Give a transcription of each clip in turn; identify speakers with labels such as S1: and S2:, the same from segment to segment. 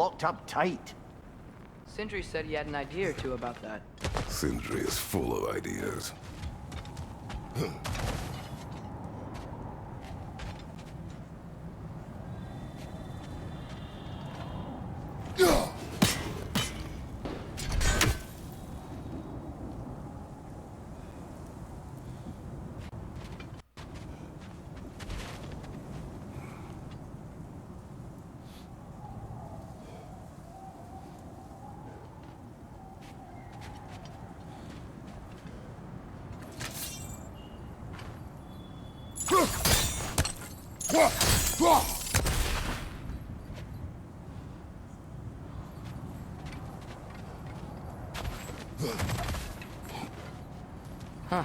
S1: locked up tight.
S2: Sindri said he had an idea or two about that.
S3: Sindri is full of ideas.
S2: Huh.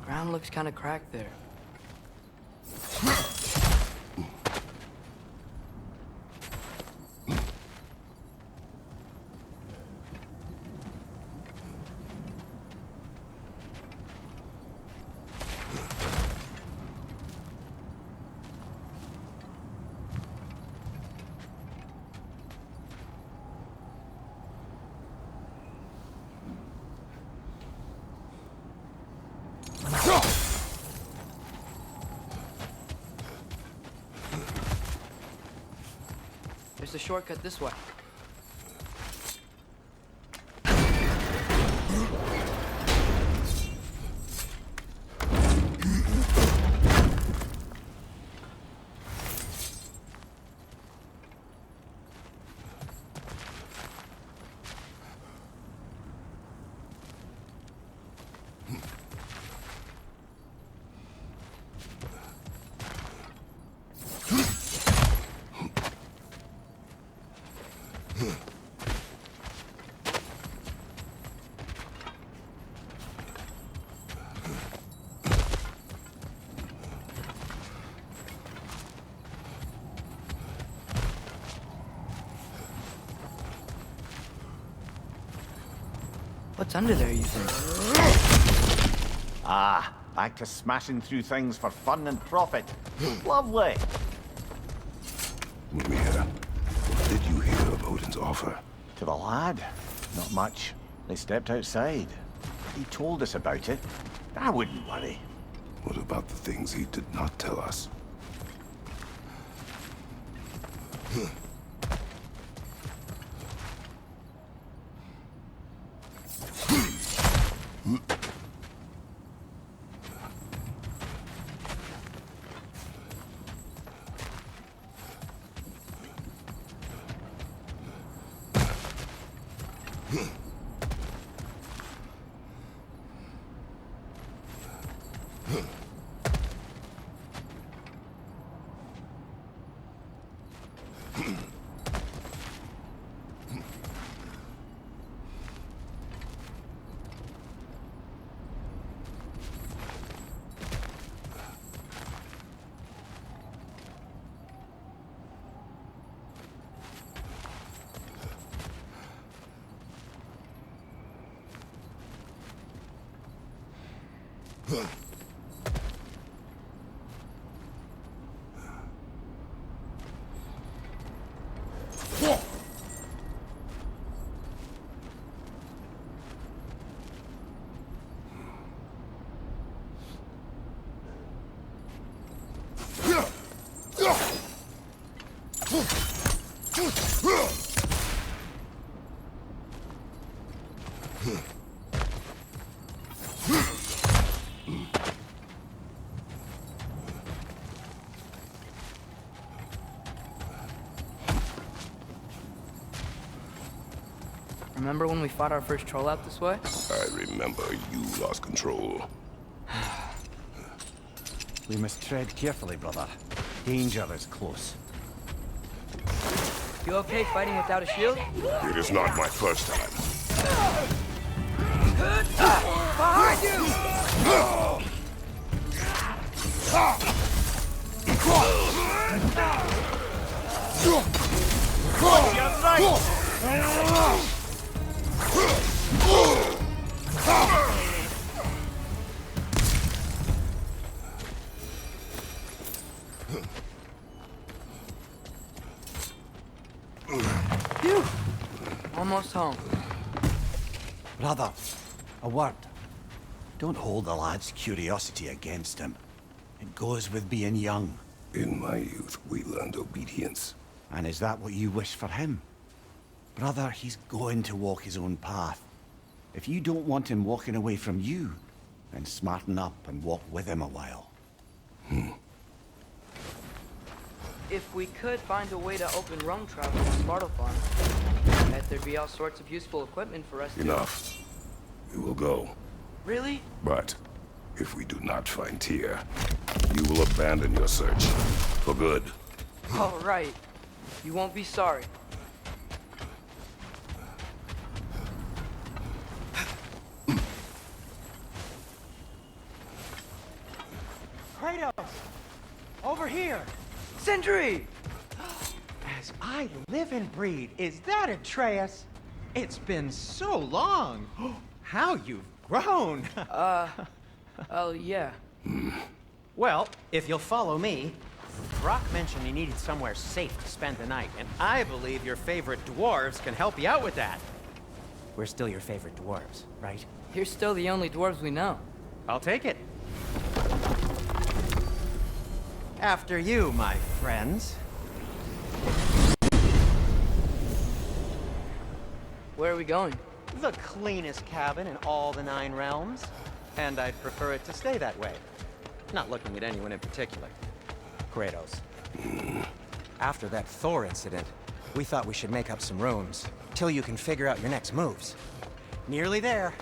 S2: Ground looks kind of cracked there. There's a shortcut this way. What's under there, you think?
S1: Ah, back to smashing through things for fun and profit. Lovely.
S3: Mimir, what did you hear of Odin's offer?
S1: To the lad? Not much. They stepped outside. He told us about it. I wouldn't worry.
S3: What about the things he did not tell us?
S2: Remember when we fought our first troll out this way?
S3: I remember you lost control.
S1: We must tread carefully, brother. Danger is close.
S2: You okay fighting without a shield?
S3: It is not my first time.
S2: Behind you! Phew! Almost home.
S4: Brother, a word. Don't hold the lad's curiosity against him. It goes with being young.
S3: In my youth, we learned obedience.
S4: And is that what you wish for him? Brother, he's going to walk his own path. If you don't want him walking away from you, then smarten up and walk with him a while.
S2: If we could find a way to open roam travel to Sparta Farm, I bet there'd be all sorts of useful equipment for us to...
S3: Enough. We will go.
S2: Really?
S3: But if we do not find Tyr, you will abandon your search. For good.
S2: All right. You won't be sorry.
S5: Kratos! Over here!
S2: Sentry!
S5: As I live and breathe, is that Atreus? It's been so long! How you've grown!
S2: Oh, yeah.
S5: Well, if you'll follow me, Brock mentioned you needed somewhere safe to spend the night, and I believe your favorite dwarves can help you out with that. We're still your favorite dwarves, right?
S2: You're still the only dwarves we know.
S5: I'll take it. After you, my friends.
S2: Where are we going?
S5: The cleanest cabin in all the 9 realms. And I'd prefer it to stay that way. Not looking at anyone in particular. Kratos. After that Thor incident, we thought we should make up some rooms, till you can figure out your next moves. Nearly there.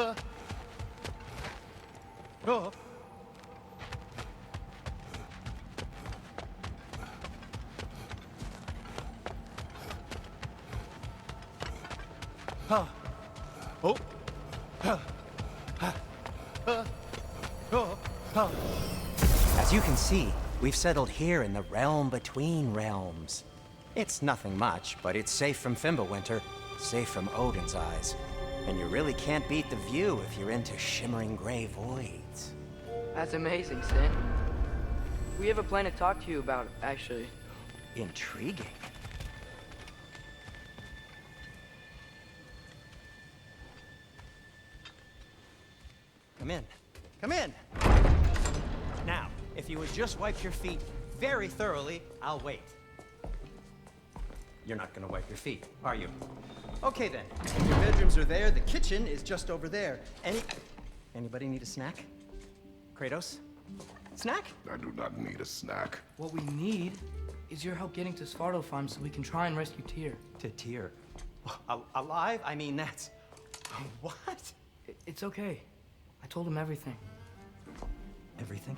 S5: Oh. Oh. Oh. As you can see, we've settled here in the realm between realms. It's nothing much, but it's safe from Fimbulwinter, safe from Odin's eyes. And you really can't beat the view if you're into shimmering gray voids.
S2: That's amazing, Stan. We have a plan to talk to you about, actually.
S5: Intriguing. Come in. Come in! Now, if you would just wipe your feet very thoroughly, I'll wait. You're not gonna wipe your feet, are you? Okay then. If your bedrooms are there, the kitchen is just over there. Anybody need a snack? Kratos? Snack?
S3: I do not need a snack.
S2: What we need is your help getting to Sparta Farm so we can try and rescue Tyr.
S5: To Tyr. Alive? I mean, that's... What?
S2: It's okay. I told him everything.
S5: Everything?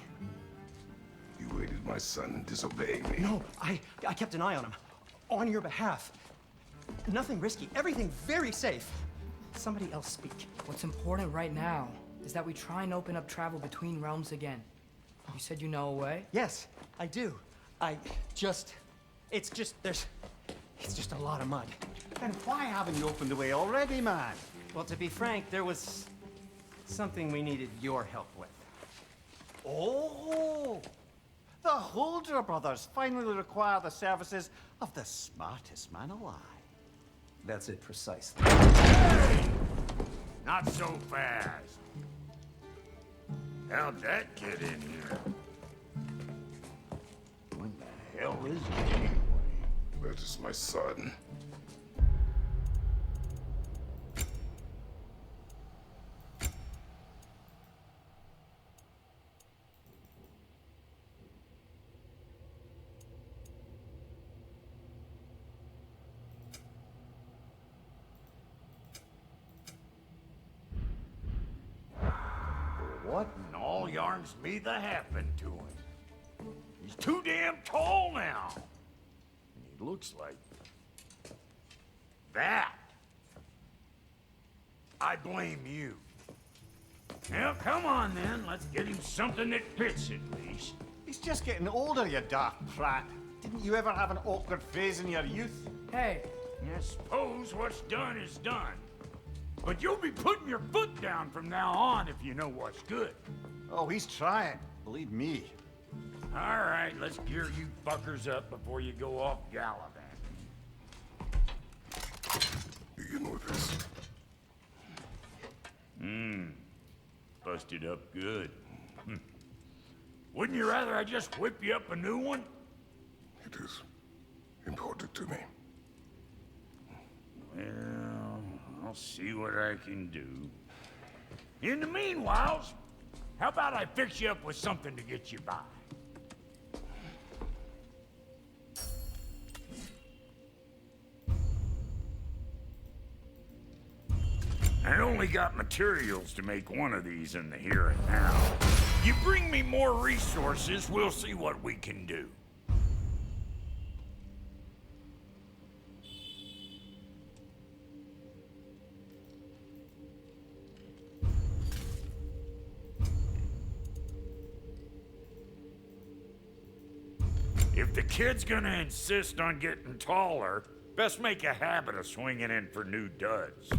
S3: You aided my son in disobeying me.
S5: No, I kept an eye on him. On your behalf. Nothing risky. Everything very safe. Somebody else speak.
S2: What's important right now is that we try and open up travel between realms again. You said you know a way?
S5: Yes, I do. It's just a lot of mud.
S4: Then why haven't you opened the way already, man?
S5: Well, to be frank, there was something we needed your help with.
S4: Oh! The Holder brothers finally require the services of the smartest man alive.
S5: That's it precisely.
S6: Not so fast. How'd that get in here? What the hell is it anyway?
S3: That is my son.
S6: What in all yarns me that happened to him? He's too damn tall now. And he looks like that. I blame you. Now, come on then. Let's get him something that fits at least.
S4: He's just getting older, you daft prat. Didn't you ever have an awkward phase in your youth?
S2: Hey,
S6: I suppose what's done is done. But you'll be putting your foot down from now on if you know what's good.
S4: Oh, he's trying. Believe me.
S6: All right, let's gear you fuckers up before you go off gallivanting.
S3: Do you know this?
S6: Busted up good. Wouldn't you rather I just whip you up a new one?
S3: It is important to me.
S6: Well, I'll see what I can do. In the meanwhile, how about I fix you up with something to get you by? I only got materials to make one of these in the here and now. You bring me more resources, we'll see what we can do. If the kid's gonna insist on getting taller, best make a habit of swinging in for new duds.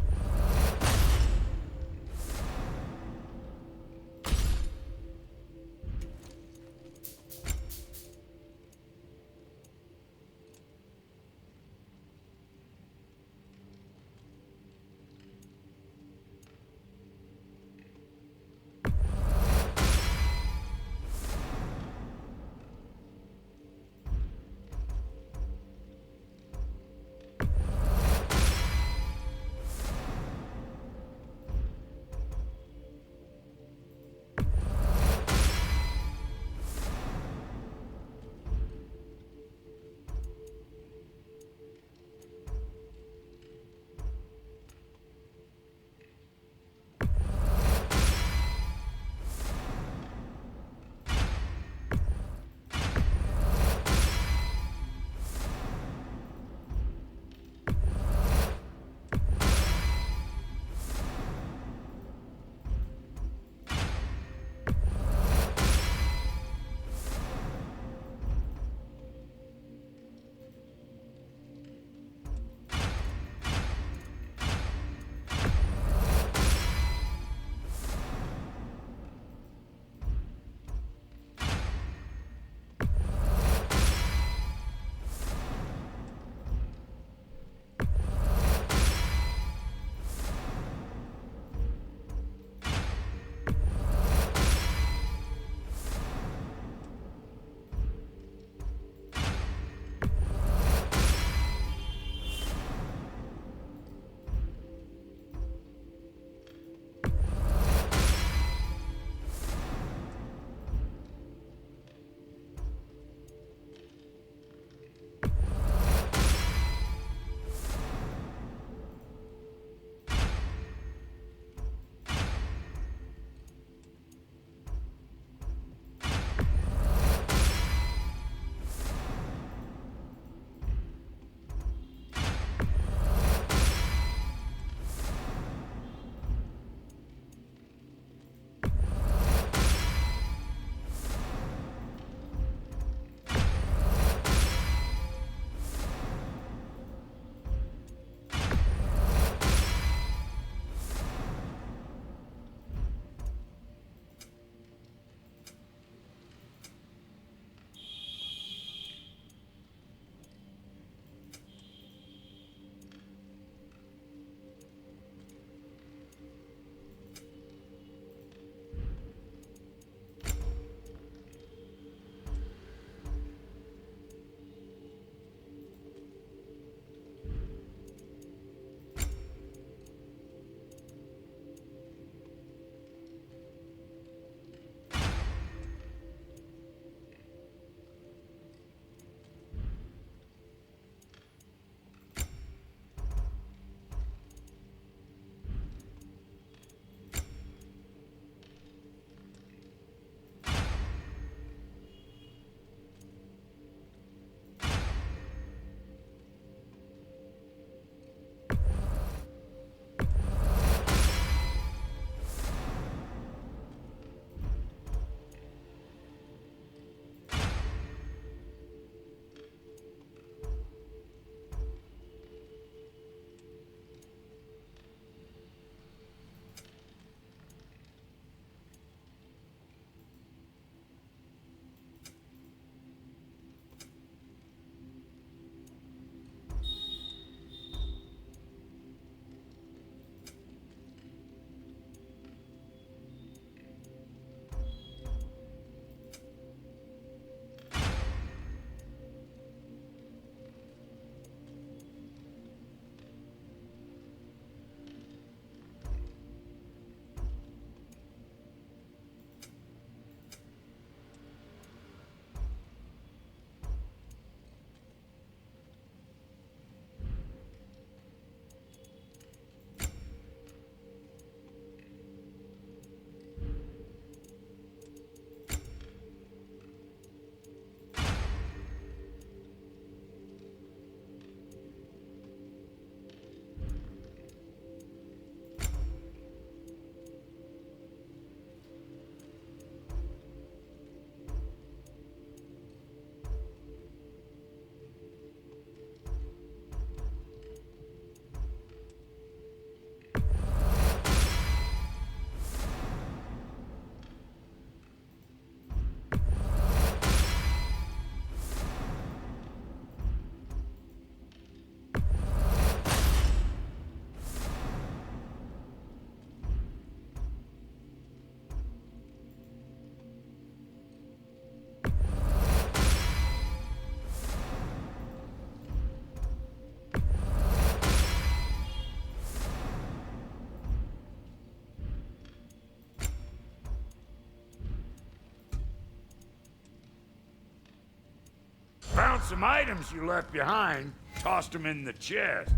S6: some items you left behind. Tossed them in the chest.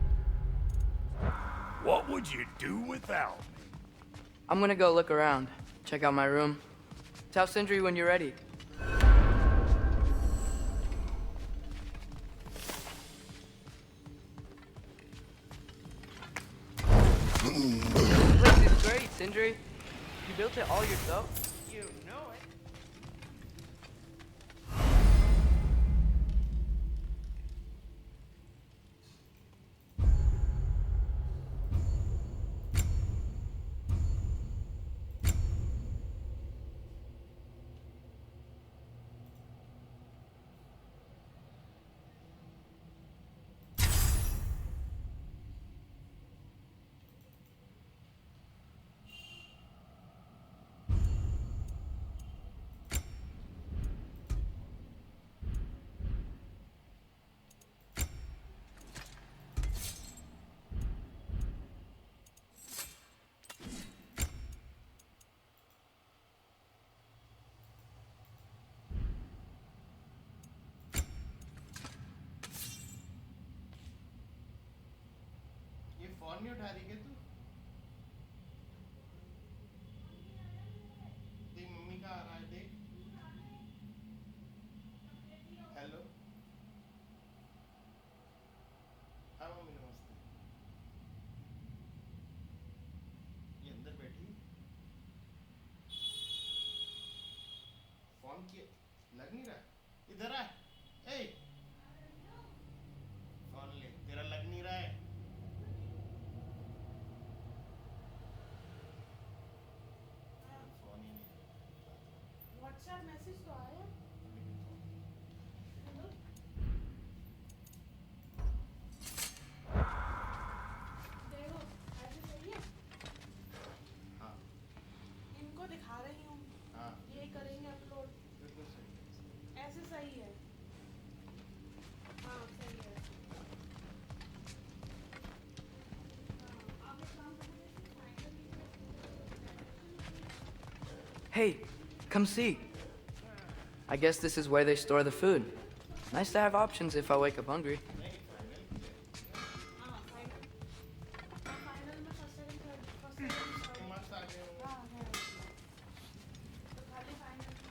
S6: What would you do without me?
S2: I'm gonna go look around. Check out my room. Tell Sindri when you're ready. This place is great, Sindri. You built it all yourself? You know it.
S7: Phone नहीं उठा रही क्या तू? देख mummy का आ रहा है देख। हेलो। हाँ मम्मी नमस्ते। ये अंदर बैठी। फोन किए लग नहीं रहा। इधर आ। ए। फोन ले तेरा लग नहीं रहा है।
S8: व्हाट्सएप मैसेज तो आया। हेलो देखो ऐसे सही है।
S7: हाँ
S8: इनको दिखा रही हूँ।
S7: हाँ
S8: ये करेंगे अपलोड।
S7: बिल्कुल सही है।
S8: ऐसे सही है। हाँ सही है। हाँ आप एक काम करो
S2: Hey, come see. I guess this is where they store the food. Nice to have options if I wake up hungry.
S8: हाँ फाइनल। हाँ फाइनल में फर्स्ट सेकंड थर्ड
S7: मार्क्स आ गए होंगे।
S8: हाँ है। तो खाली फाइनल की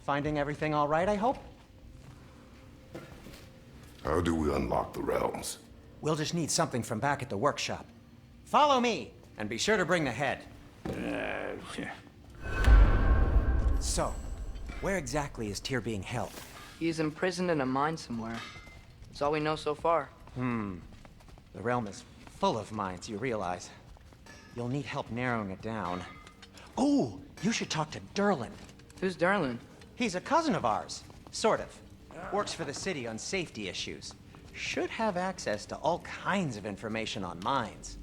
S5: Finding everything all right, I hope?
S3: How do we unlock the realms?
S5: We'll just need something from back at the workshop. Follow me, and be sure to bring the head. So, where exactly is Tyr being held?
S2: He's imprisoned in a mine somewhere. That's all we know so far.
S5: The realm is full of mines, you realize. You'll need help narrowing it down. Oh, you should talk to Derlin.
S2: Who's Derlin?
S5: He's a cousin of ours, sort of. Works for the city on safety issues. Should have access to all kinds of information on mines.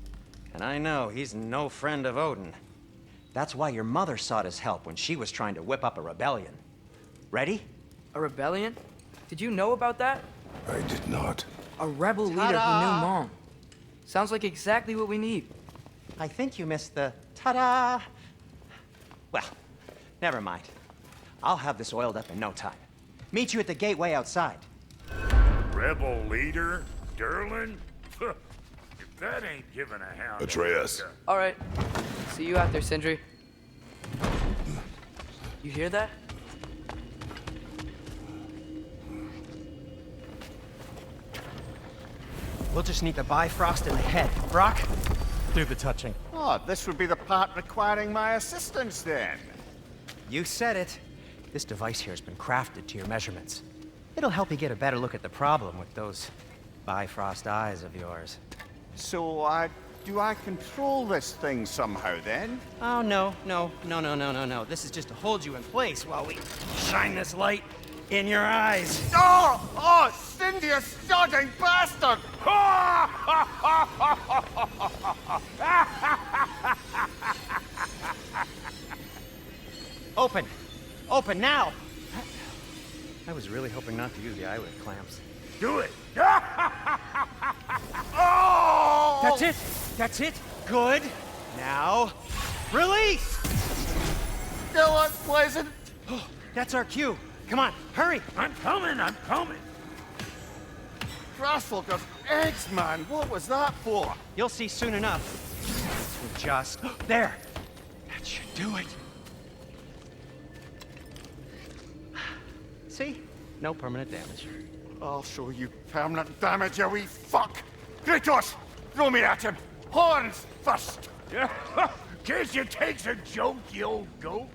S5: And I know he's no friend of Odin. That's why your mother sought his help when she was trying to whip up a rebellion. Ready?
S2: A rebellion? Did you know about that?
S3: I did not.
S2: A rebel leader who knew Mom. Sounds like exactly what we need.
S5: I think you missed the ta-da. Well, never mind. I'll have this oiled up in no time. Meet you at the gateway outside.
S6: Rebel leader? Derlin? If that ain't giving a hound...
S3: Atreus.
S2: All right. See you out there, Sindri. You hear that?
S5: We'll just need the Bifrost in the head. Brock, do the touching.
S1: Oh, this would be the part requiring my assistance then.
S5: You said it. This device here has been crafted to your measurements. It'll help you get a better look at the problem with those Bifrost eyes of yours.
S1: So, do I control this thing somehow then?
S5: Oh, no. This is just to hold you in place while we shine this light in your eyes.
S1: Oh, Cindy, you sodding bastard!
S5: Open! Open now! I was really hoping not to use the eyelid clamps.
S6: Do it.
S1: Oh!
S5: That's it! That's it! Good! Now, release!
S1: Still unpleasant.
S5: That's our cue. Come on, hurry!
S6: I'm coming, I'm coming.
S1: Grassfuckers, eggs, man. What was that for?
S5: You'll see soon enough. We'll just... There! That should do it. See? No permanent damage.
S1: I'll show you permanent damage, you wee fuck. Kratos, throw me at him. Horns first.
S6: Guess you takes a joke, you old goat.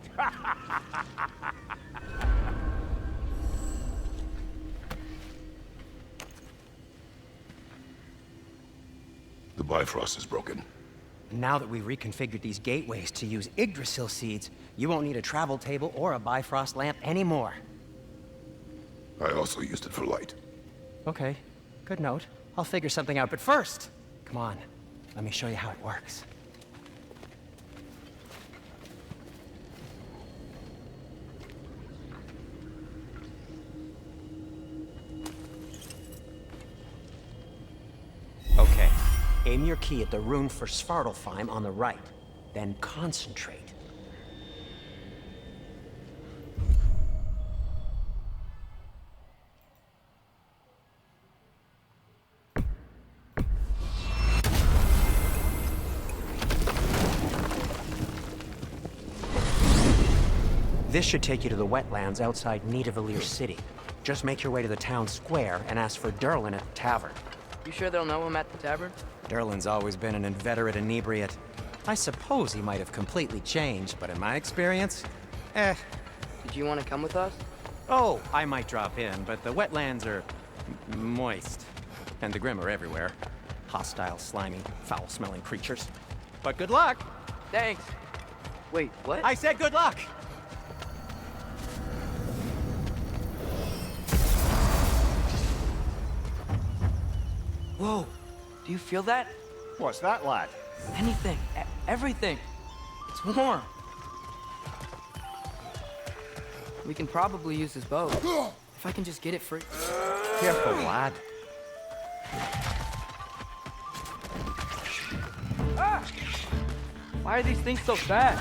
S3: The Bifrost is broken.
S5: Now that we've reconfigured these gateways to use Yggdrasil seeds, you won't need a travel table or a Bifrost lamp anymore.
S3: I also used it for light.
S5: Okay, good note. I'll figure something out, but first, come on, let me show you how it works. Okay, aim your key at the rune for Svartalfheim on the right, then concentrate. This should take you to the wetlands outside Nidavellir City. Just make your way to the town square and ask for Derlin at the tavern.
S2: You sure they'll know him at the tavern?
S5: Derlin's always been an inveterate inebriate. I suppose he might have completely changed, but in my experience,
S2: Did you want to come with us?
S5: Oh, I might drop in, but the wetlands are moist. And the Grim are everywhere. Hostile, slimy, foul-smelling creatures. But good luck!
S2: Thanks. Wait, what?
S5: I said good luck!
S2: Whoa, do you feel that?
S1: What's that, lad?
S2: Anything, everything. It's warm. We can probably use this boat. If I can just get it free.
S5: Careful, lad.
S2: Why are these things so fast?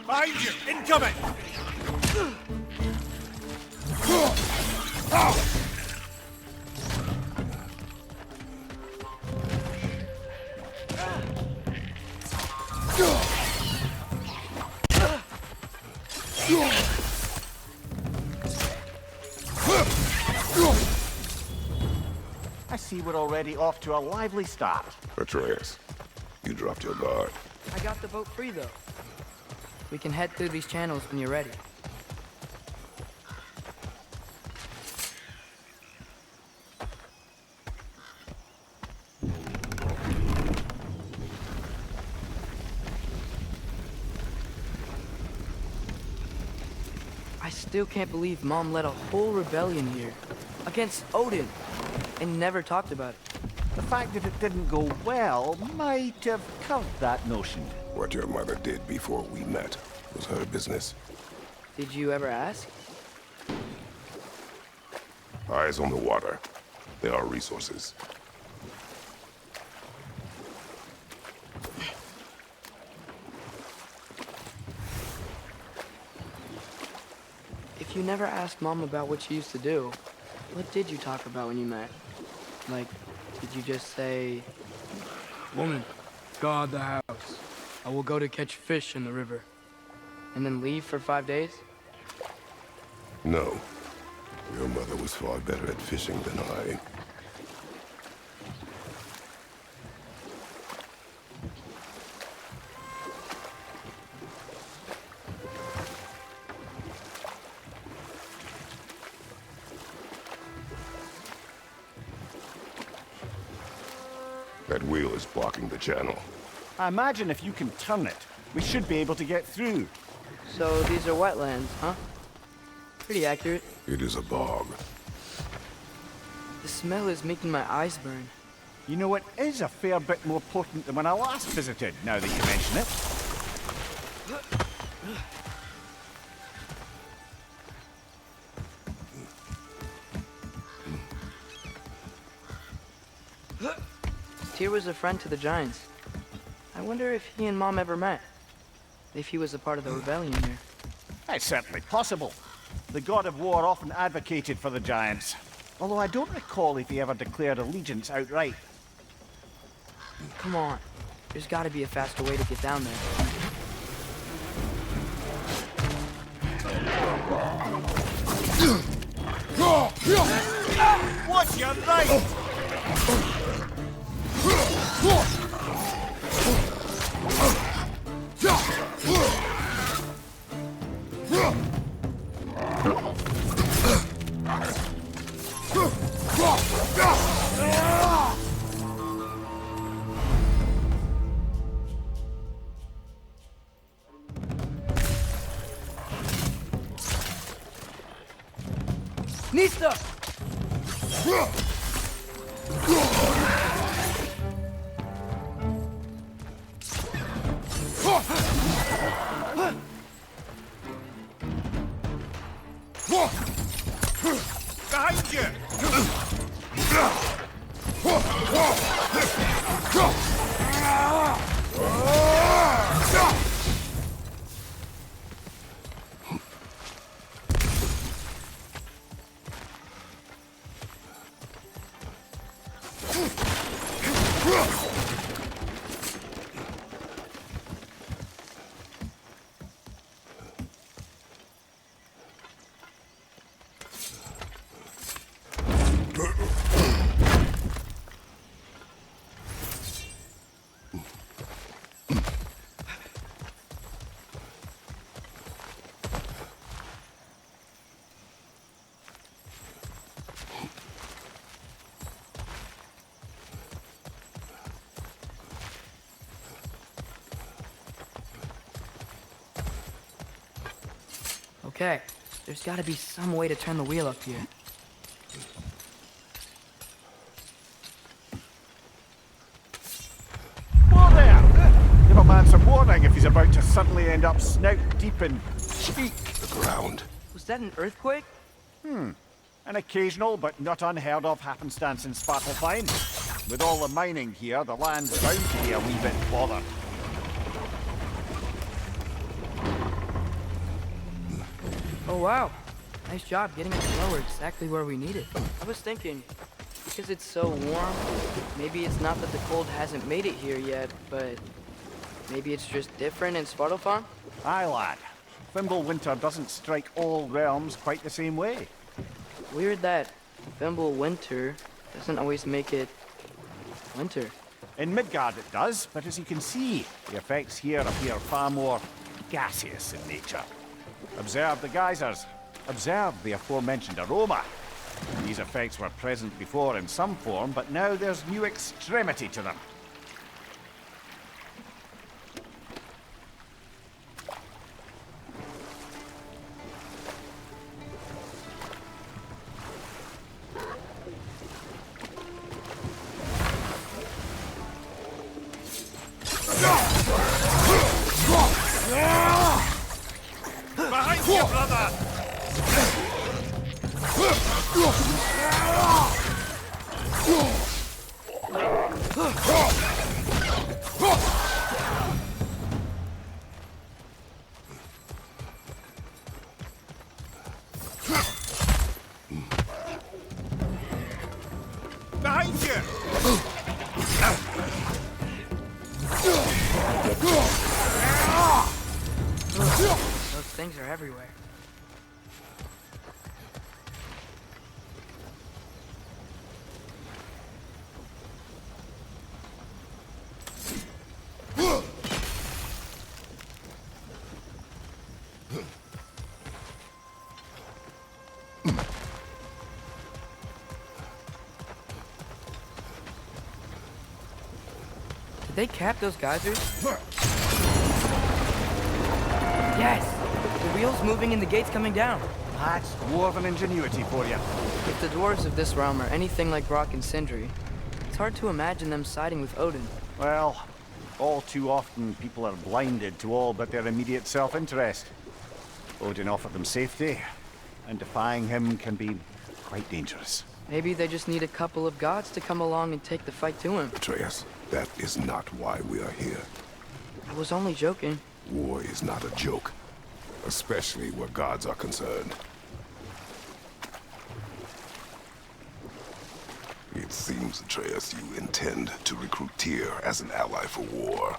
S1: Behind you! Incoming! I see we're already off to a lively start.
S3: Atreus, you dropped your guard.
S2: I got the boat free, though. We can head through these channels when you're ready. I still can't believe Mom led a whole rebellion here against Odin and never talked about it.
S1: The fact that it didn't go well might have covered that notion.
S3: What your mother did before we met was her business.
S2: Did you ever ask?
S3: Eyes on the water. There are resources.
S2: If you never asked Mom about what she used to do, what did you talk about when you met? Like, did you just say, "Woman, guard the house. I will go to catch fish in the river," and then leave for 5 days?
S3: No. Your mother was far better at fishing than I. That wheel is blocking the channel.
S1: I imagine if you can turn it, we should be able to get through.
S2: So these are wetlands, huh? Pretty accurate.
S3: It is a bog.
S2: The smell is making my eyes burn.
S1: You know, it is a fair bit more potent than when I last visited, now that you mention it.
S2: Tyr was a friend to the Giants. I wonder if he and Mom ever met. If he was a part of the rebellion here.
S1: It's certainly possible. The god of war often advocated for the Giants. Although I don't recall if he ever declared allegiance outright.
S2: Come on. There's gotta be a faster way to get down there.
S1: What's your right?
S2: Nista!
S1: Behind you!
S2: Okay, there's gotta be some way to turn the wheel up here.
S1: Whoa there! Give a man some warning if he's about to suddenly end up snout deep in cheek.
S3: The ground.
S2: Was that an earthquake?
S1: An occasional but not unheard of happenstance in Svartalfheim. With all the mining here, the land's bound to be a wee bit bothered.
S2: Oh wow. Nice job getting it lower exactly where we need it. I was thinking, because it's so warm, maybe it's not that the cold hasn't made it here yet, but maybe it's just different in Svartalfheim?
S1: Aye, lad. Thimble winter doesn't strike all realms quite the same way.
S2: Weird that Thimble winter doesn't always make it winter.
S1: In Midgard it does, but as you can see, the effects here appear far more gaseous in nature. Observe the geysers. Observe the aforementioned aroma. These effects were present before in some form, but now there's new extremity to them. Behind you, brother! Behind you!
S2: Those things are everywhere. Did they cap those geysers? Yes! The wheel's moving and the gate's coming down.
S1: That's dwarven ingenuity for you.
S2: If the dwarves of this realm are anything like Brock and Sindri, it's hard to imagine them siding with Odin.
S1: Well, all too often people are blinded to all but their immediate self-interest. Odin offered them safety, and defying him can be quite dangerous.
S2: Maybe they just need a couple of gods to come along and take the fight to him.
S3: Atreus, that is not why we are here.
S2: I was only joking.
S3: War is not a joke, especially where gods are concerned. It seems, Atreus, you intend to recruit Tyr as an ally for war.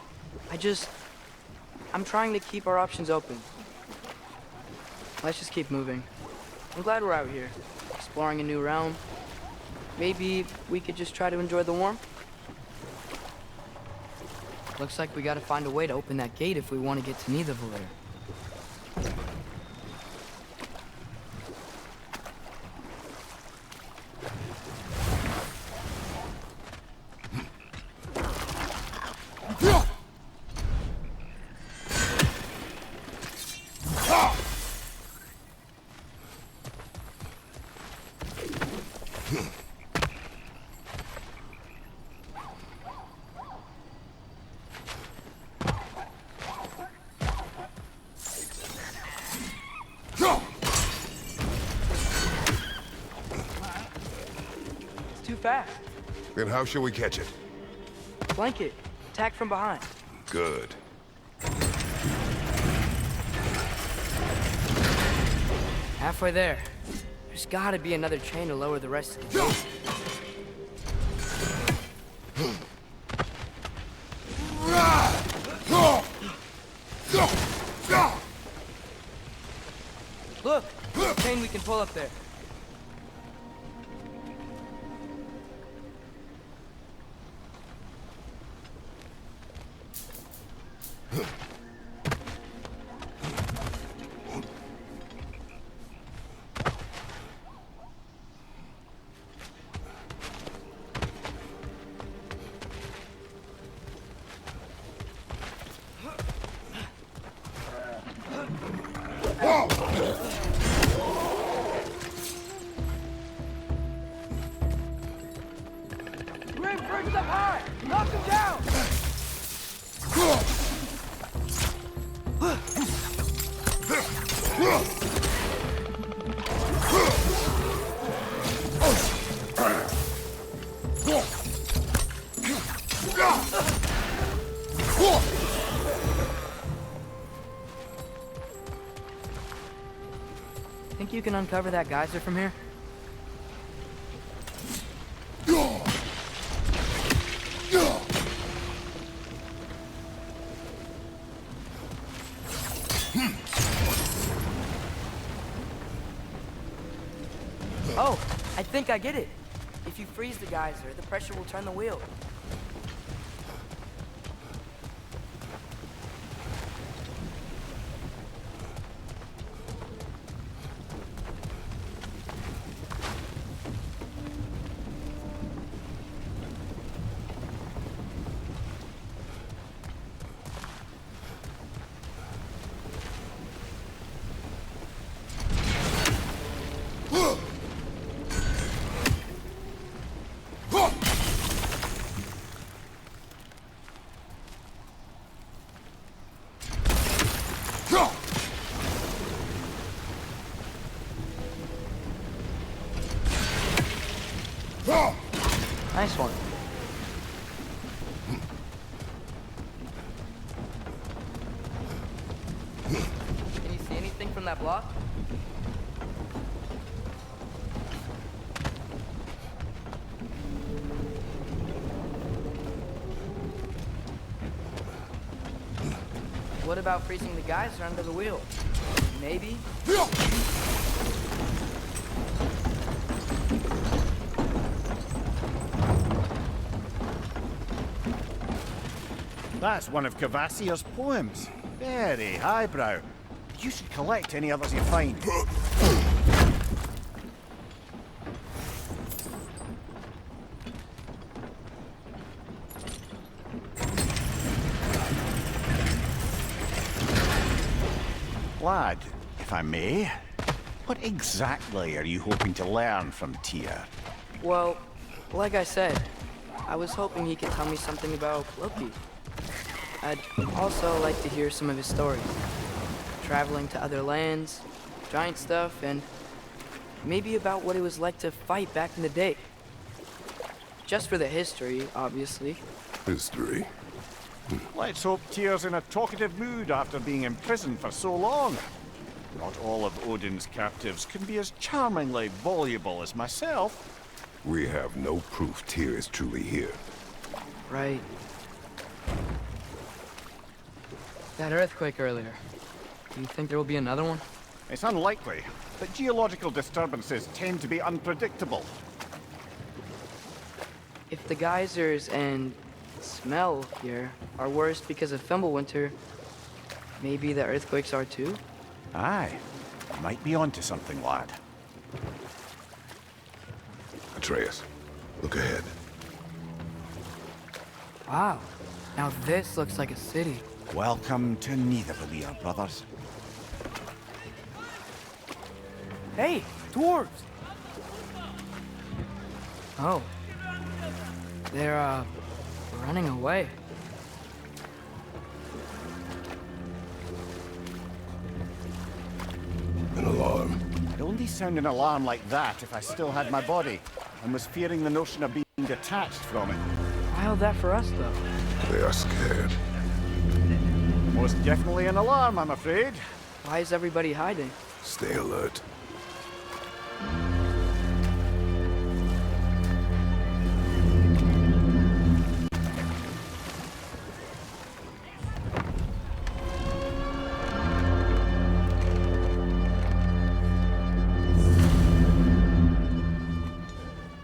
S2: I'm trying to keep our options open. Let's just keep moving. I'm glad we're out here, exploring a new realm. Maybe we could just try to enjoy the warmth? Looks like we gotta find a way to open that gate if we want to get to Nidavellir. Too fast.
S3: Then how shall we catch it?
S2: Flank it. Attack from behind.
S3: Good.
S2: Halfway there. There's gotta be another chain to lower the rest of the gate. Look! There's a chain we can pull up there. Bridges up high! Knock them down! Think you can uncover that geyser from here? Oh, I think I get it. If you freeze the geyser, the pressure will turn the wheel. Nice one. Can you see anything from that block? What about freezing the geyser under the wheel? Maybe?
S1: That's one of Kvasir's poems. Very highbrow. You should collect any others you find. Lad, if I may, what exactly are you hoping to learn from Tyr?
S2: Well, like I said, I was hoping he could tell me something about Loki. I'd also like to hear some of his stories. Traveling to other lands, giant stuff, and maybe about what it was like to fight back in the day. Just for the history, obviously.
S3: History.
S1: Let's hope Tyr's in a talkative mood after being imprisoned for so long. Not all of Odin's captives can be as charmingly voluble as myself.
S3: We have no proof Tyr is truly here.
S2: Right. That earthquake earlier. Do you think there will be another one?
S1: It's unlikely, but geological disturbances tend to be unpredictable.
S2: If the geysers and smell here are worse because of Fimbulwinter, maybe the earthquakes are too?
S1: Aye, you might be onto something, lad.
S3: Atreus, look ahead.
S2: Wow. Now this looks like a city.
S4: Welcome to Nidavellir, brothers.
S2: Hey, dwarves! Oh. They're, running away.
S3: An alarm.
S1: I'd only sound an alarm like that if I still had my body, and was fearing the notion of being detached from it.
S2: Wild that for us, though.
S3: They are scared.
S1: Most definitely an alarm, I'm afraid.
S2: Why is everybody hiding?
S3: Stay alert.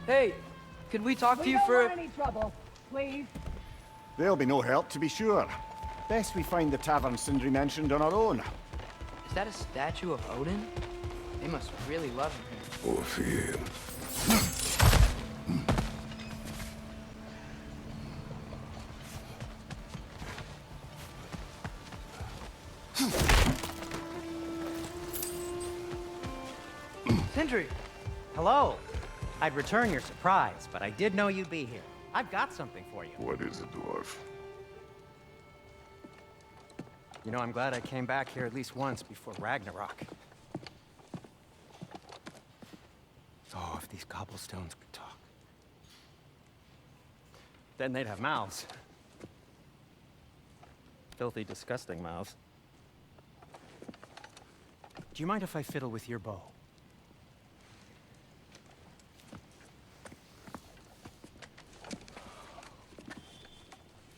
S2: Hey, could we talk to
S9: We
S2: you
S9: don't
S2: for...
S9: want any trouble, please.
S1: There'll be no help, to be sure. Best we find the tavern Sindri mentioned on our own.
S2: Is that a statue of Odin? They must really love him here.
S3: Or fear him.
S2: Sindri!
S5: Hello. I'd return your surprise, but I did know you'd be here. I've got something for you.
S3: What is it, dwarf?
S5: You know, I'm glad I came back here at least once before Ragnarok. Oh, if these cobblestones could talk. Then they'd have mouths. Filthy, disgusting mouths. Do you mind if I fiddle with your bow?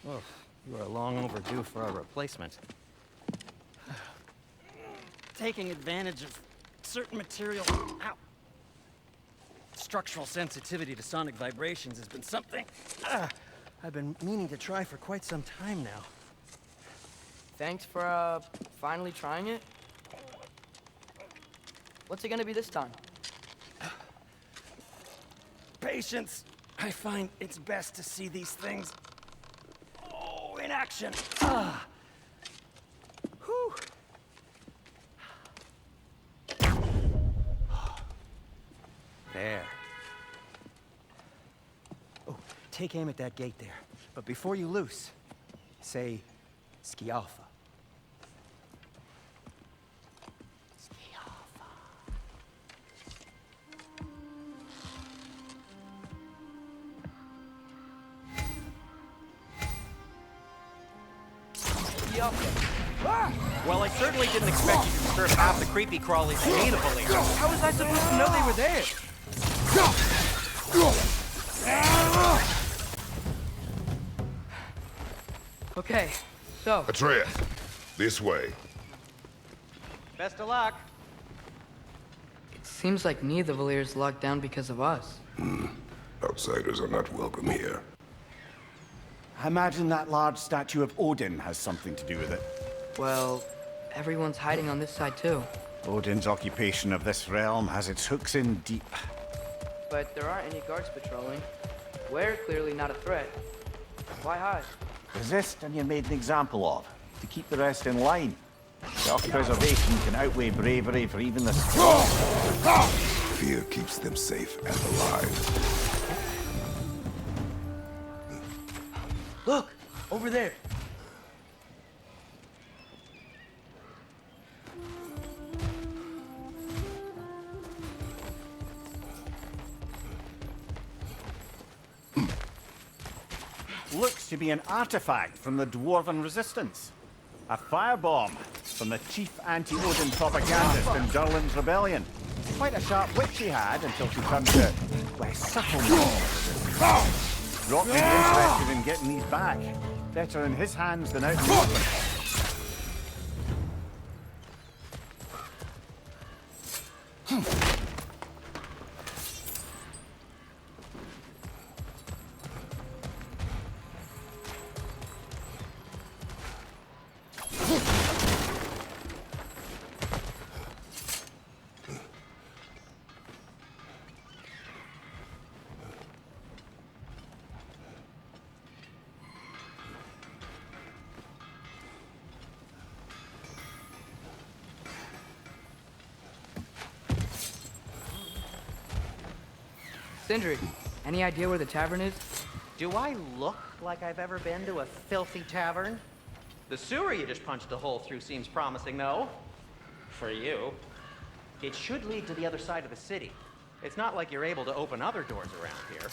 S5: Oh, you are long overdue for a replacement. Taking advantage of certain material. Ow. Structural sensitivity to sonic vibrations has been something I've been meaning to try for quite some time now.
S2: Thanks for, finally trying it. What's it gonna be this time?
S5: Patience. I find it's best to see these things in action. Whew. There. Oh, take aim at that gate there. But before you loose, say Skialfa. Well, I certainly didn't expect you to disturb half the creepy crawlies in Nidavellir.
S2: How was I supposed to know they were there? Okay, so...
S3: Atreus, this way.
S5: Best of luck.
S2: It seems like Nidavellir's locked down because of us.
S3: Outsiders are not welcome here.
S1: I imagine that large statue of Odin has something to do with it.
S2: Well, everyone's hiding on this side too.
S1: Odin's occupation of this realm has its hooks in deep.
S2: But there aren't any guards patrolling. We're clearly not a threat. Why hide?
S1: Resist and you're made an example of, to keep the rest in line. Self-preservation can outweigh bravery for even the strong.
S3: Fear keeps them safe and alive.
S2: Look, over there.
S1: Looks to be an artifact from the Dwarven Resistance. A firebomb from the chief anti-Odin propagandist in Durlin's rebellion. Quite a sharp wit she had until she turned to, well, subtle resistance. Rock may be interested in getting these back. Better in his hands than out in the open.
S2: Sindri, any idea where the tavern is?
S5: Do I look like I've ever been to a filthy tavern? The sewer you just punched a hole through seems promising, though. For you. It should lead to the other side of the city. It's not like you're able to open other doors around here.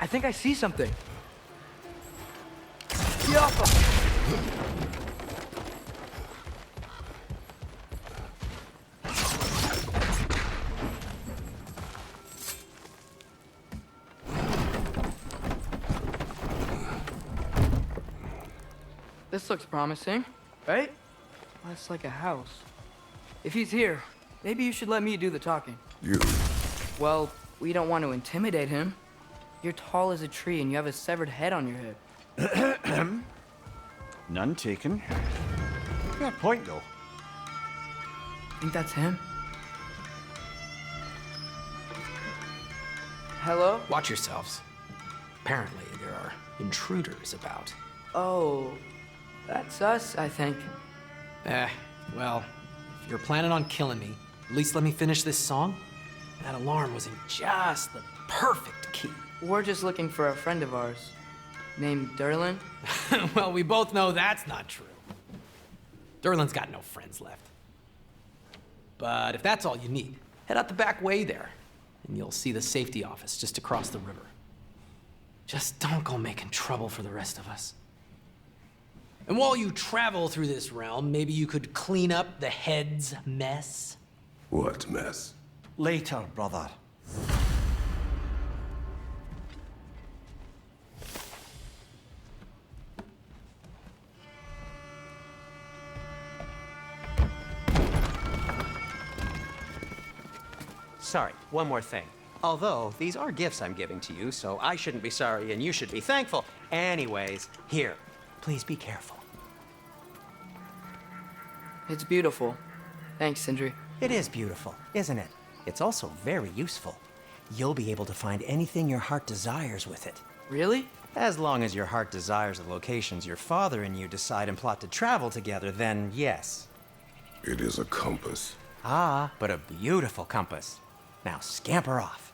S2: I think I see something. This looks promising, right? That's like a house. If he's here, maybe you should let me do the talking.
S3: You.
S2: Well, we don't want to intimidate him. You're tall as a tree and you have a severed head on your head.
S1: None taken. Fair point, though.
S2: Think that's him? Hello?
S9: Watch yourselves. Apparently, there are intruders about.
S2: Oh, that's us, I think.
S9: Well, if you're planning on killing me, at least let me finish this song. That alarm was in just the perfect key.
S2: We're just looking for a friend of ours, named Durlin.
S9: Well, we both know that's not true. Durlin's got no friends left. But if that's all you need, head out the back way there, and you'll see the safety office just across the river. Just don't go making trouble for the rest of us. And while you travel through this realm, maybe you could clean up the head's mess?
S3: What mess?
S4: Later, brother.
S5: Sorry, one more thing. Although, these are gifts I'm giving to you, so I shouldn't be sorry and you should be thankful. Anyways, here. Please be careful.
S2: It's beautiful. Thanks, Sindri.
S5: It is beautiful, isn't it? It's also very useful. You'll be able to find anything your heart desires with it.
S2: Really?
S5: As long as your heart desires the locations your father and you decide and plot to travel together, then yes.
S3: It is a compass.
S5: Ah, but a beautiful compass. Now scamper off.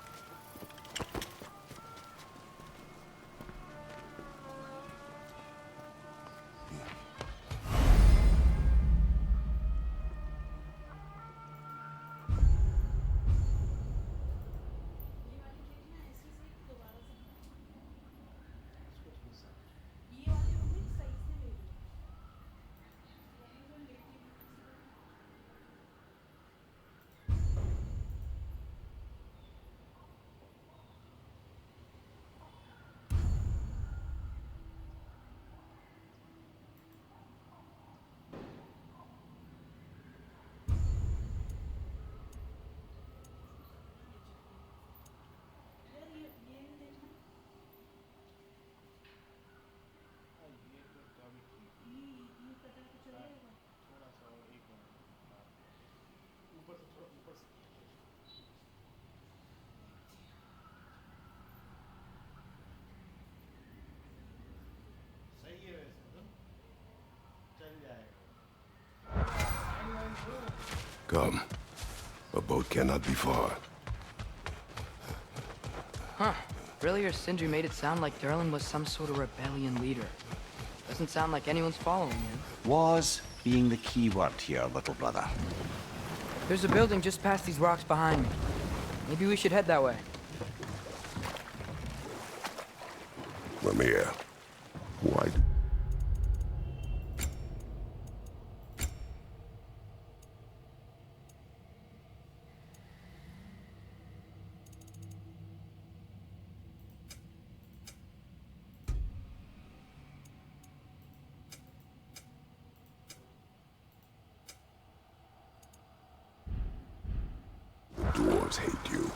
S8: ये वाली उम्मीद सही से ले ली वही वो लेती हूँ यार ये देखना ये पता तो चल जाएगा
S7: थोड़ा सा और एक मिनट ऊपर से थोड़ा ऊपर से सही है वैसे तो चल जाएगा
S3: Come. A boat cannot be far.
S2: Huh. Earlier, Sindri made it sound like Durlin was some sort of rebellion leader. Doesn't sound like anyone's following him.
S4: Was being the key word here, little brother.
S2: There's a building just past these rocks behind me. Maybe we should head that way.
S3: Mamiya, why? Dwarves hate you.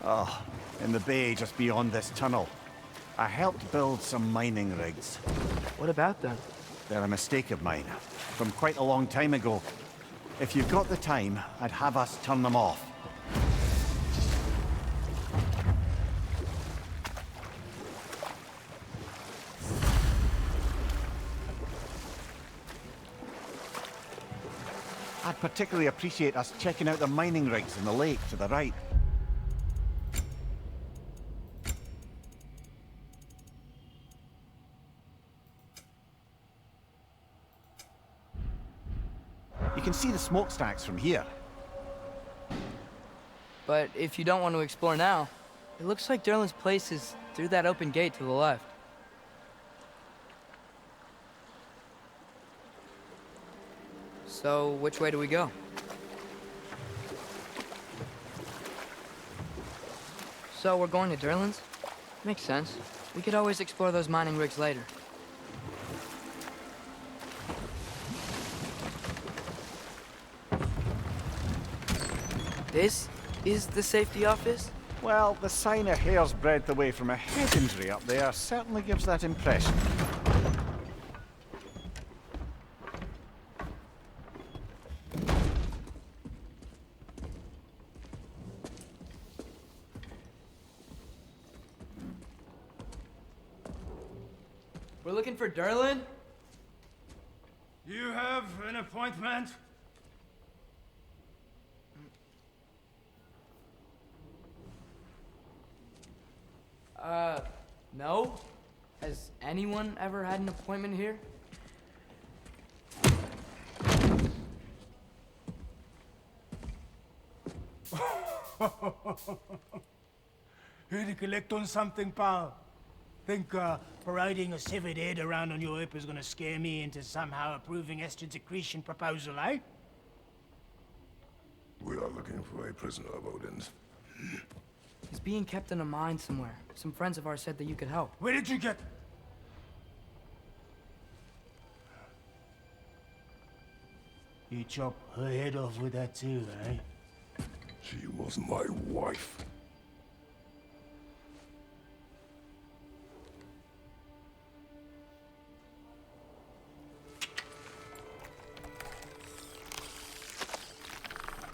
S4: Oh, in the bay just beyond this tunnel. I helped build some mining rigs.
S2: What about them?
S4: They're a mistake of mine, from quite a long time ago. If you've got the time, I'd have us turn them off. I'd particularly appreciate us checking out the mining rigs in the lake to the right. You can see the smokestacks from here.
S2: But if you don't want to explore now, it looks like Durlin's place is through that open gate to the left. So, which way do we go? So, we're going to Durlin's? Makes sense. We could always explore those mining rigs later. This is the safety office?
S1: Well, the sign a hair's breadth away from a head injury up there certainly gives that impression.
S2: We're looking for Durlin?
S6: You have an appointment?
S2: No. Has anyone ever had an appointment here?
S10: Here to collect on something, pal. Think parading a severed head around on your hip is gonna scare me into somehow approving estrogen secretion proposal, eh?
S3: We are looking for a prisoner of Odin's.
S2: He's being kept in a mine somewhere. Some friends of ours said that you could help.
S10: Where did you get... You chop her head off with that too, eh?
S3: She was my wife.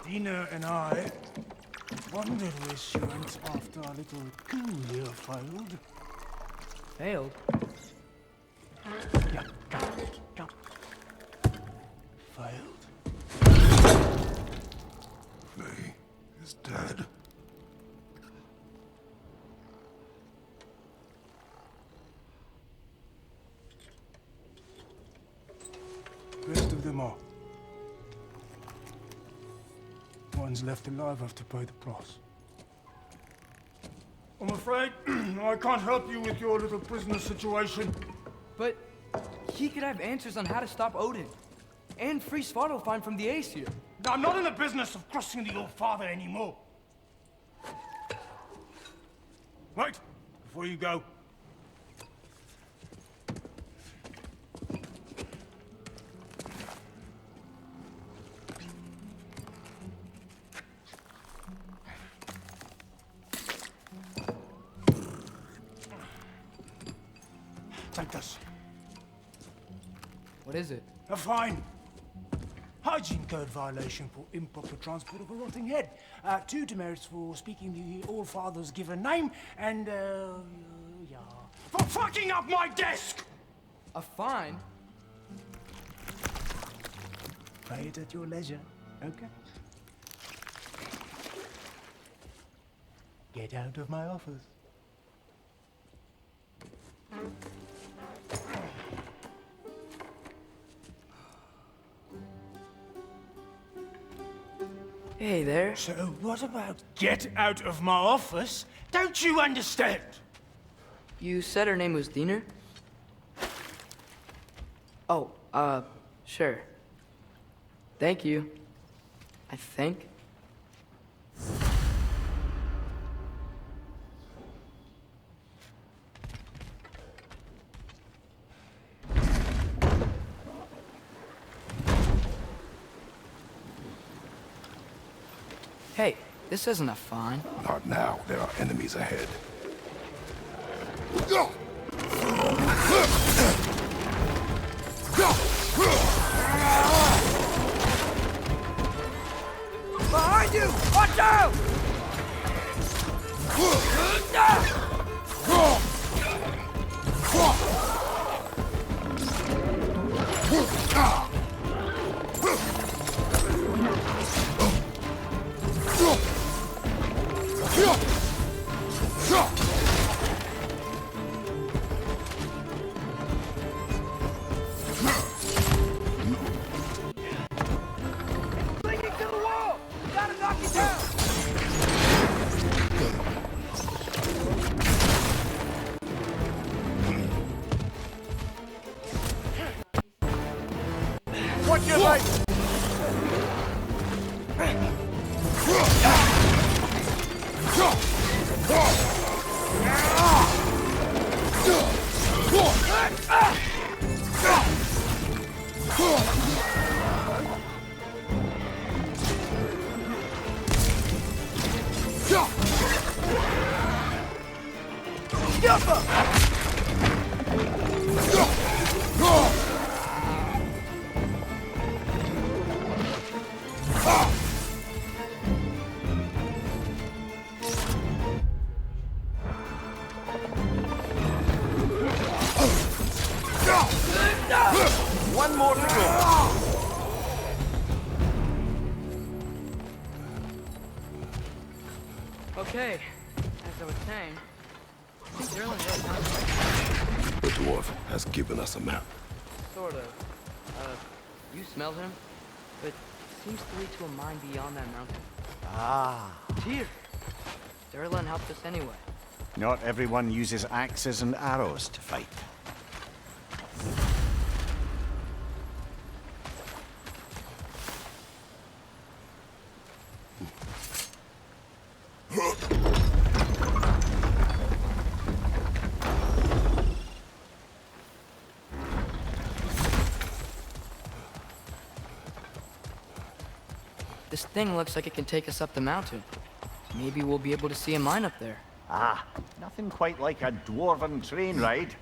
S10: Dina and I wondered where she went after our little coup here failed.
S2: Failed?
S10: Yeah, come. Failed.
S3: Faye is dead.
S10: Rest of them are. Ones left alive have to pay the price. I'm afraid I can't help you with your little prisoner situation.
S2: But he could have answers on how to stop Odin. And free Svartalfheim from the Aesir.
S10: I'm not in the business of crossing the old father anymore. Right, before you go. Take this.
S2: What is it?
S10: A fine. Hygiene code violation for improper transport of a rotting head. 2 demerits for speaking the All-Father's given name, and, yeah. For fucking up my desk!
S2: A fine?
S10: Pay it at your leisure, okay? Get out of my office.
S2: Hey there.
S10: So what about get out of my office? Don't you understand?
S2: You said her name was Diener? Oh, sure. Thank you. I think. Hey, this isn't a fine.
S3: Not now. There are enemies ahead.
S2: Behind you! Watch out! Clinging to the wall! Gotta knock it down!
S1: Watch your right! One more to go.
S2: Okay, as I was saying, I think Durlin wrote down the right.
S3: The dwarf has given us a map.
S2: Sort of. You smelled him, but seems to lead to a mine beyond that mountain.
S1: Ah.
S2: Here. Durlin helped us anyway.
S1: Not everyone uses axes and arrows to fight.
S2: This thing looks like it can take us up the mountain. Maybe we'll be able to see a mine up there.
S1: Ah, nothing quite like a dwarven train ride.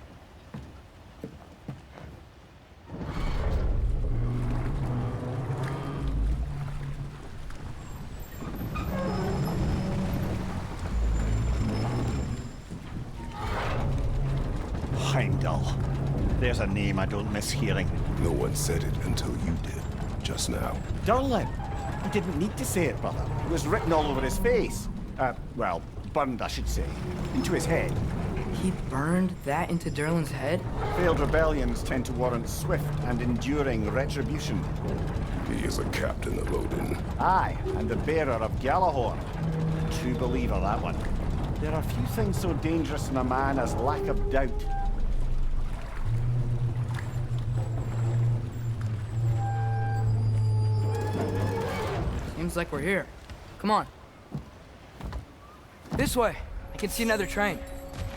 S4: Heimdall. There's a name I don't miss hearing.
S3: No one said it until you did, just now.
S4: Durlin! He didn't need to say it, brother. It was written all over his face. Well, burned, I should say. Into his head.
S2: He burned that into Durlin's head?
S1: Failed rebellions tend to warrant swift and enduring retribution.
S3: He is a captain of Odin.
S1: Aye, and the bearer of Galahorn. True believer, that one. There are few things so dangerous in a man as lack of doubt.
S2: Seems like we're here. Come on. This way. I can see another train.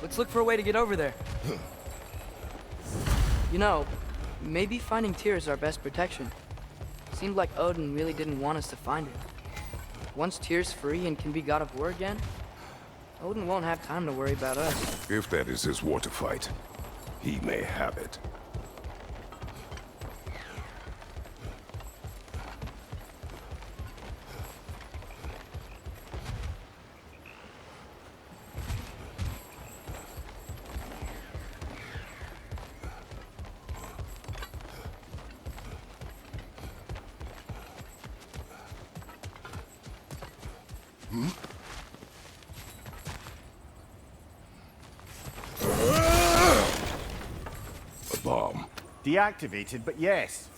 S2: Let's look for a way to get over there. You know, maybe finding Tyr is our best protection. Seemed like Odin really didn't want us to find it. Once Tyr's free and can be god of war again, Odin won't have time to worry about us.
S3: If that is his war to fight, he may have it. A bomb.
S1: Deactivated, but yes.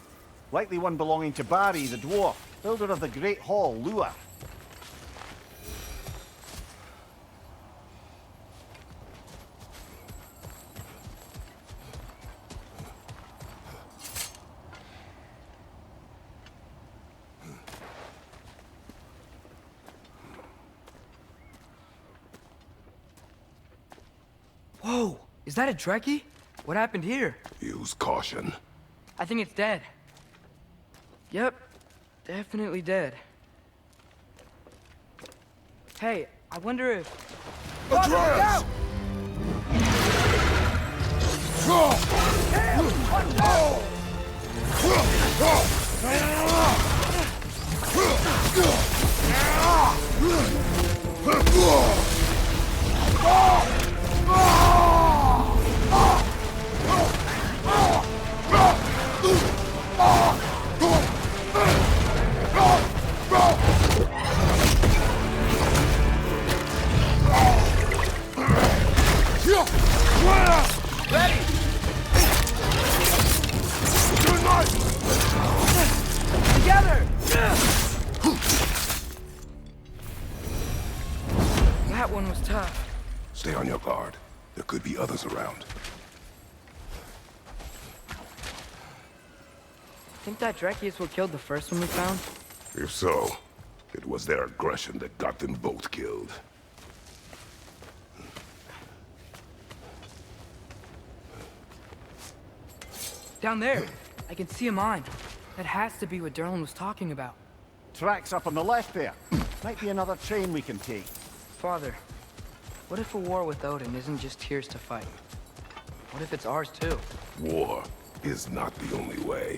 S1: Likely one belonging to Barry, the dwarf, builder of the Great Hall, Lua.
S2: Whoa! Is that a Trekkie? What happened here?
S3: Use caution.
S2: I think it's dead. Yep, definitely dead. Hey, I wonder if...
S3: Atreus!
S2: Together! That one was tough.
S3: Stay on your guard. There could be others around.
S2: Think that Trekkie is what killed the first one we found?
S3: If so, it was their aggression that got them both killed.
S2: Down there, I can see a mine. That has to be what Durlin was talking about.
S1: Tracks up on the left there. Might be another train we can take.
S2: Father, what if a war with Odin isn't just Tyr's to fight? What if it's ours too?
S3: War is not the only way.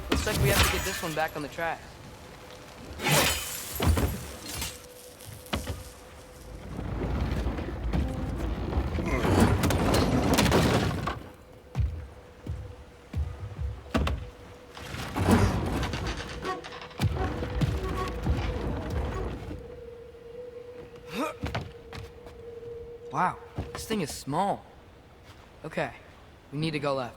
S2: Looks like we have to get this one back on the track. Wow, this thing is small. Okay, we need to go left.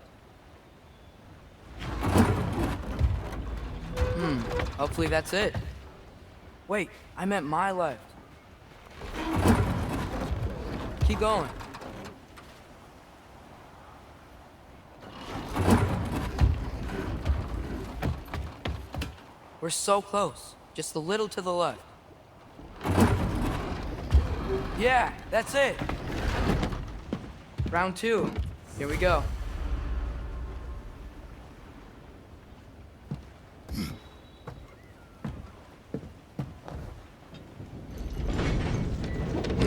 S2: Hopefully that's it. Wait, I meant my left. Keep going. We're so close. Just a little to the left. Yeah, that's it. Round 2. Here we go.
S3: The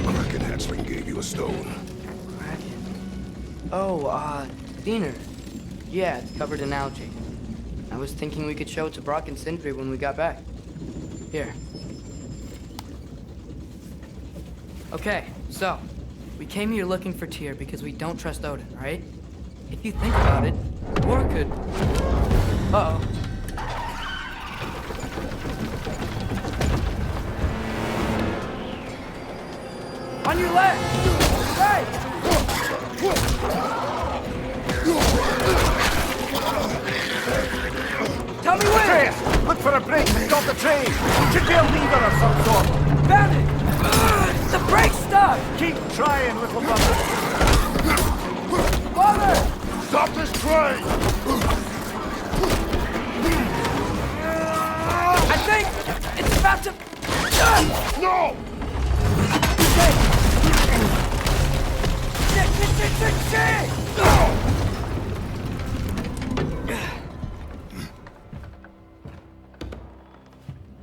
S3: Kraken hatchling gave you a stone.
S2: Kraken. Oh, Diener. Yeah, it's covered in algae. I was thinking we could show it to Brock and Sindri when we got back. Here. Okay, so, we came here looking for Tyr because we don't trust Odin, right? If you think about it, War could... Uh-oh. On your left! Right! Tell me when!
S1: Atreus, look for a break to stop the train! Should be a lever of some sort!
S2: Found it! The brake's stuck!
S1: Keep trying, little brother!
S2: Father!
S6: Stop this train!
S2: I think it's about to...
S6: No!
S2: Shit!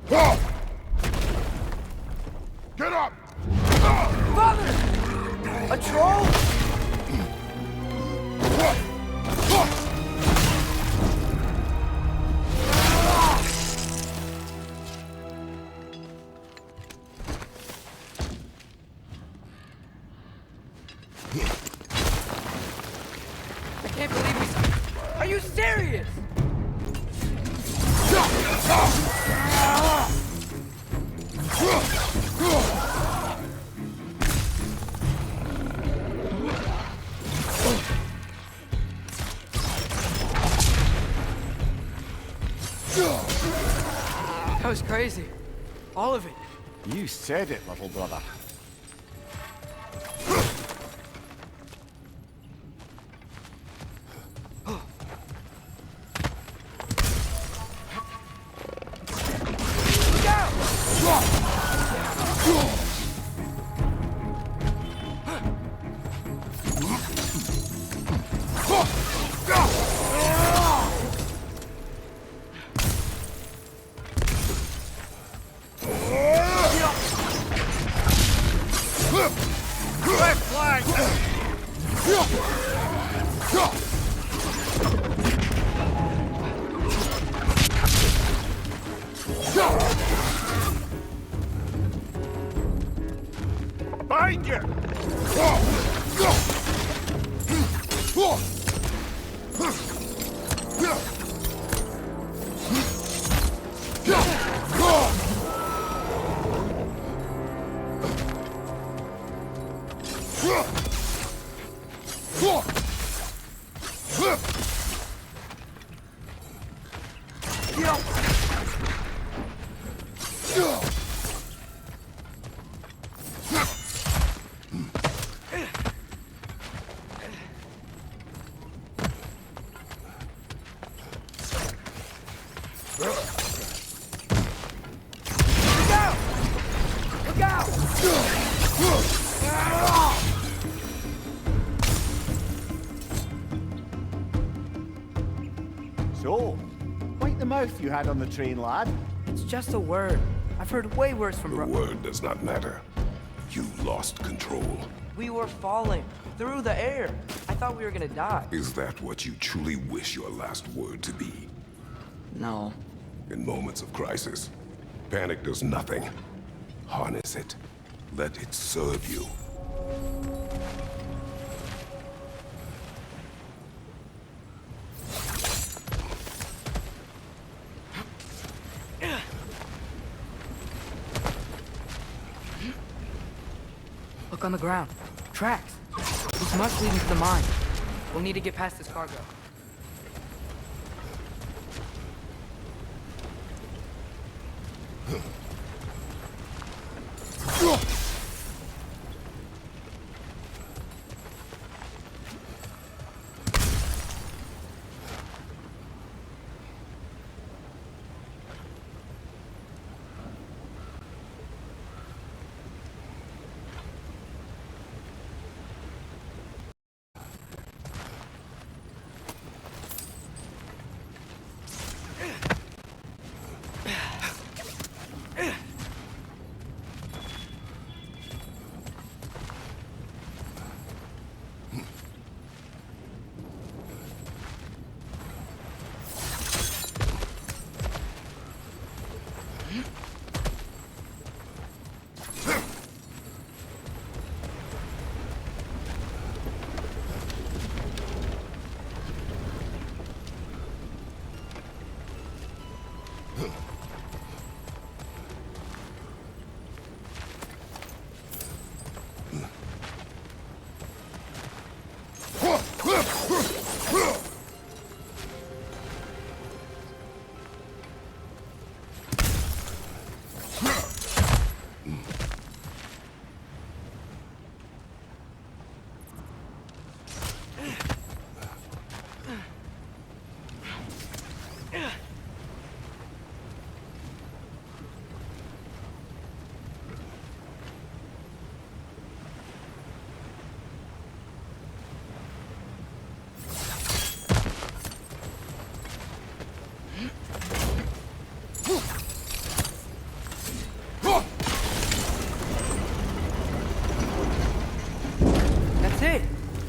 S6: Whoa! Get up!
S2: Father! A troll? I can't believe we... Are you serious? That was crazy. All of it.
S1: You said it, little brother.
S6: Behind you!
S1: So, quite the mouth you had on the train, lad.
S2: It's just a word. I've heard way worse from
S3: The
S2: Bro...
S3: word does not matter. You lost control.
S2: We were falling through the air. I thought we were gonna die.
S3: Is that what you truly wish your last word to be?
S2: No.
S3: In moments of crisis, panic does nothing. Harness it. Let it serve you.
S2: Look on the ground. Tracks. This must lead into the mine. We'll need to get past this cargo.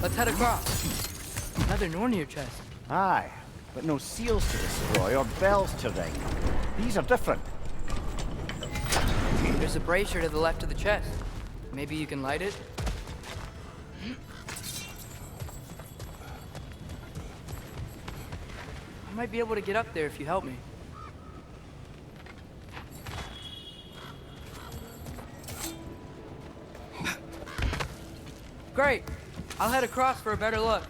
S2: Let's head across. Another Nornir chest.
S1: Aye, but no seals to destroy or bells to ring. These are different.
S2: There's a brazier to the left of the chest. Maybe you can light it? I might be able to get up there if you help me. Great. I'll head across for a better look.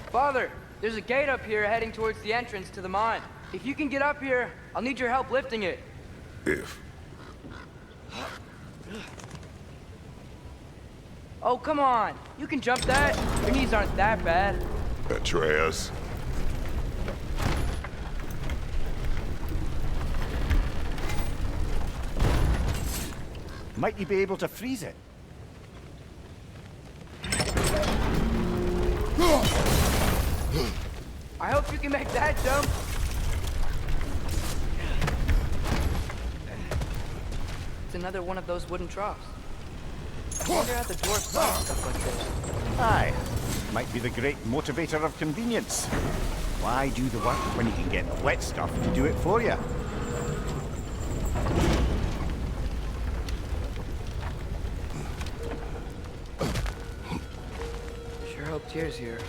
S2: Father, there's a gate up here heading towards the entrance to the mine. If you can get up here, I'll need your help lifting it.
S3: If.
S2: Oh, come on. You can jump that. Your knees aren't that bad.
S3: Atreus.
S1: Might you be able to freeze it?
S2: I hope you can make that jump. It's another one of those wooden troughs. I wonder how the dwarves find stuff like this.
S1: Aye. Might be the great motivator of convenience. Why do the work when you can get the wet stuff to do it for you?
S2: Sure hope Tyr's here.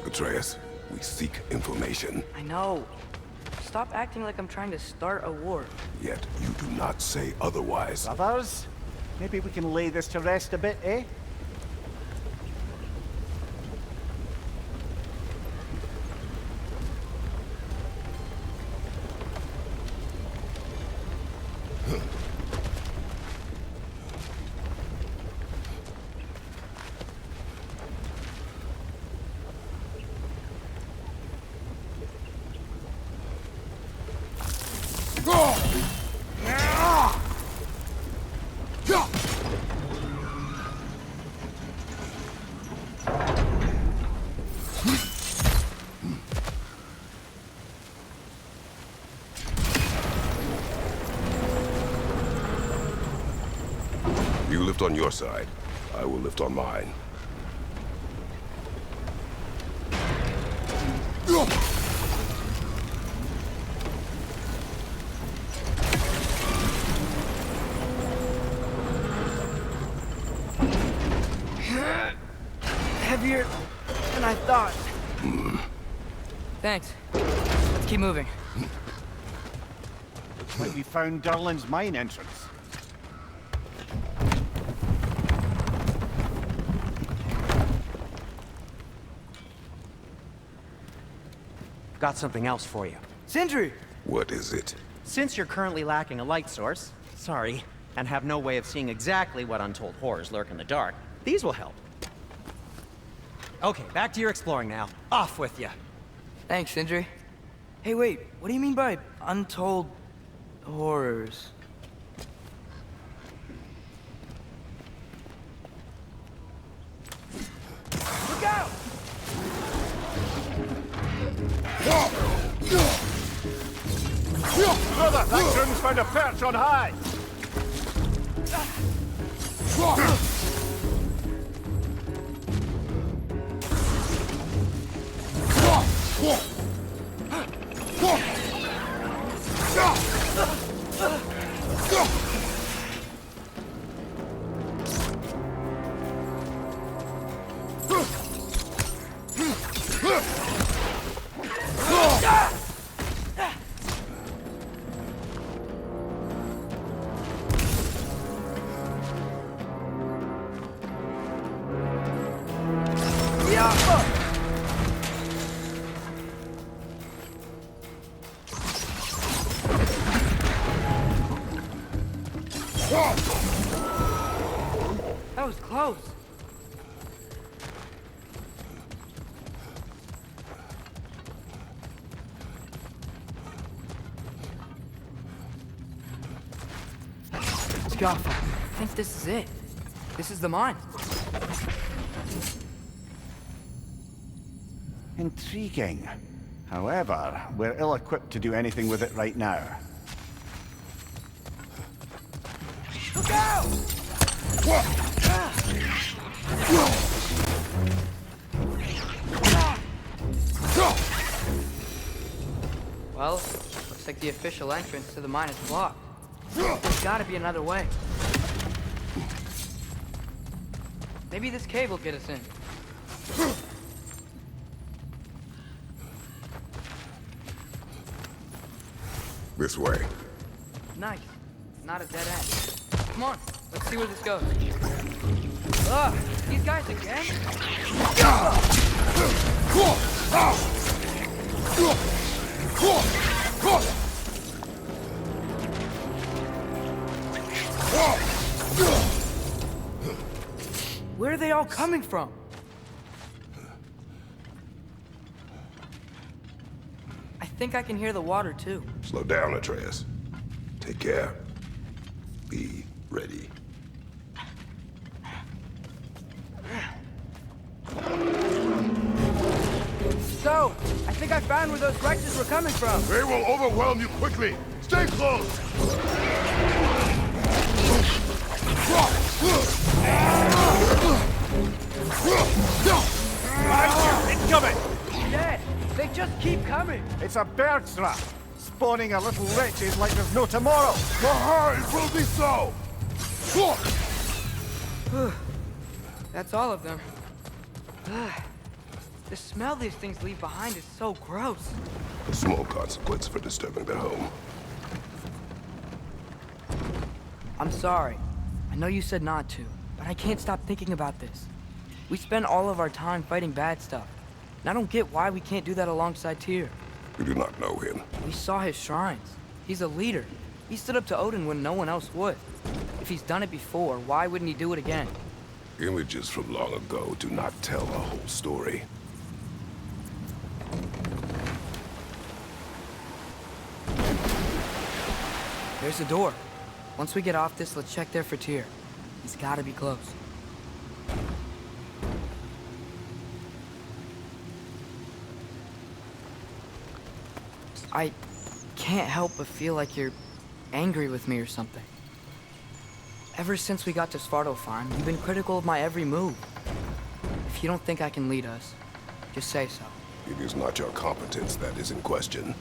S3: Atreus, we seek information.
S2: I know. Stop acting like I'm trying to start a war.
S3: Yet you do not say otherwise.
S1: Brothers, maybe we can lay this to rest a bit, eh?
S3: You lift on your side. I will lift on mine.
S2: Heavier than I thought. Thanks. Let's keep moving.
S1: Looks like we found Durlin's mine entrance.
S5: Got something else for you.
S2: Sindri!
S3: What is it?
S5: Since you're currently lacking a light source, sorry, and have no way of seeing exactly what untold horrors lurk in the dark, these will help. Okay, back to your exploring now. Off with you.
S2: Thanks, Sindri. Hey, wait, what do you mean by untold horrors? Look out!
S1: Brother, that goon's found a perch on high!
S2: That was close. Jaffa, I think this is it. This is the mine.
S1: Intriguing. However, we're ill-equipped to do anything with it right now.
S2: Look out! Well, looks like the official entrance to the mine is blocked. There's gotta be another way. Maybe this cave will get us in.
S3: This way.
S2: Nice. Not a dead end. Come on, let's see where this goes. Ugh, these guys again? Where are they all coming from? I think I can hear the water too.
S3: Slow down, Atreus. Take care. Be ready.
S2: So, I think I found where those wretches were coming from.
S3: They will overwhelm you quickly. Stay close.
S1: Incoming!
S2: Dead! They just keep coming!
S1: It's a bird trap, spawning a little wretches like there's no tomorrow.
S3: It will be so.
S2: That's all of them. The smell these things leave behind is so gross.
S3: A small consequence for disturbing their home.
S2: I'm sorry. I know you said not to, but I can't stop thinking about this. We spend all of our time fighting bad stuff, and I don't get why we can't do that alongside Tyr.
S3: We do not know him.
S2: We saw his shrines. He's a leader. He stood up to Odin when no one else would. If he's done it before, why wouldn't he do it again?
S3: Images from long ago do not tell the whole story.
S2: There's a door. Once we get off this, let's check there for Tyr. He's gotta be close. I can't help but feel like you're angry with me or something. Ever since we got to Svartalfheim, you've been critical of my every move. If you don't think I can lead us, just say so.
S3: It is not your competence that is in question.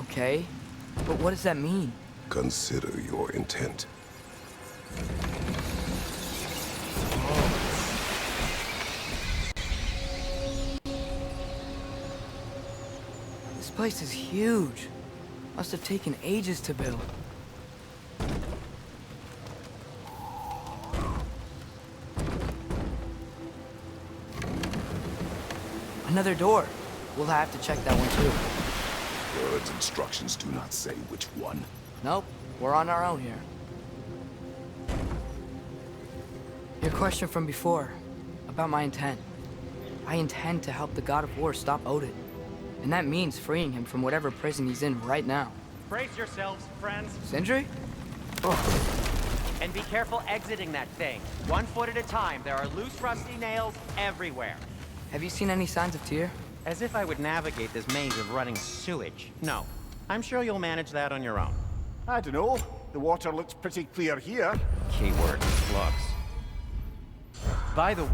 S2: Okay? But what does that mean?
S3: Consider your intent.
S2: This place is huge. Must have taken ages to build. Another door. We'll have to check that one too.
S3: Bird's instructions do not say which one.
S2: Nope, we're on our own here. Your question from before, about my intent. I intend to help the God of War stop Odin. And that means freeing him from whatever prison he's in right now.
S5: Brace yourselves, friends,
S2: Sindri?
S5: and be careful exiting that thing. 1 foot at a time. There are loose, rusty nails everywhere.
S2: Have you seen any signs of Tyr?
S5: As if I would navigate this maze of running sewage. No. I'm sure you'll manage that on your own.
S1: I don't know. The water looks pretty clear here.
S5: Keyword, looks. By the...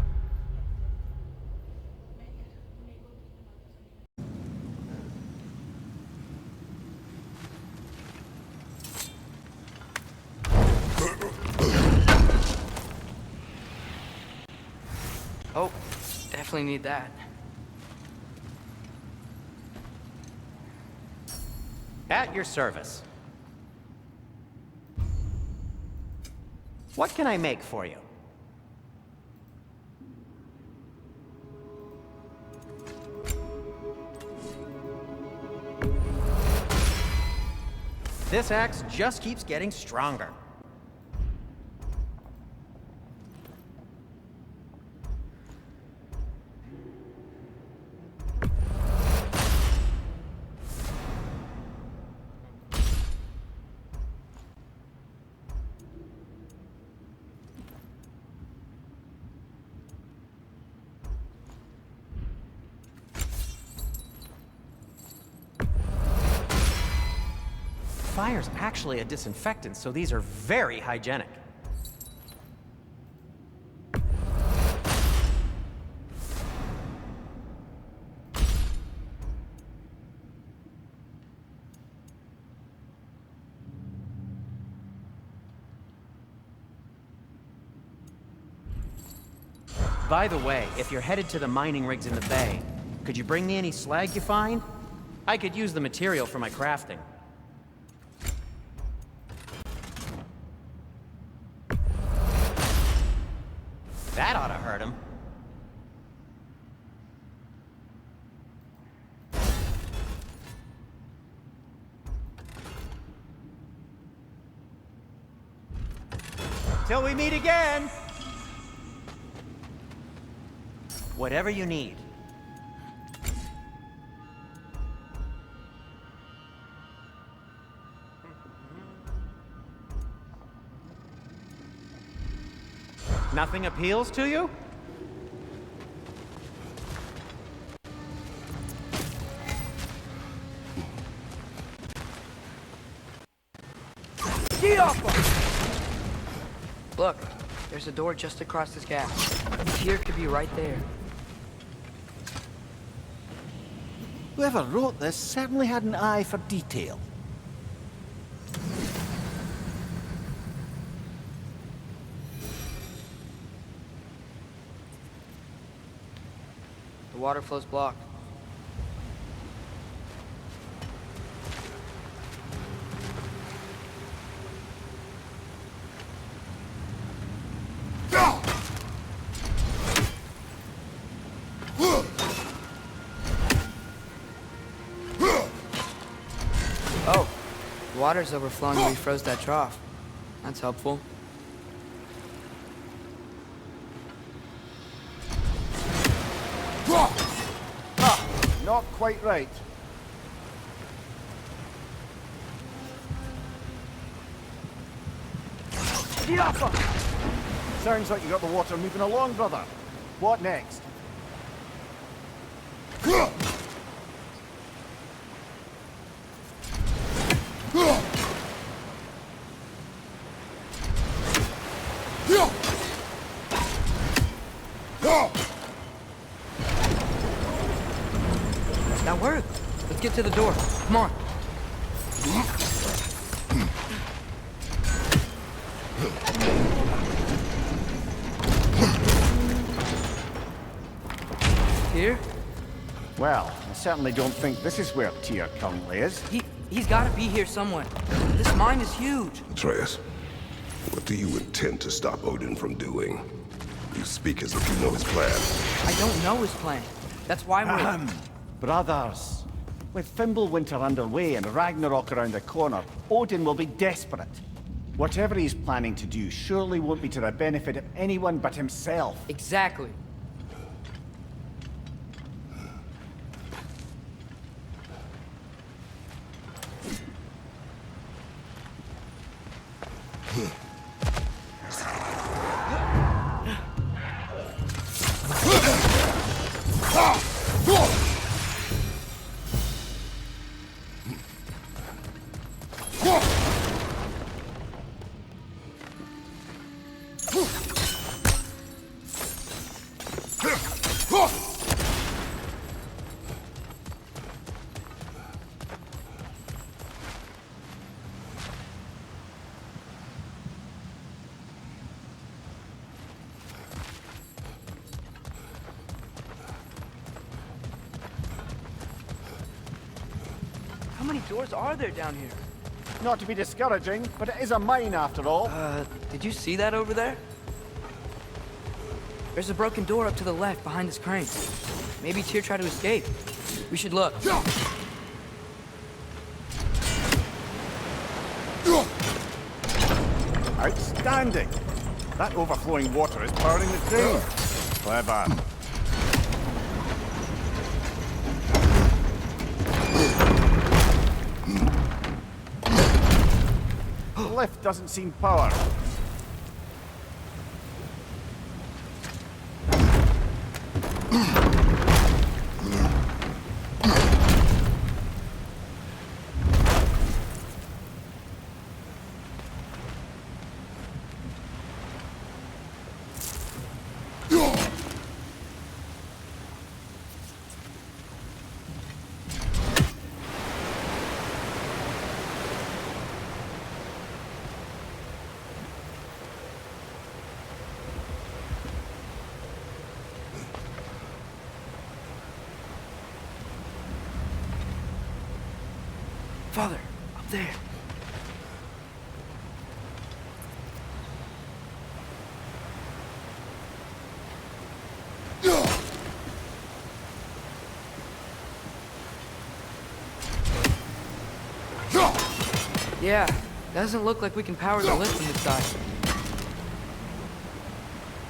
S2: Oh, definitely need that.
S5: At your service. What can I make for you? This axe just keeps getting stronger. Fire's actually a disinfectant, so these are very hygienic. By the way, if you're headed to the mining rigs in the bay, could you bring me any slag you find? I could use the material for my crafting. That ought to hurt him. Till we meet again! Whatever you need. Nothing appeals to you?
S2: Look, there's a door just across this gap. Tyr could be right there.
S4: Whoever wrote this certainly had an eye for detail.
S2: The water flow's blocked. Oh, the water's overflowing where we froze that trough. That's helpful.
S1: Not quite right. Sounds like you got the water moving along, brother. What next?
S2: That worked. Let's get to the door. Come on. Here?
S1: Well, I certainly don't think this is where Tyr currently is.
S2: He's gotta be here somewhere. This mine is huge.
S3: Atreus, what do you intend to stop Odin from doing? You speak as if you know his plan.
S2: I don't know his plan. That's why we're...
S4: Brothers, with Fimbulwinter underway and Ragnarok around the corner, Odin will be desperate. Whatever he's planning to do surely won't be to the benefit of anyone but himself.
S2: Exactly. How many doors are there down here?
S1: Not to be discouraging, but it is a mine after all.
S2: Did you see that over there? There's a broken door up to the left behind this crane. Maybe Tyr tried to escape. We should look.
S1: Outstanding! That overflowing water is powering the crane. Clever. The lift doesn't seem powered.
S2: Father, up there. Yeah, doesn't look like we can power the lift from this side.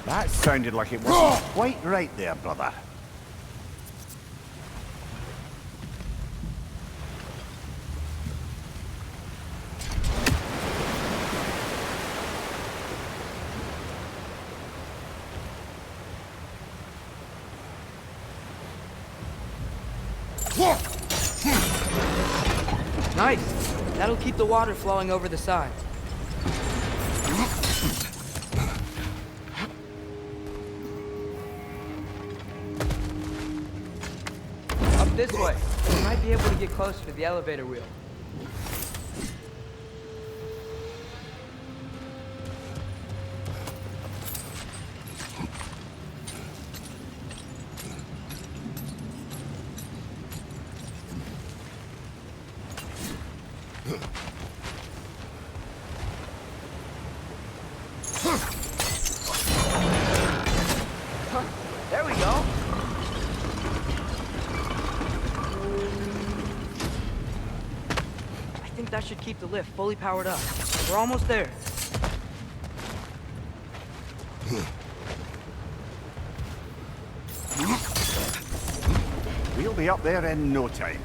S1: That sounded like it wasn't quite right there, brother.
S2: Nice. That'll keep the water flowing over the side. Up this way. We might be able to get closer to the elevator wheel. There we go. I think that should keep the lift fully powered up. We're almost there.
S1: We'll be up there in no time.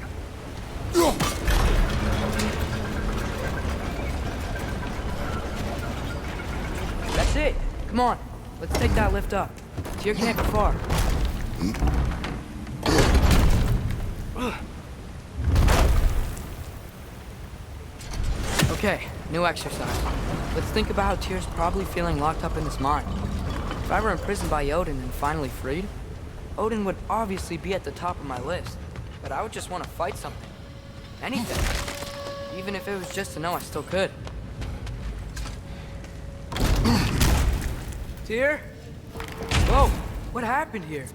S2: That's it. Come on. Let's take that lift up. Tyr can't be far. Okay, new exercise. Let's think about how Tyr's probably feeling locked up in this mine. If I were imprisoned by Odin and finally freed, Odin would obviously be at the top of my list. But I would just want to fight something. Anything. Even if it was just to know I still could. Tyr? Whoa, what happened here?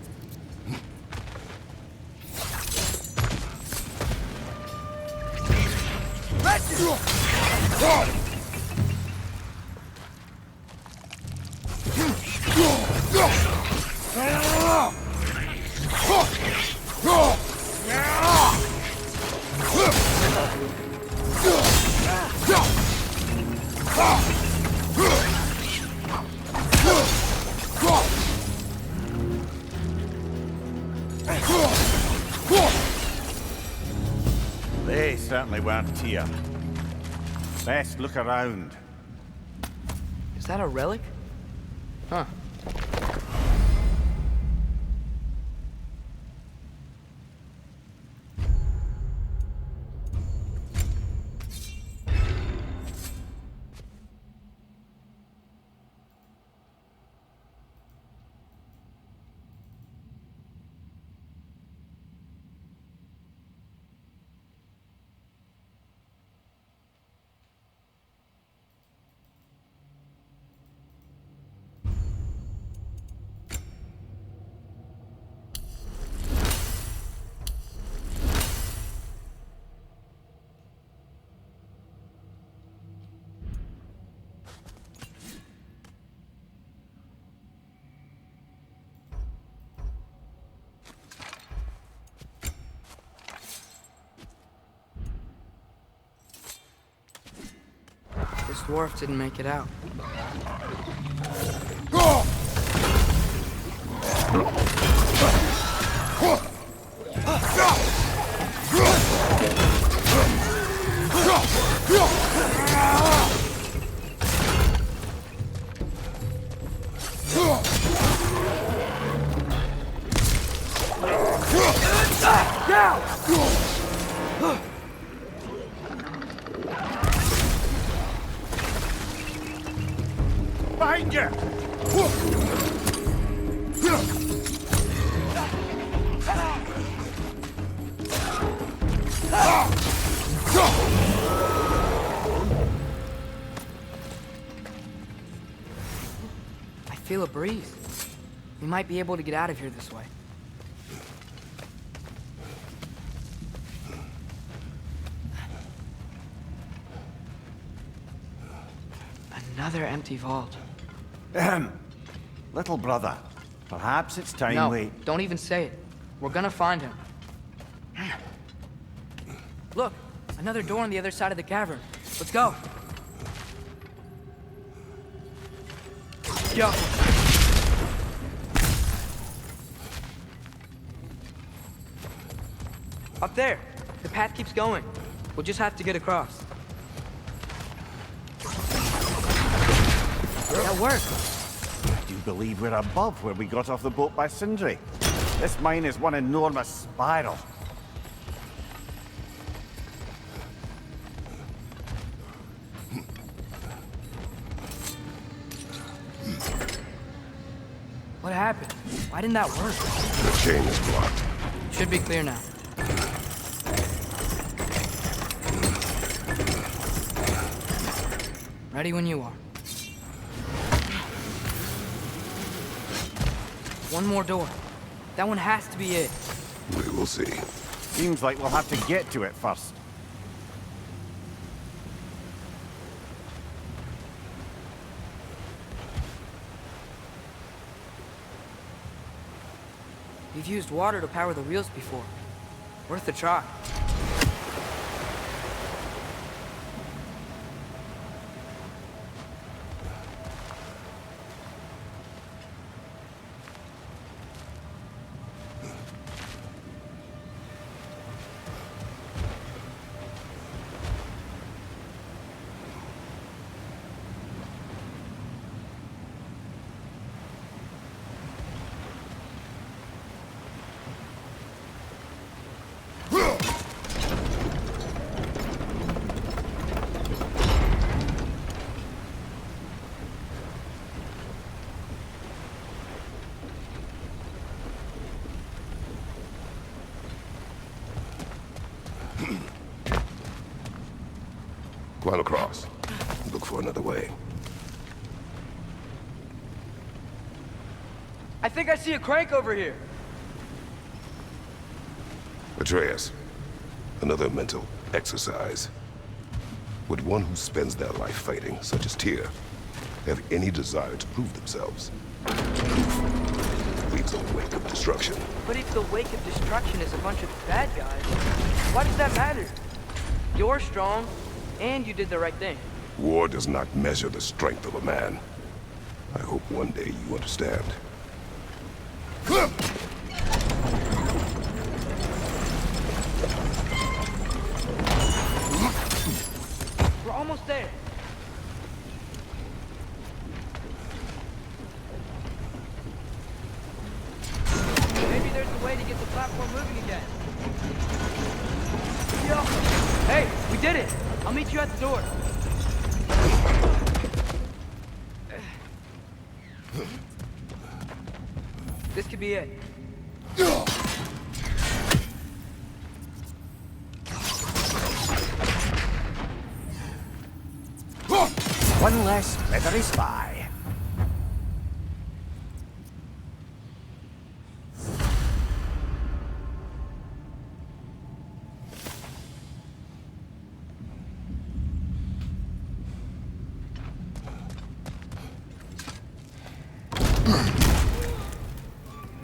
S1: They certainly weren't here. Best look around.
S2: Is that a relic? Huh. This dwarf didn't make it out.
S1: Behind you!
S2: I feel a breeze. We might be able to get out of here this way. Another empty vault.
S1: Little brother, perhaps it's time
S2: No,
S1: we...
S2: don't even say it. We're gonna find him. Look, another door on the other side of the cavern. Let's go. Yo. Up there. The path keeps going. We'll just have to get across. That worked.
S1: I do believe we're above where we got off the boat by Sindri. This mine is one enormous spiral.
S2: What happened? Why didn't that work?
S3: The chain is blocked.
S2: Should be clear now. Ready when you are. One more door. That one has to be it.
S3: We will see.
S1: Seems like we'll have to get to it first.
S2: We've used water to power the wheels before. Worth a try.
S3: Climb across. Look for another way.
S2: I think I see a crank over here.
S3: Atreus, another mental exercise. Would one who spends their life fighting, such as Tyr, have any desire to prove themselves? Proof leaves a wake of destruction.
S2: But if the wake of destruction is a bunch of bad guys, why does that matter? You're strong, and you did the right thing.
S3: War does not measure the strength of a man. I hope one day you understand.
S2: We're almost there. Maybe there's a way to get the platform moving again. Yo! Hey, we did it! I'll meet you at the door. This could be it.
S1: One less feathery spy.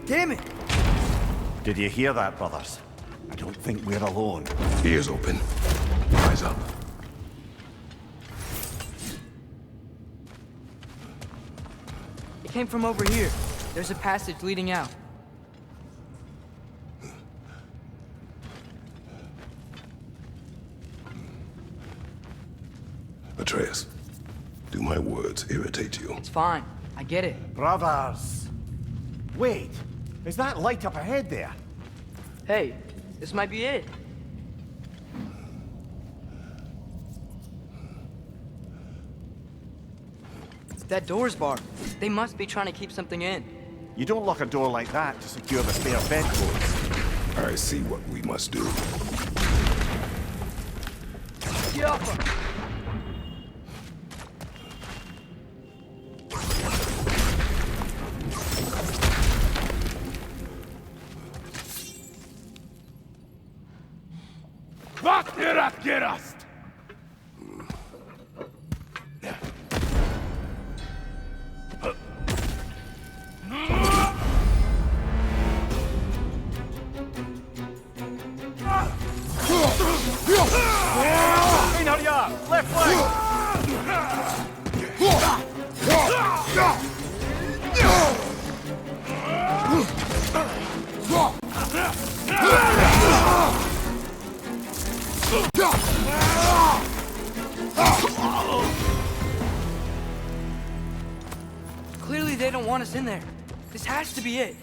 S2: Damn it!
S1: Did you hear that, brothers? I don't think we're alone.
S3: Ears open. Eyes up.
S2: It came from over here. There's a passage leading out.
S3: Atreus, do my words irritate you?
S2: It's fine. I get it.
S1: Brothers! Wait! Is that light up ahead there?
S2: Hey, this might be it. That door's barred. They must be trying to keep something in.
S1: You don't lock a door like that to secure the spare bedclothes.
S3: I see what we must do.
S2: Get off her!
S6: Gerast!
S1: Left flank!
S2: Clearly they don't want us in there. This has to be it.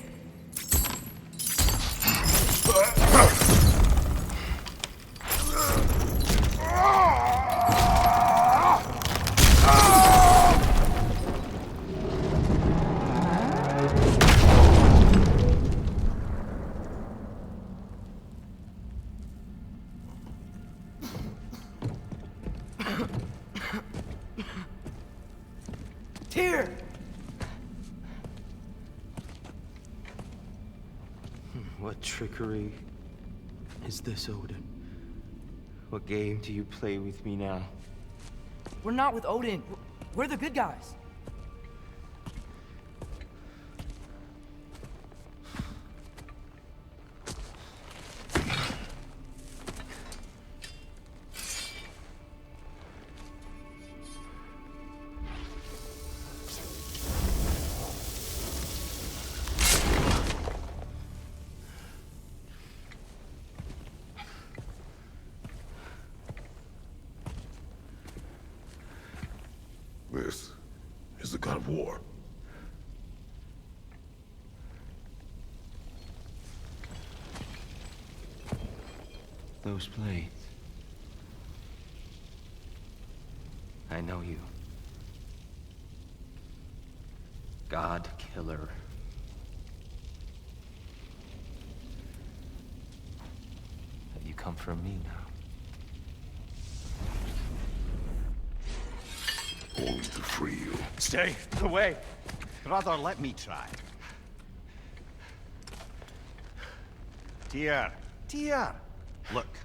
S2: Tyr!
S11: What trickery is this, Odin? What game do you play with me now?
S2: We're not with Odin. We're the good guys.
S3: This is the god of war.
S11: Those blades. I know you. God killer. Have you come for me now?
S3: Only to free you.
S1: Stay away. Brother, let me try. Tyr. Tyr. Look,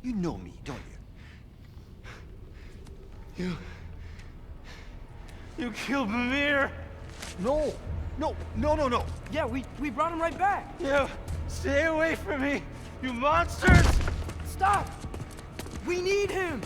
S1: you know me, don't you?
S11: You killed Mimir!
S4: No! No! No, no, no!
S2: Yeah, we brought him right back.
S11: You! Stay away from me! You monsters!
S2: Stop! We need him!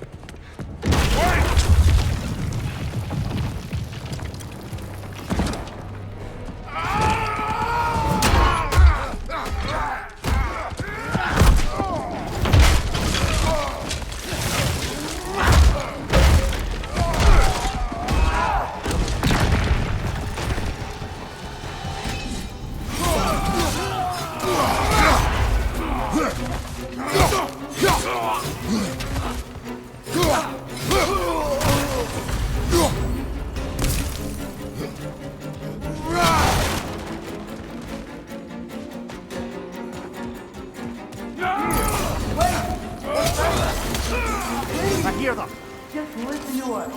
S4: I hear them!
S2: Just listen to us.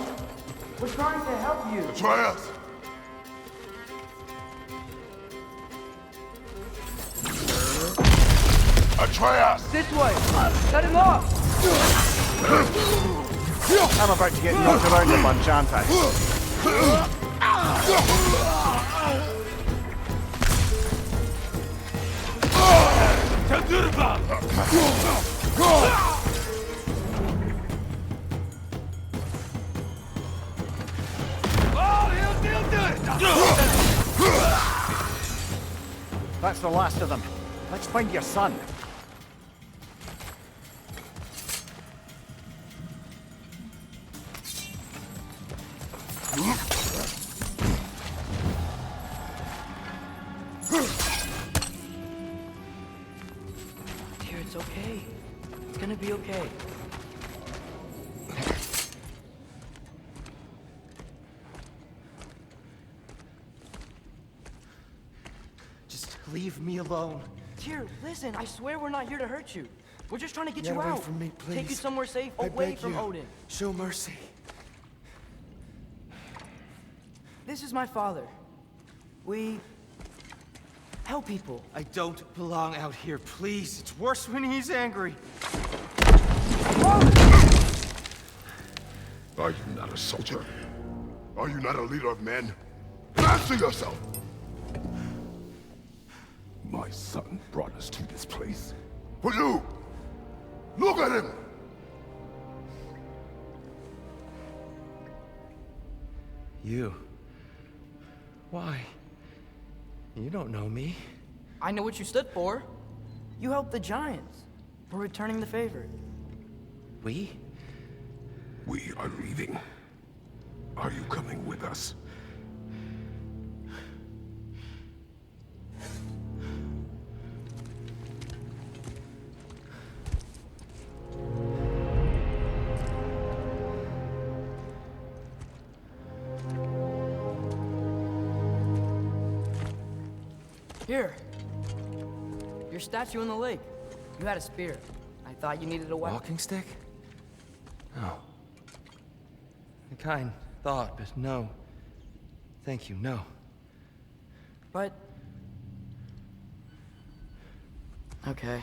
S2: We're trying to help you.
S3: Atreus! Atreus!
S2: This way. Set him off.
S4: I'm about to get knocked around a bunch, aren't I? That's the last of them. Let's find your son.
S2: Dear, it's okay. It's gonna be okay.
S11: Just leave me alone.
S2: Dear, listen, I swear we're not here to hurt you. We're just trying to get
S11: Get
S2: you
S11: away
S2: out.
S11: from me,
S2: Take you
S11: please.
S2: somewhere safe,
S11: I
S2: away
S11: beg
S2: from
S11: you.
S2: Odin.
S11: Show mercy.
S2: This is my father. We help people.
S11: I don't belong out here, please. It's worse when he's angry.
S3: Are you not a soldier? Are you not a leader of men? Answer yourself! My son brought us to this place. For you! Look at him!
S11: You? Why? You don't know me.
S2: I know what you stood for. You helped the Giants. We're returning the favor.
S11: We?
S3: We are leaving. Are you coming with us?
S2: Here. Your statue in the lake. You had a spear. I thought you needed a weapon.
S11: Walking stick? No. A kind thought, but no. Thank you, no.
S2: But... Okay.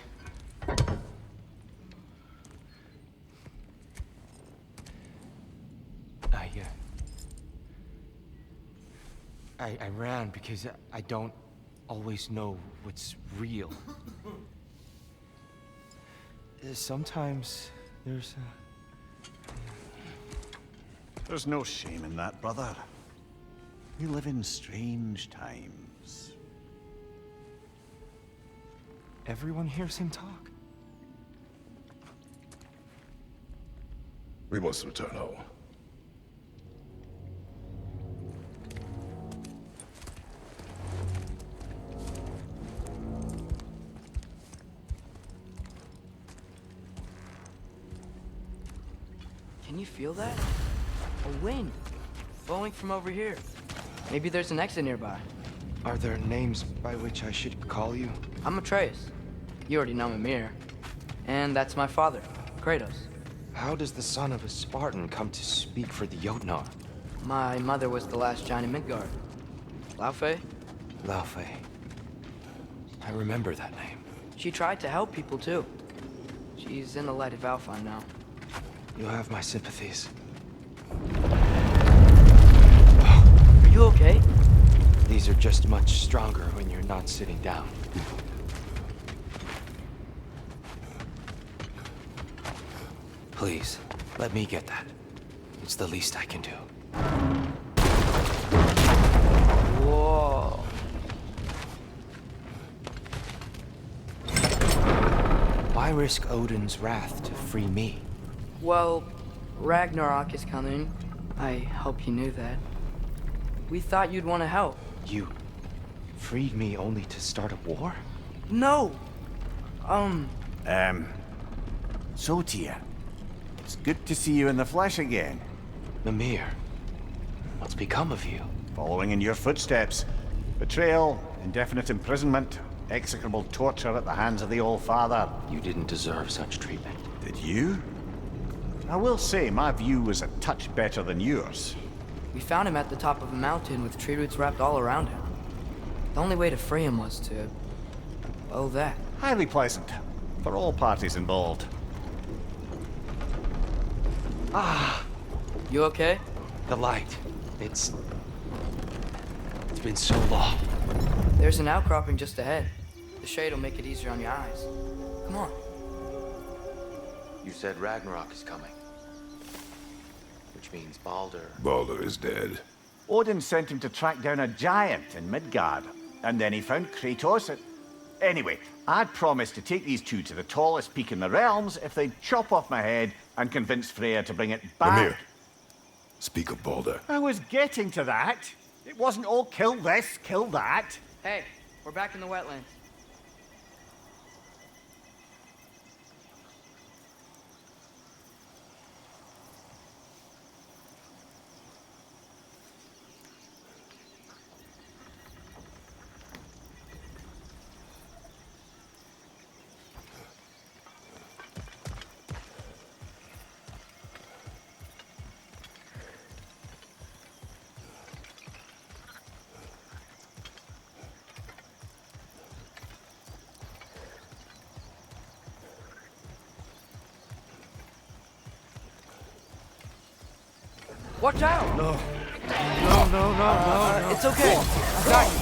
S11: I ran because I don't always know what's real. Sometimes there's
S4: There's no shame in that, brother. We live in strange times.
S11: Everyone hears him talk.
S3: We must return home.
S2: Can you feel that? A wind. Blowing from over here. Maybe there's an exit nearby.
S11: Are there names by which I should call you?
S2: I'm Atreus. You already know Mimir. And that's my father, Kratos.
S11: How does the son of a Spartan come to speak for the Jotnar?
S2: My mother was the last giant in Midgard. Laufey?
S11: Laufey. I remember that name.
S2: She tried to help people too. She's in the light of Alpha now.
S11: You'll have my sympathies.
S2: You okay?
S11: These are just much stronger when you're not sitting down. Please, let me get that. It's the least I can do.
S2: Whoa.
S11: Why risk Odin's wrath to free me?
S2: Well, Ragnarok is coming. I hope you knew that. We thought you'd want to help.
S11: You freed me only to start a war?
S2: No!
S4: So, Tyr, it's good to see you in the flesh again.
S11: Mimir, what's become of you?
S4: Following in your footsteps. Betrayal, indefinite imprisonment, execrable torture at the hands of the All-Father.
S11: You didn't deserve such treatment.
S4: Did you? I will say, my view was a touch better than yours.
S2: We found him at the top of a mountain with tree roots wrapped all around him. The only way to free him was to... oh, that.
S4: Highly pleasant, for all parties involved.
S2: You okay?
S11: The light. It's been so long.
S2: There's an outcropping just ahead. The shade will make it easier on your eyes. Come on.
S11: You said Ragnarok is coming. Which means Baldur.
S3: Baldur is dead.
S4: Odin sent him to track down a giant in Midgard, and then he found Kratos at... Anyway, I'd promised to take these two to the tallest peak in the realms if they'd chop off my head and convince Freya to bring it back.
S3: Mimir, speak of Baldur.
S4: I was getting to that. It wasn't all kill this, kill that.
S2: Hey, we're back in the wetlands. Watch out!
S11: No. No.
S2: It's okay. I got you.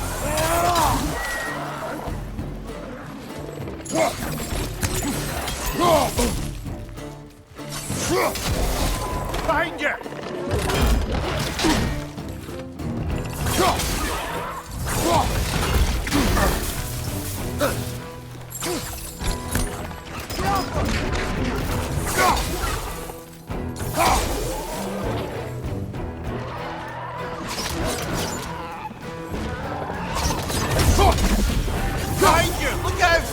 S6: Behind you! Behind you! Look out!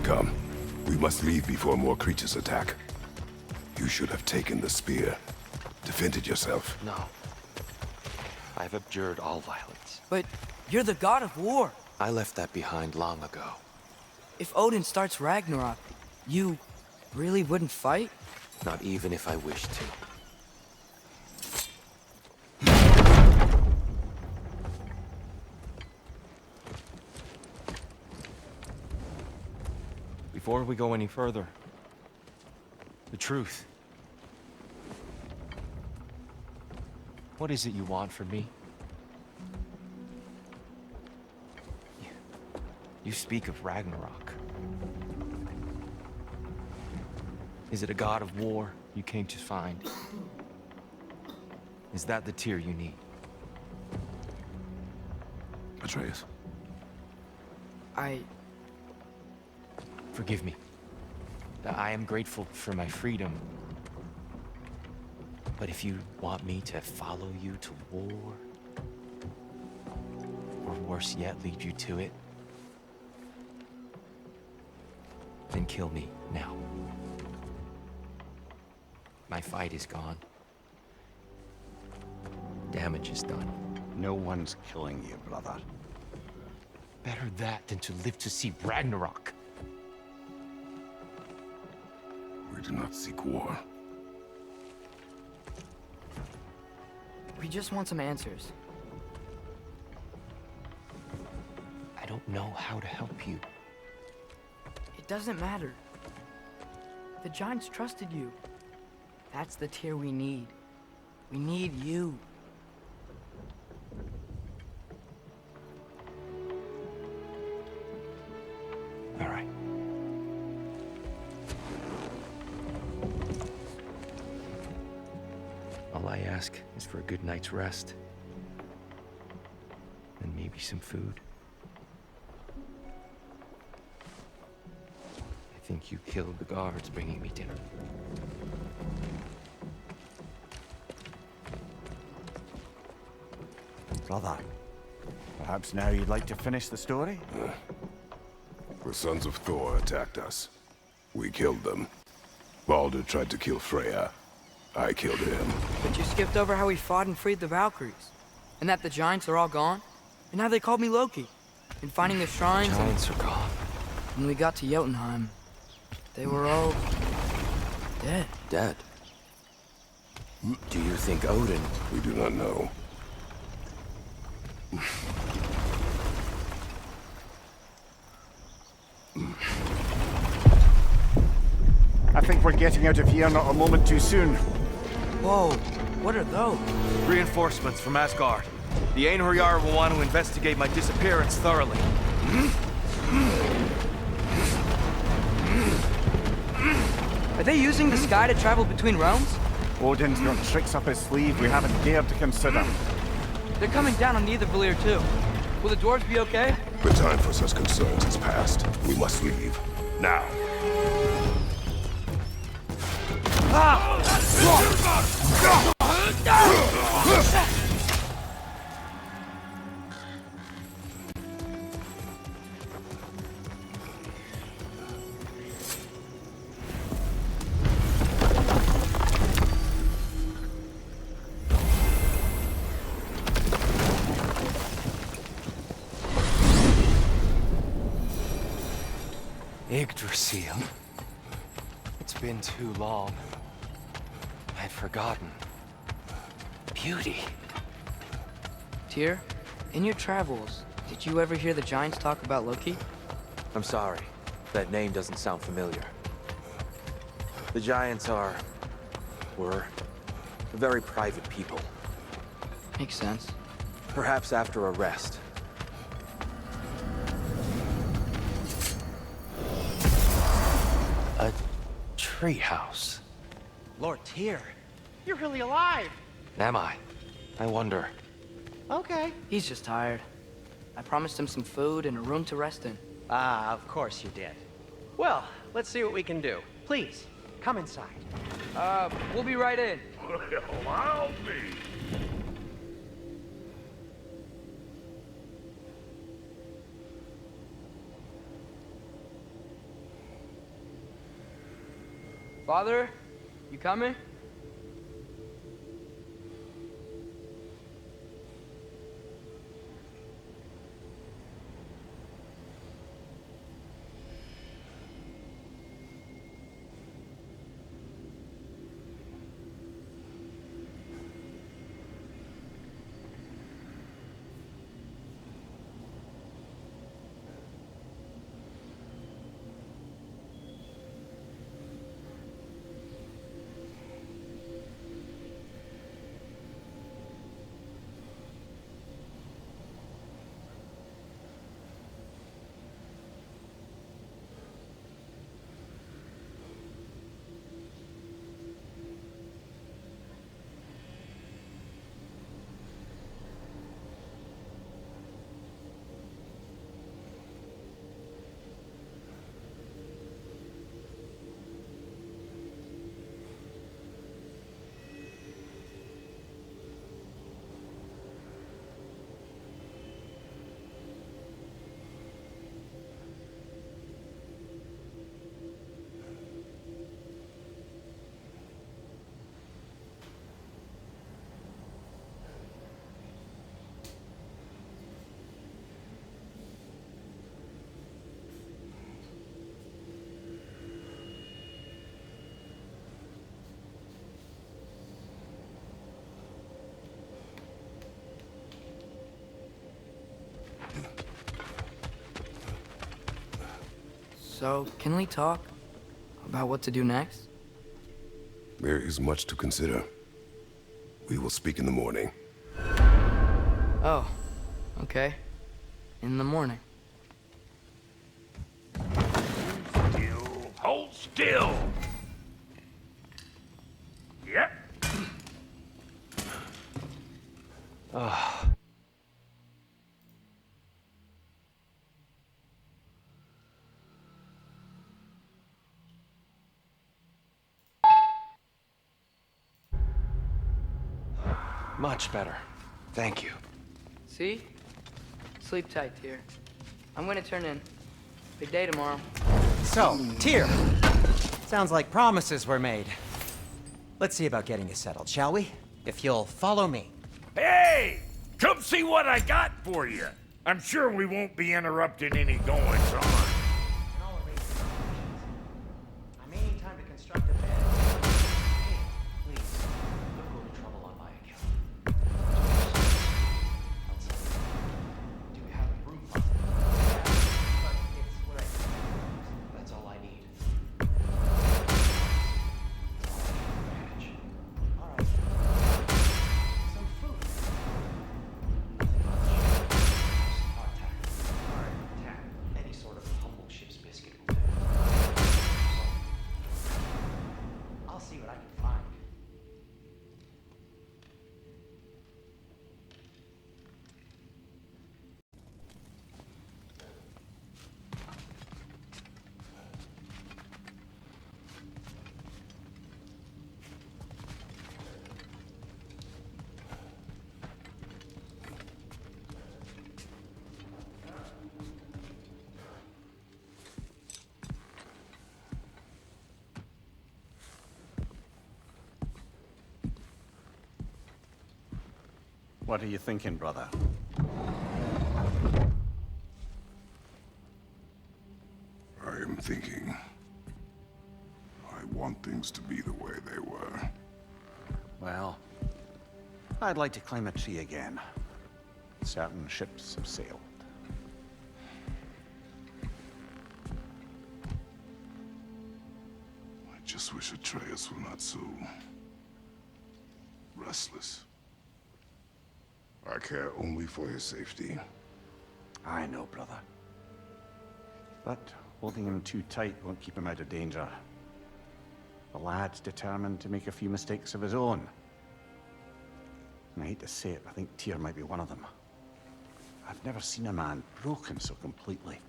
S3: Come. We must leave before more creatures attack. You should have taken the spear. Defended yourself.
S11: No. I've abjured all violence.
S2: But you're the god of war.
S11: I left that behind long ago.
S2: If Odin starts Ragnarok, you really wouldn't fight?
S11: Not even if I wished to. Before we go any further, the truth. What is it you want from me? You speak of Ragnarok. Is it a god of war you came to find? Is that the Tyr you need?
S3: Atreus.
S11: Forgive me. I am grateful for my freedom. But if you want me to follow you to war, or worse yet, lead you to it, then kill me now. My fight is gone. Damage is done.
S4: No one's killing you, brother.
S11: Better that than to live to see Ragnarok.
S3: We do not seek war.
S2: We just want some answers.
S11: I don't know how to help you.
S2: doesn't matter. The Giants trusted you. That's the Tyr we need. We need you.
S11: All right. All I ask is for a good night's rest. And maybe some food. I think you killed the guards bringing me dinner.
S4: Brother, perhaps now you'd like to finish the story?
S3: The sons of Thor attacked us. We killed them. Baldur tried to kill Freya. I killed him.
S2: But you skipped over how we fought and freed the Valkyries. And that the Giants are all gone. And how they called me Loki. And finding the shrines.
S11: Giants are gone.
S2: When we got to Jotunheim, they were all dead.
S11: Dead. Do you think Odin?
S3: We do not know.
S4: I think we're getting out of here not a moment too soon.
S2: Whoa, what are those?
S11: Reinforcements from Asgard. The Einherjar will want to investigate my disappearance thoroughly.
S2: Are they using the sky to travel between realms?
S4: Odin's got tricks up his sleeve we haven't dared to consider.
S2: They're coming down on Nidavellir too. Will the dwarves be okay?
S3: The time for such concerns is past. We must leave. Now.
S11: Yggdrasil. It's been too long. I'd forgotten. Beauty.
S2: Tyr, in your travels, did you ever hear the Giants talk about Loki?
S11: I'm sorry. That name doesn't sound familiar. The Giants were very private people.
S2: Makes sense.
S11: Perhaps after a rest. A treehouse.
S5: Lord Tyr, you're really alive.
S11: Am I? I wonder.
S5: Okay.
S2: He's just tired. I promised him some food and a room to rest in.
S5: Ah, of course you did. Well, let's see what we can do. Please, come inside.
S2: We'll be right in.
S6: Well, I'll be.
S2: Father, you coming? So, can we talk about what to do next?
S3: There is much to consider. We will speak in the morning.
S2: Oh, okay. In the morning.
S6: Still. Hold still. Yep.
S11: Much better. Thank you.
S2: See? Sleep tight, Tyr. I'm gonna turn in. Big day tomorrow.
S5: So, Tyr. Sounds like promises were made. Let's see about getting you settled, shall we? If you'll follow me.
S6: Hey! Come see what I got for you. I'm sure we won't be interrupting any goings-on.
S5: I may need time to construct a bed. Hey, please, don't go to trouble on my account. Do we have a room? Yeah, but it's what I need. That's all I need. All right. Some food. Hardtack. Any sort of humble ship's biscuit will do. I'll see what I can find.
S1: What are you thinking, brother?
S3: I am thinking. I want things to be the way they were.
S1: Well, I'd like to climb a tree again. Certain ships have sailed.
S3: I just wish Atreus were not so restless. I care only for his safety.
S1: I know, brother. But holding him too tight won't keep him out of danger. The lad's determined to make a few mistakes of his own. And I hate to say it, I think Tyr might be one of them. I've never seen a man broken so completely.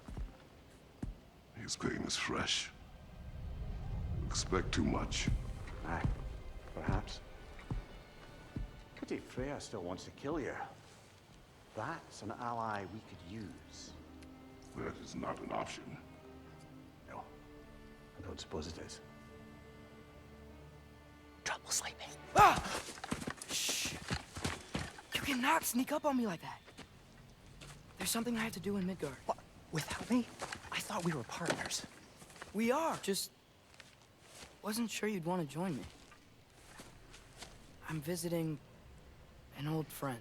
S3: His pain is fresh. You expect too much.
S1: Aye, perhaps. Pity Freya still wants to kill you. That's an ally we could use.
S3: That is not an option.
S1: No, I don't suppose it is.
S5: Trouble sleeping.
S2: Ah! Shh! You cannot sneak up on me like that. There's something I have to do in Midgard.
S5: What? Without me? I thought we were partners.
S2: We are. Just wasn't sure you'd want to join me. I'm visiting an old friend.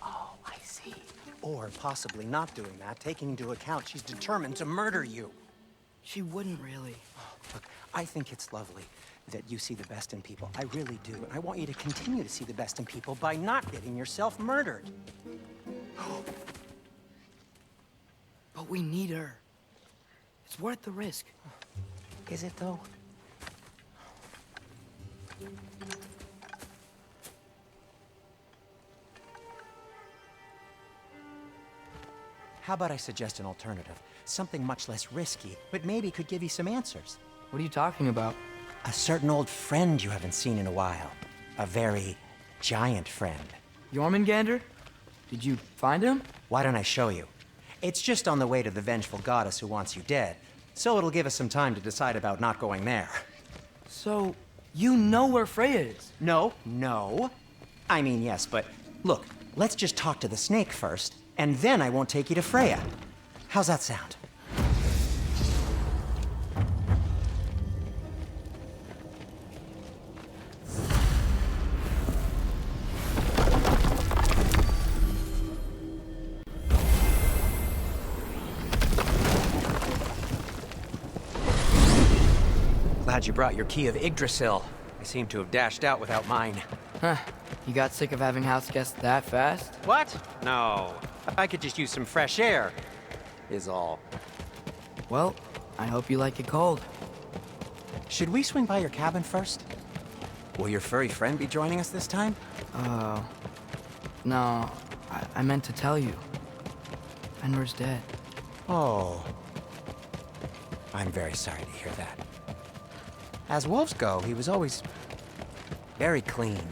S5: Oh, I see. Or possibly not doing that, taking into account she's determined to murder you.
S2: She wouldn't really.
S5: Look, I think it's lovely that you see the best in people. I really do. And I want you to continue to see the best in people by not getting yourself murdered.
S2: But we need her. It's worth the risk.
S5: Is it, though? How about I suggest an alternative? Something much less risky, but maybe could give you some answers.
S2: What are you talking about?
S5: A certain old friend you haven't seen in a while. A very giant friend.
S2: Jormungandr? Did you find him?
S5: Why don't I show you? It's just on the way to the vengeful goddess who wants you dead, so it'll give us some time to decide about not going there.
S2: So, you know where Freya is?
S5: No. I mean, yes, but look, let's just talk to the snake first, and then I won't take you to Freya. How's that sound? glad you brought your key of Yggdrasil. I seem to have dashed out without mine.
S2: Huh. You got sick of having house guests that fast?
S5: What? No. I could just use some fresh air, is all.
S2: Well, I hope you like it cold.
S5: Should we swing by your cabin first? Will your furry friend be joining us this time?
S2: No. I meant to tell you. Fenrir's dead.
S5: Oh. I'm very sorry to hear that. As wolves go, he was always very clean.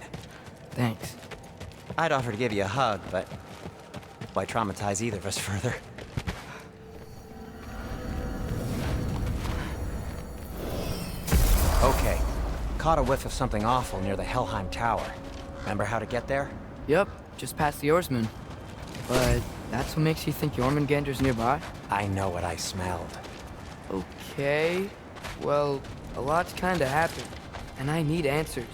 S2: Thanks.
S5: I'd offer to give you a hug, but why traumatize either of us further? Okay. Caught a whiff of something awful near the Helheim Tower. Remember how to get there?
S2: Yep, just past the oarsman. But that's what makes you think Jormungandr's nearby?
S5: I know what I smelled.
S2: Okay. Well, a lot's kinda happened, and I need answers.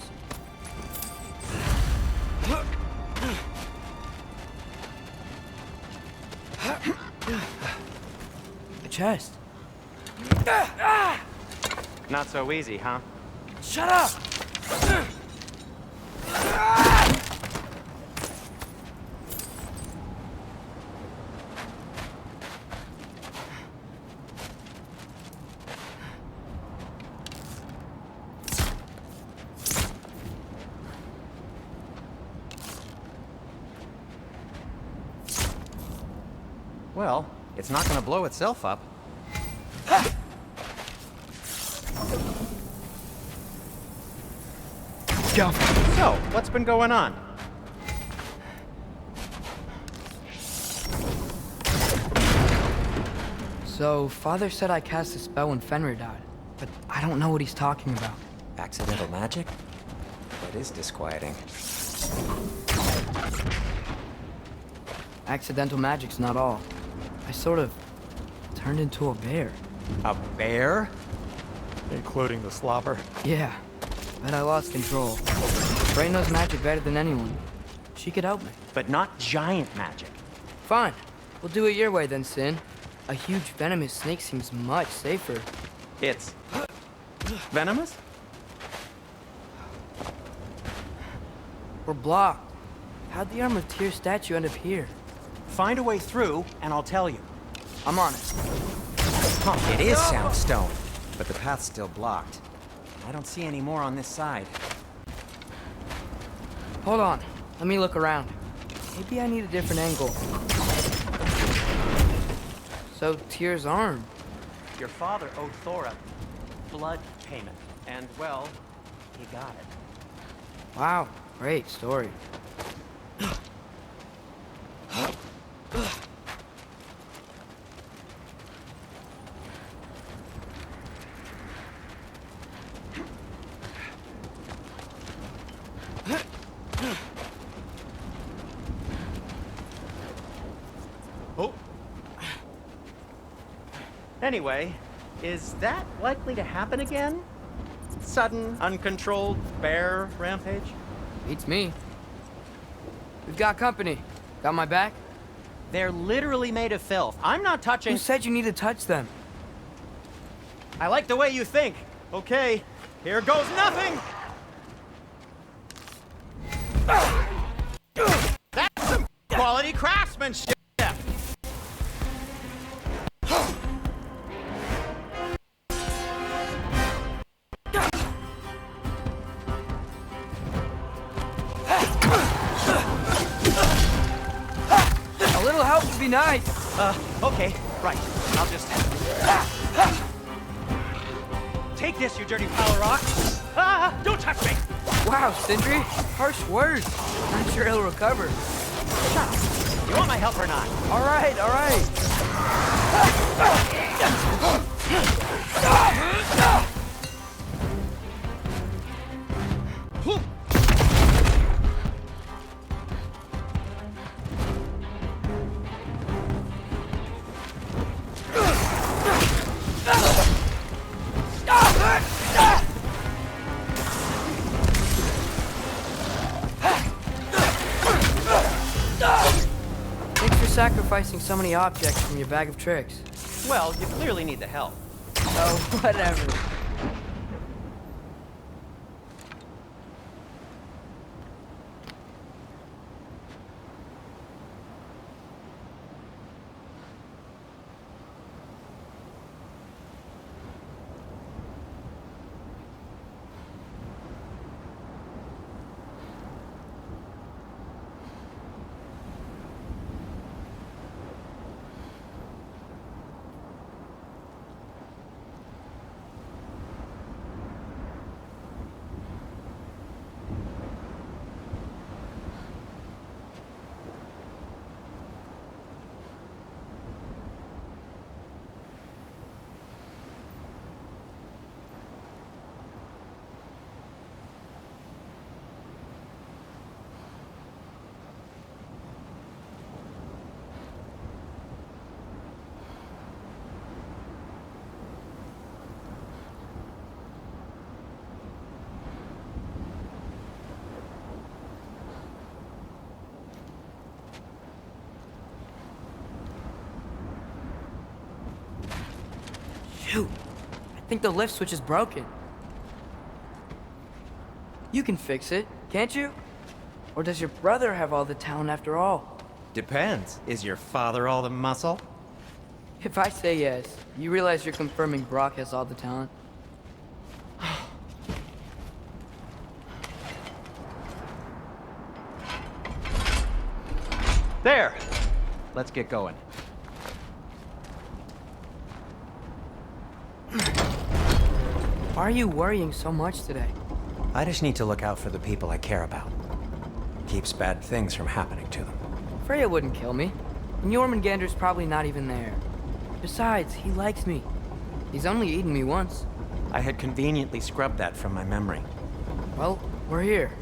S2: A chest.
S5: Not so easy, huh?
S2: Shut up!
S5: Well, it's not gonna blow itself up.
S2: Go.
S5: So, what's been going on?
S2: So, Father said I cast a spell when Fenrir died, but I don't know what he's talking about.
S5: Accidental magic? That is disquieting.
S2: Accidental magic's not all. I sort of turned into a bear.
S5: A bear?
S11: Including the slobber.
S2: Yeah, but I lost control. Frey knows magic better than anyone. She could help me.
S5: But not giant magic.
S2: Fine. We'll do it your way then, Sin. A huge venomous snake seems much safer.
S5: It's venomous?
S2: We're blocked. How'd the Arm of Tyr statue end up here?
S5: Find a way through, and I'll tell you.
S2: I'm on it.
S5: Huh, it is Soundstone, but the path's still blocked. I don't see any more on this side.
S2: Hold on. Let me look around. Maybe I need a different angle. So, Tyr's arm.
S5: Your father owed Thor a blood payment, and, well, he got it.
S2: Wow, great story.
S5: Anyway, is that likely to happen again? Sudden, uncontrolled bear rampage?
S2: Beats me. We've got company. Got my back?
S5: They're literally made of filth. I'm not touching...
S2: Who said you need to touch them?
S5: I like the way you think. Okay, here goes nothing! That's some quality craftsmanship!
S2: A little help would be nice.
S5: Okay, right. I'll just... Take this, you dirty pile of rock! Ah, don't touch me!
S2: Wow, Sindri. Harsh words. Not sure he'll recover.
S5: Shut up. You want my help or not?
S2: All right, all right. Thanks for sacrificing so many objects from your bag of tricks.
S5: Well, you clearly need the help.
S2: Oh, whatever. Shoot, I think the lift switch is broken. You can fix it, can't you? Or does your brother have all the talent after all?
S5: Depends. Is your father all the muscle?
S2: If I say yes, you realize you're confirming Brock has all the talent?
S5: There! Let's get going.
S2: Why are you worrying so much today?
S5: I just need to look out for the people I care about. Keeps bad things from happening to them.
S2: Freya wouldn't kill me, and Jormungandr's probably not even there. Besides, he likes me. He's only eaten me once.
S5: I had conveniently scrubbed that from my memory.
S2: Well, we're here.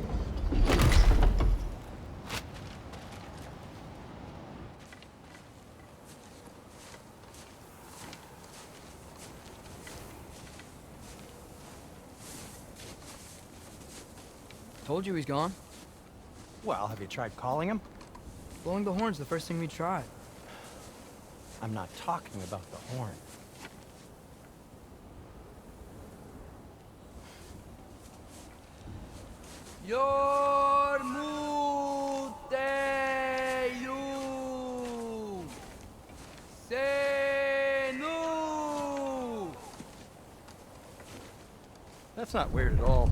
S2: Told you he's gone.
S5: Well, have you tried calling him?
S2: Blowing the horn's the first thing we tried.
S5: I'm not talking about the horn.
S2: Yormuteyu Senu.
S5: That's not weird at all.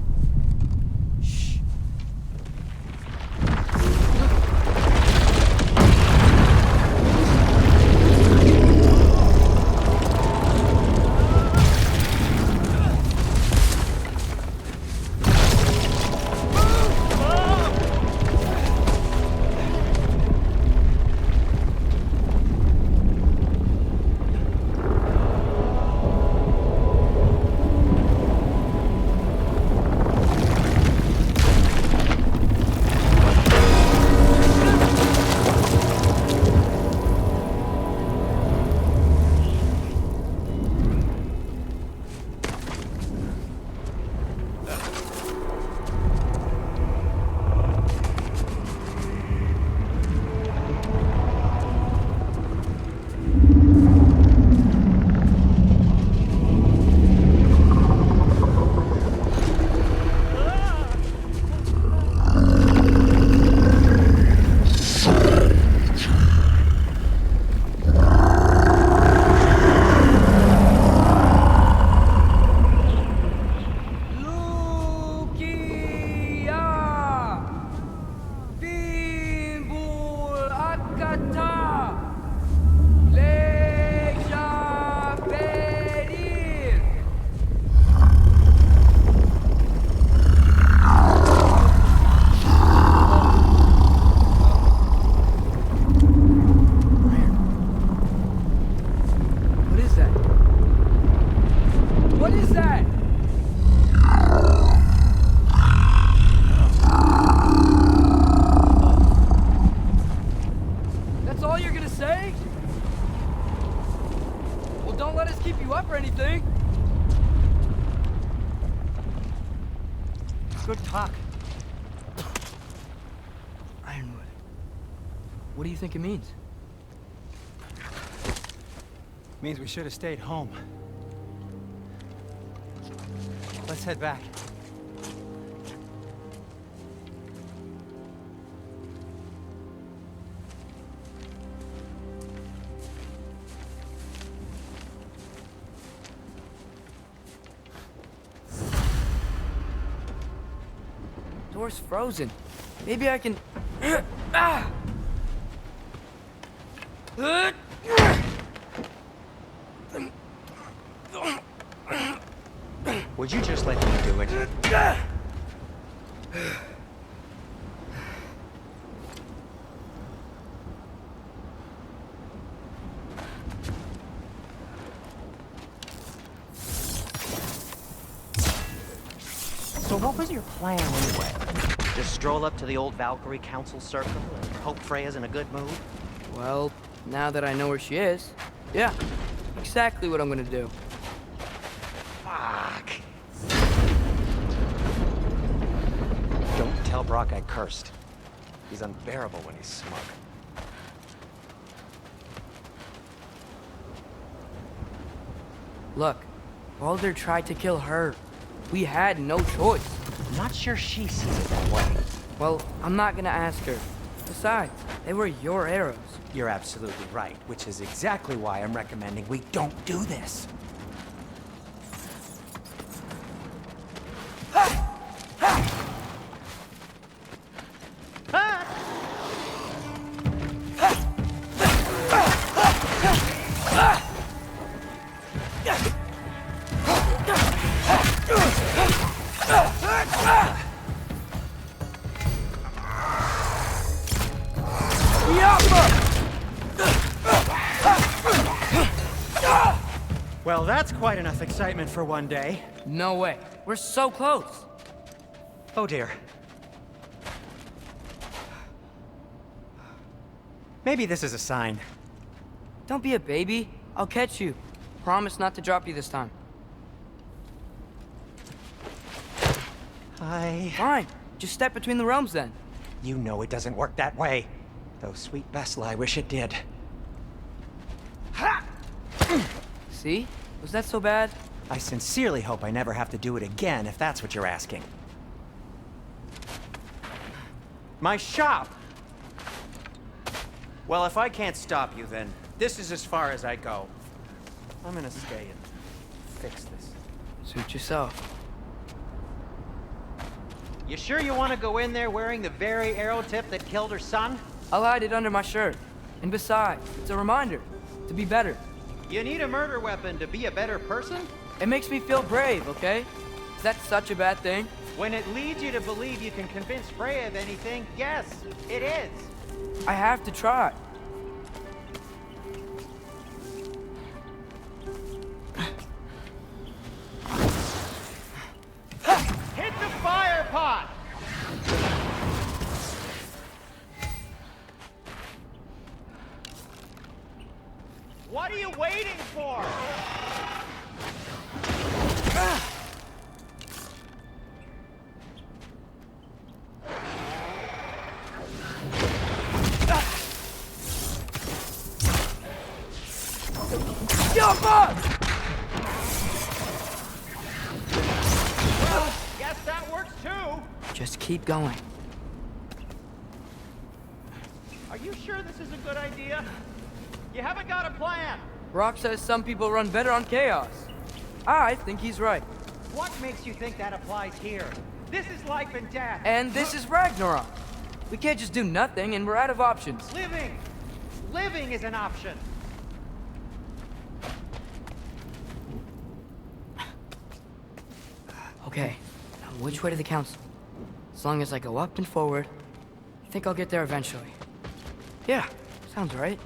S5: Good talk.
S2: Ironwood. What do you think it means?
S5: Means we should have stayed home. Let's head back.
S2: Door's frozen. Maybe I can... Ah!
S5: Would you just let me do it? So what was your plan anyway? Just stroll up to the old Valkyrie Council Circle and hope Freya's in a good mood?
S2: Well, now that I know where she is, yeah, exactly what I'm gonna do.
S5: Fuck. Don't tell Brock I cursed. He's unbearable when he's smug.
S2: Look, Baldur tried to kill her. We had no choice.
S5: I'm not sure she sees it that way.
S2: Well, I'm not gonna ask her. Besides, they were your arrows.
S5: You're absolutely right, which is exactly why I'm recommending we don't do this. Well, that's quite enough excitement for one day.
S2: No way. We're so close.
S5: Oh dear. Maybe this is a sign.
S2: Don't be a baby. I'll catch you. Promise not to drop you this time. Fine. Just step between the realms then.
S5: You know it doesn't work that way. Though, sweet Vesla, I wish it did. Ha!
S2: See? Was that so bad?
S5: I sincerely hope I never have to do it again, if that's what you're asking. My shop! Well, if I can't stop you, then this is as far as I go. I'm gonna stay and fix this.
S2: Suit yourself.
S5: You sure you want to go in there wearing the very arrow tip that killed her son?
S2: I'll hide it under my shirt. And besides, it's a reminder to be better.
S5: You need a murder weapon to be a better person?
S2: It makes me feel brave, okay? Is that such a bad thing?
S5: When it leads you to believe you can convince Freya of anything, yes, it is.
S2: I have to try.
S5: Hit the fire pot! What are you waiting for? Guess that works too.
S2: Just keep going.
S5: Are you sure this is a good idea? You haven't got a plan.
S2: Rock says some people run better on chaos. I think he's right.
S5: What makes you think that applies here? This is life and death.
S2: And this is Ragnarok. We can't just do nothing and we're out of options.
S5: Living! Living is an option.
S2: Okay, now which way to the council? As long as I go up and forward, I think I'll get there eventually. Yeah, sounds right.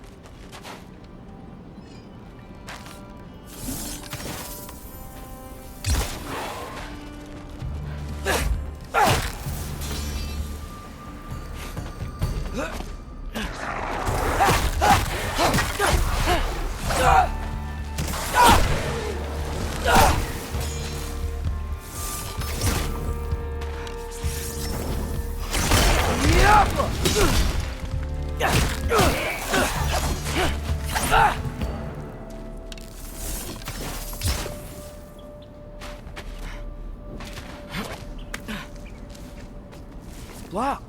S2: Blocked.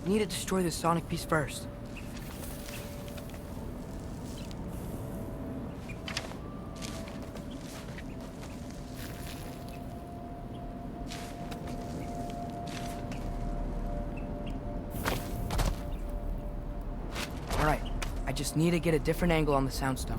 S2: Need to destroy the sonic piece first. All right, I just need to get a different angle on the soundstone.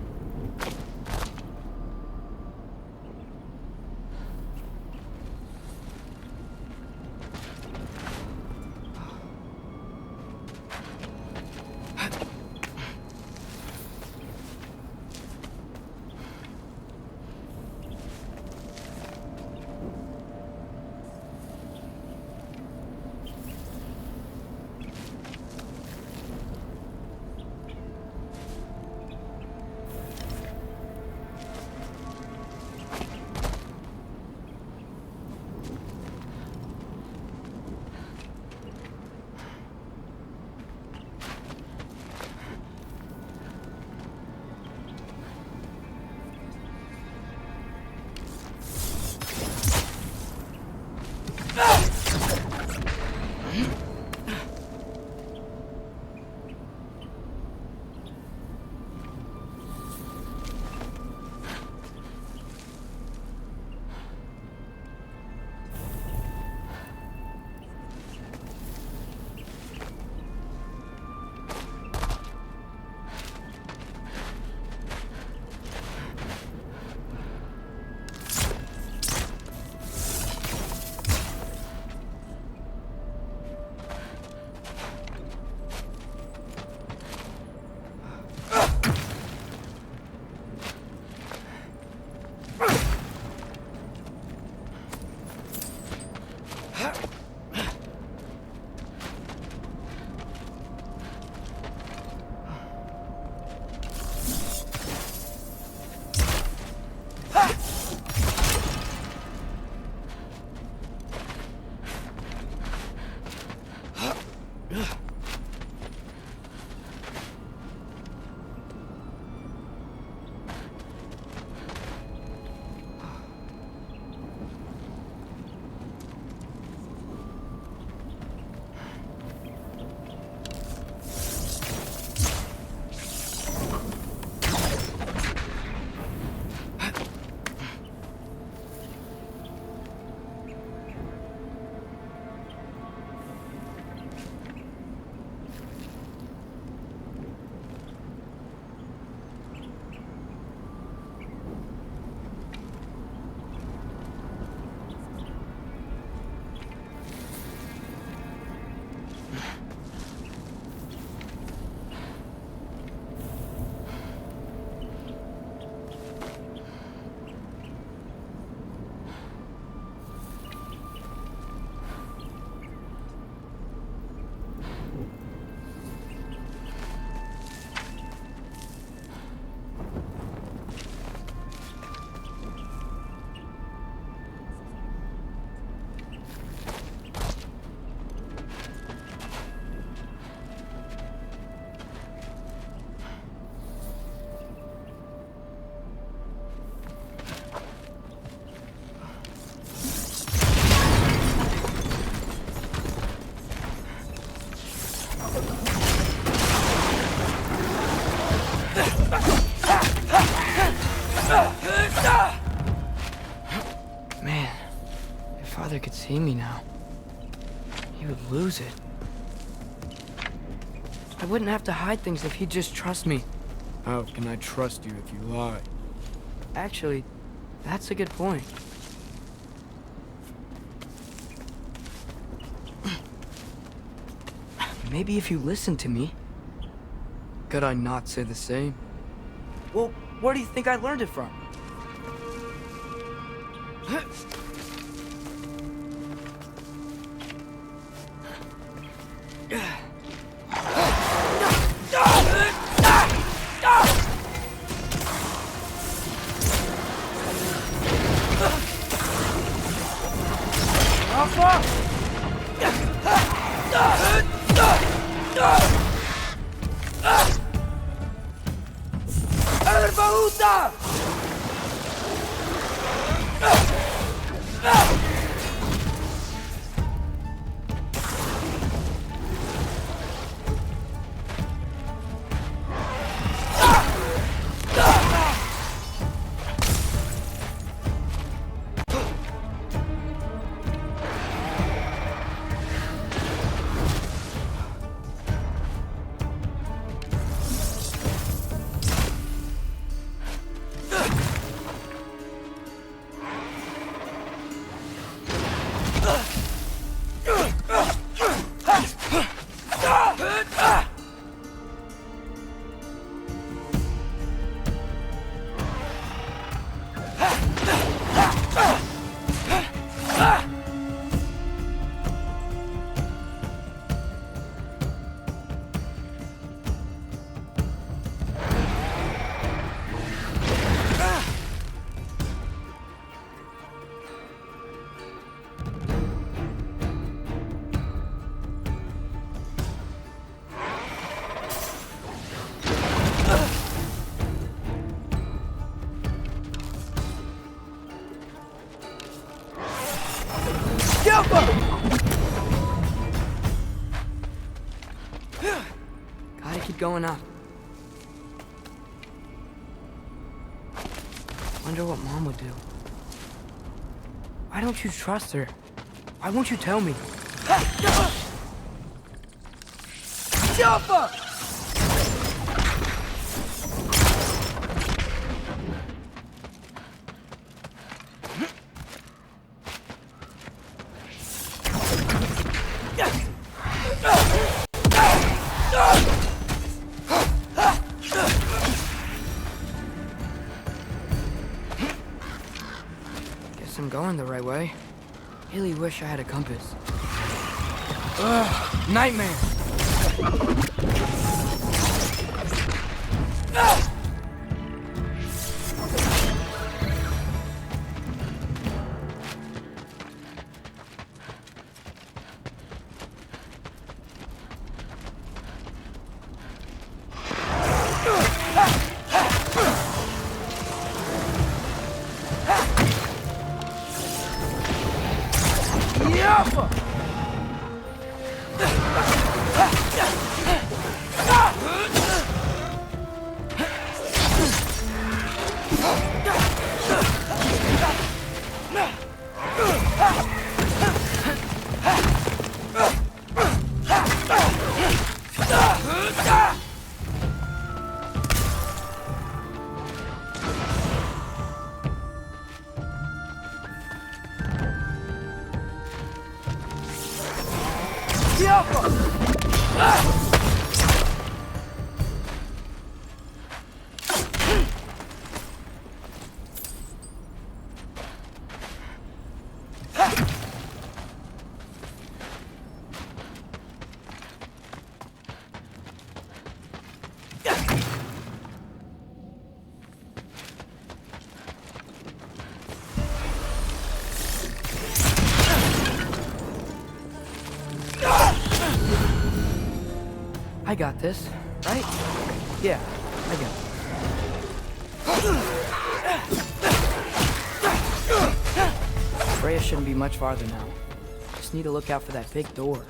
S2: could see me now, he would lose it. I wouldn't have to hide things if he'd just trust me.
S12: How can I trust you if you lie?
S2: Actually, that's a good point. Maybe if you listened to me.
S12: Could I not say the same?
S2: Well, where do you think I learned it from? Gotta keep going up. Wonder what Mom would do. Why don't you trust her? Why won't you tell me? Jump! Guess I'm going the right way. Really wish I had a compass. Ugh, nightmare! I got this, right? Yeah, I got it. Freya shouldn't be much farther now. Just need to look out for that big door.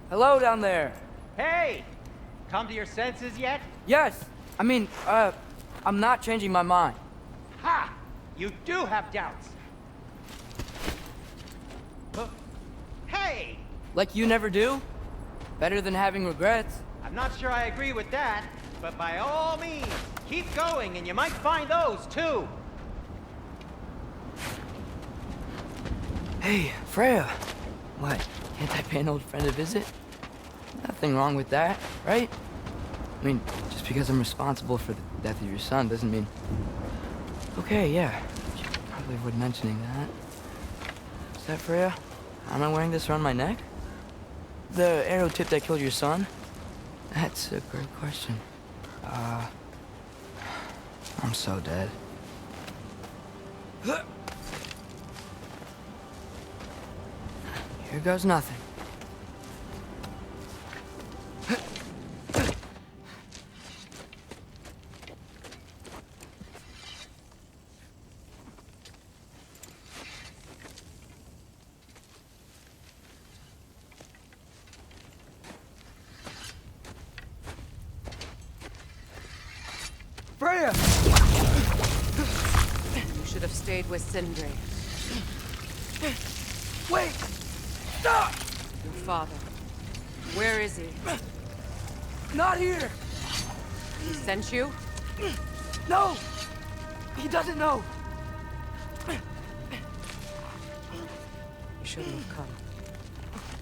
S2: Hello down there.
S5: Hey! Come to your senses yet?
S2: Yes. I mean, I'm not changing my mind.
S5: Ha! You do have doubts. Hey!
S2: Like you never do? Better than having regrets.
S5: I'm not sure I agree with that, but by all means, keep going and you might find those too.
S2: Hey, Freya. What? Can't I pay an old friend a visit? Nothing wrong with that, right? I mean, just because I'm responsible for the death of your son doesn't mean... Okay, yeah. Should probably avoid mentioning that. Is that Freya? Am I wearing this around my neck? The arrow tip that killed your son? That's a great question. I'm so dead. Here goes nothing. Freya!
S13: You should have stayed with Sindri.
S2: Wait! Stop!
S13: Your father. Where is he?
S2: Not here!
S13: He sent you?
S2: No! He doesn't know!
S13: You shouldn't have come.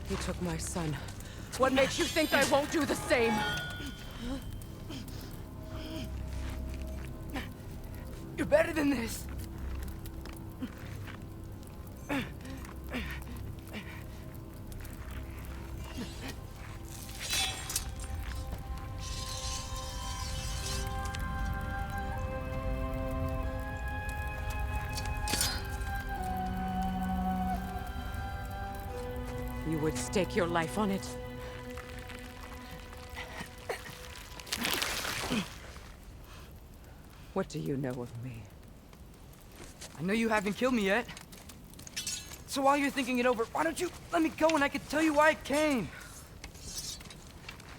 S13: He took my son. What makes you think I won't do the same?
S2: You're better than this!
S13: You would stake your life on it. What do you know of me?
S2: I know you haven't killed me yet. So while you're thinking it over, why don't you let me go and I can tell you why I came?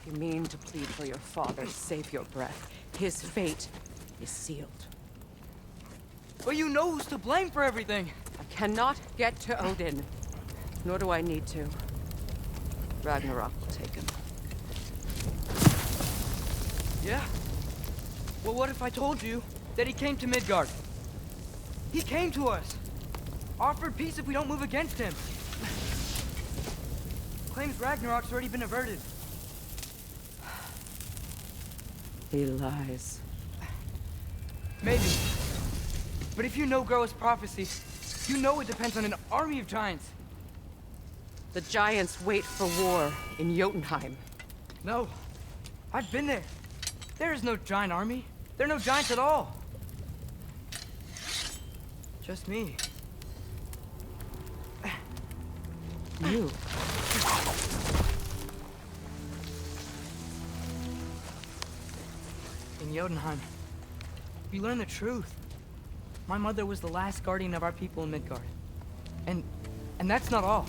S13: You mean to plead for your father, save your breath. His fate is sealed.
S2: But you know who's to blame for everything.
S13: I cannot get to Odin. Nor do I need to. Ragnarok will take him.
S2: Yeah? Well, what if I told you that he came to Midgard? He came to us. Offered peace if we don't move against him. Claims Ragnarok's already been averted.
S13: He lies.
S2: Maybe. But if you know Groa's prophecy, you know it depends on an army of giants.
S13: The giants wait for war in Jotunheim.
S2: No. I've been there. There is no giant army. There are no giants at all. Just me.
S13: You.
S2: In Jotunheim, we learn the truth. My mother was the last guardian of our people in Midgard. And that's not all.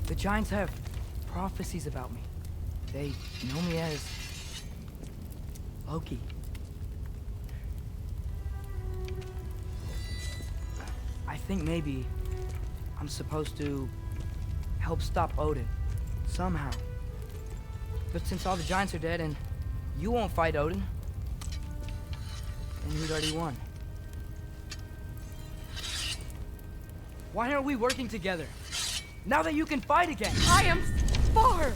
S2: The giants have prophecies about me. They know me as Loki. I think maybe I'm supposed to help stop Odin, somehow. But since all the giants are dead and you won't fight Odin, then you'd already won. Why aren't we working together? Now that you can fight again!
S13: I am far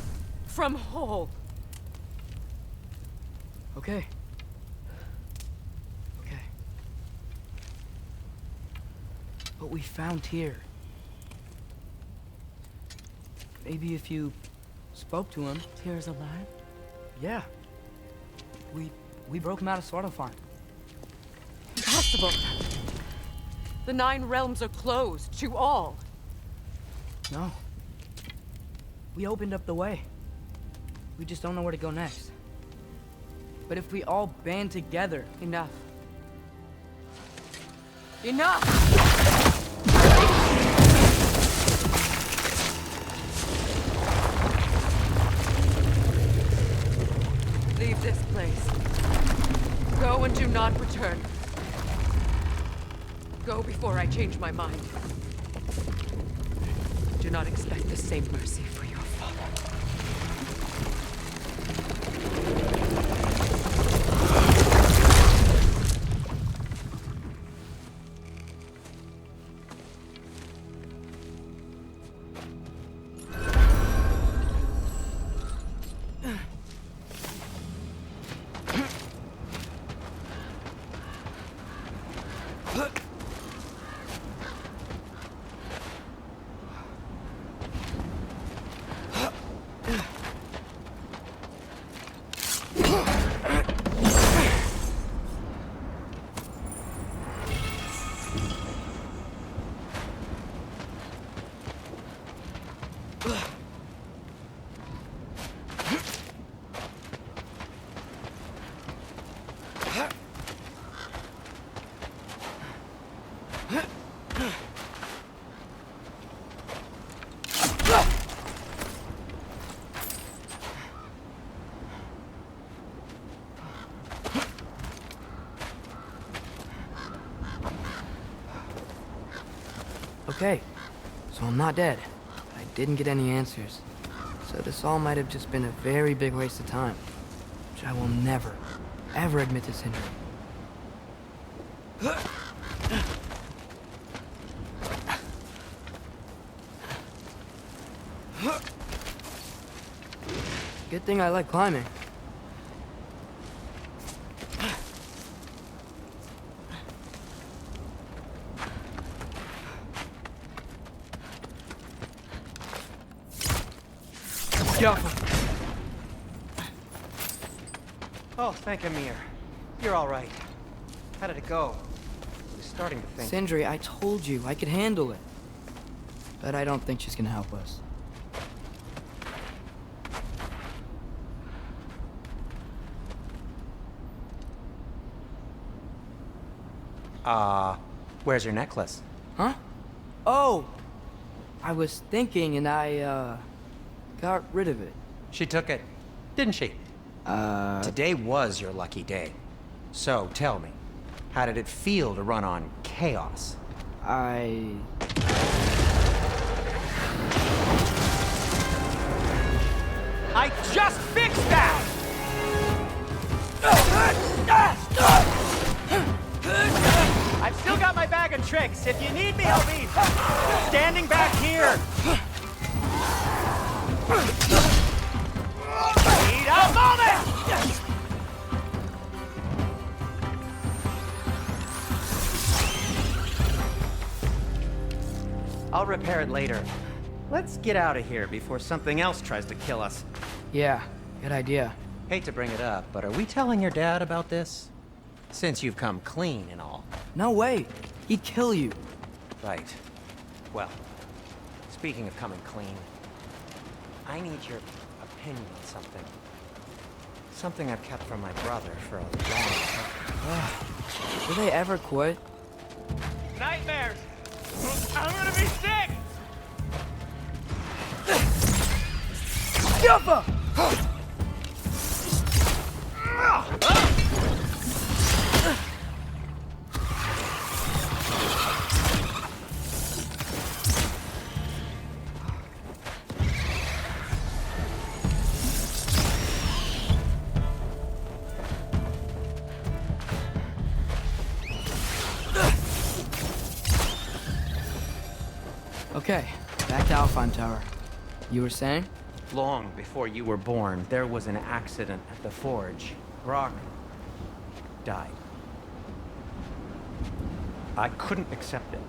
S13: from whole.
S2: Okay. Okay. What we found here. Maybe if you spoke to him.
S13: Tyr's alive?
S2: Yeah. We broke him out of Svartalfheim.
S13: Impossible. The 9 realms are closed to all.
S2: No. We opened up the way. We just don't know where to go next. But if we all band together...
S13: Enough. Enough! change my mind. Do not expect the same mercy for your father.
S2: Okay, so I'm not dead. I didn't get any answers. So this all might have just been a very big waste of time. Which I will never, ever admit to Sindri. Good thing I like climbing.
S5: Oh, thank Amir. You're all right. How did it go? I was starting to think...
S2: Sindri, I told you I could handle it. But I don't think she's gonna help us.
S5: Where's your necklace?
S2: Huh? Oh! I was thinking and I, got rid of it.
S5: She took it, didn't she? Today was your lucky day. So, tell me, how did it feel to run on chaos?
S2: I
S5: just fixed that! I've still got my bag of tricks. If you need me, I'll be standing back here. Need a moment! I'll repair it later. Let's get out of here before something else tries to kill us.
S2: Yeah, good idea.
S5: Hate to bring it up, but are we telling your dad about this? Since you've come clean and all.
S2: No way. He'd kill you.
S5: Right. Well, speaking of coming clean, I need your opinion on something. Something I've kept from my brother for a long time.
S2: Do they ever quit?
S5: Nightmares! I'm gonna be sick!
S2: Jumper! Okay, back to Alfheim Tower. You were saying?
S5: Long before you were born, there was an accident at the forge. Brock died. I couldn't accept it.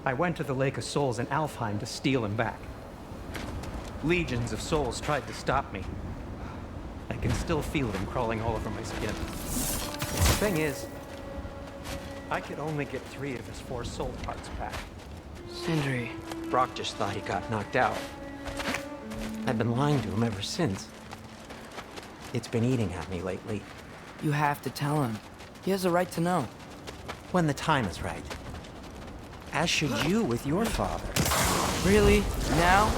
S5: I went to the Lake of Souls in Alfheim to steal him back. Legions of souls tried to stop me. I can still feel them crawling all over my skin. The thing is, I could only get 3 of his 4 soul parts back.
S2: Sindri.
S5: Brock just thought he got knocked out. I've been lying to him ever since. It's been eating at me lately.
S2: You have to tell him. He has a right to know.
S5: When the time is right. As should you with your father.
S2: Really? Now?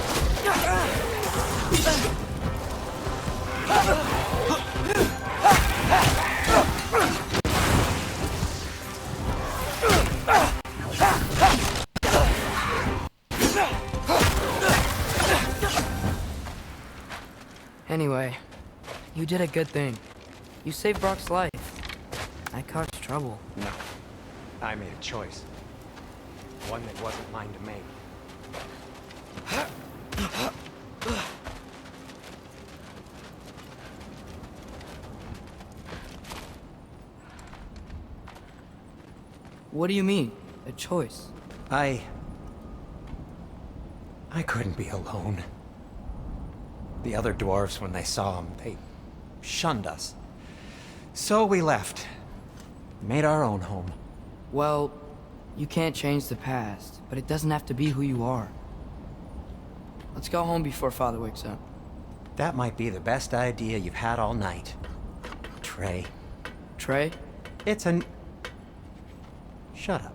S2: Anyway, you did a good thing. You saved Brock's life. I caused trouble.
S5: No. I made a choice. One that wasn't mine to make.
S2: What do you mean? A choice?
S5: I couldn't be alone. The other dwarves, when they saw him, they shunned us. So we left. Made our own home.
S2: Well, you can't change the past, but it doesn't have to be who you are. Let's go home before Father wakes up.
S5: That might be the best idea you've had all night. Trey.
S2: Trey?
S5: It's an... Shut up.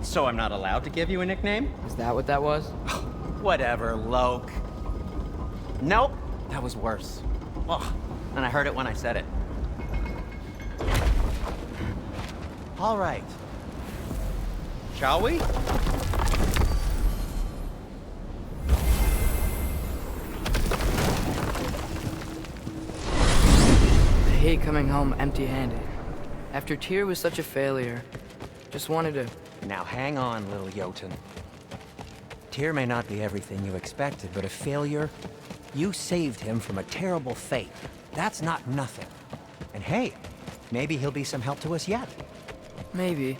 S5: So I'm not allowed to give you a nickname?
S2: Is that what that was?
S5: Whatever, Loke. Nope, that was worse. Ugh, and I heard it when I said it. All right. Shall we?
S2: I hate coming home empty-handed. After Tyr was such a failure, just wanted to...
S5: Now hang on, little Jotun. Tyr may not be everything you expected, but a failure? You saved him from a terrible fate. That's not nothing. And hey, maybe he'll be some help to us yet.
S2: Maybe.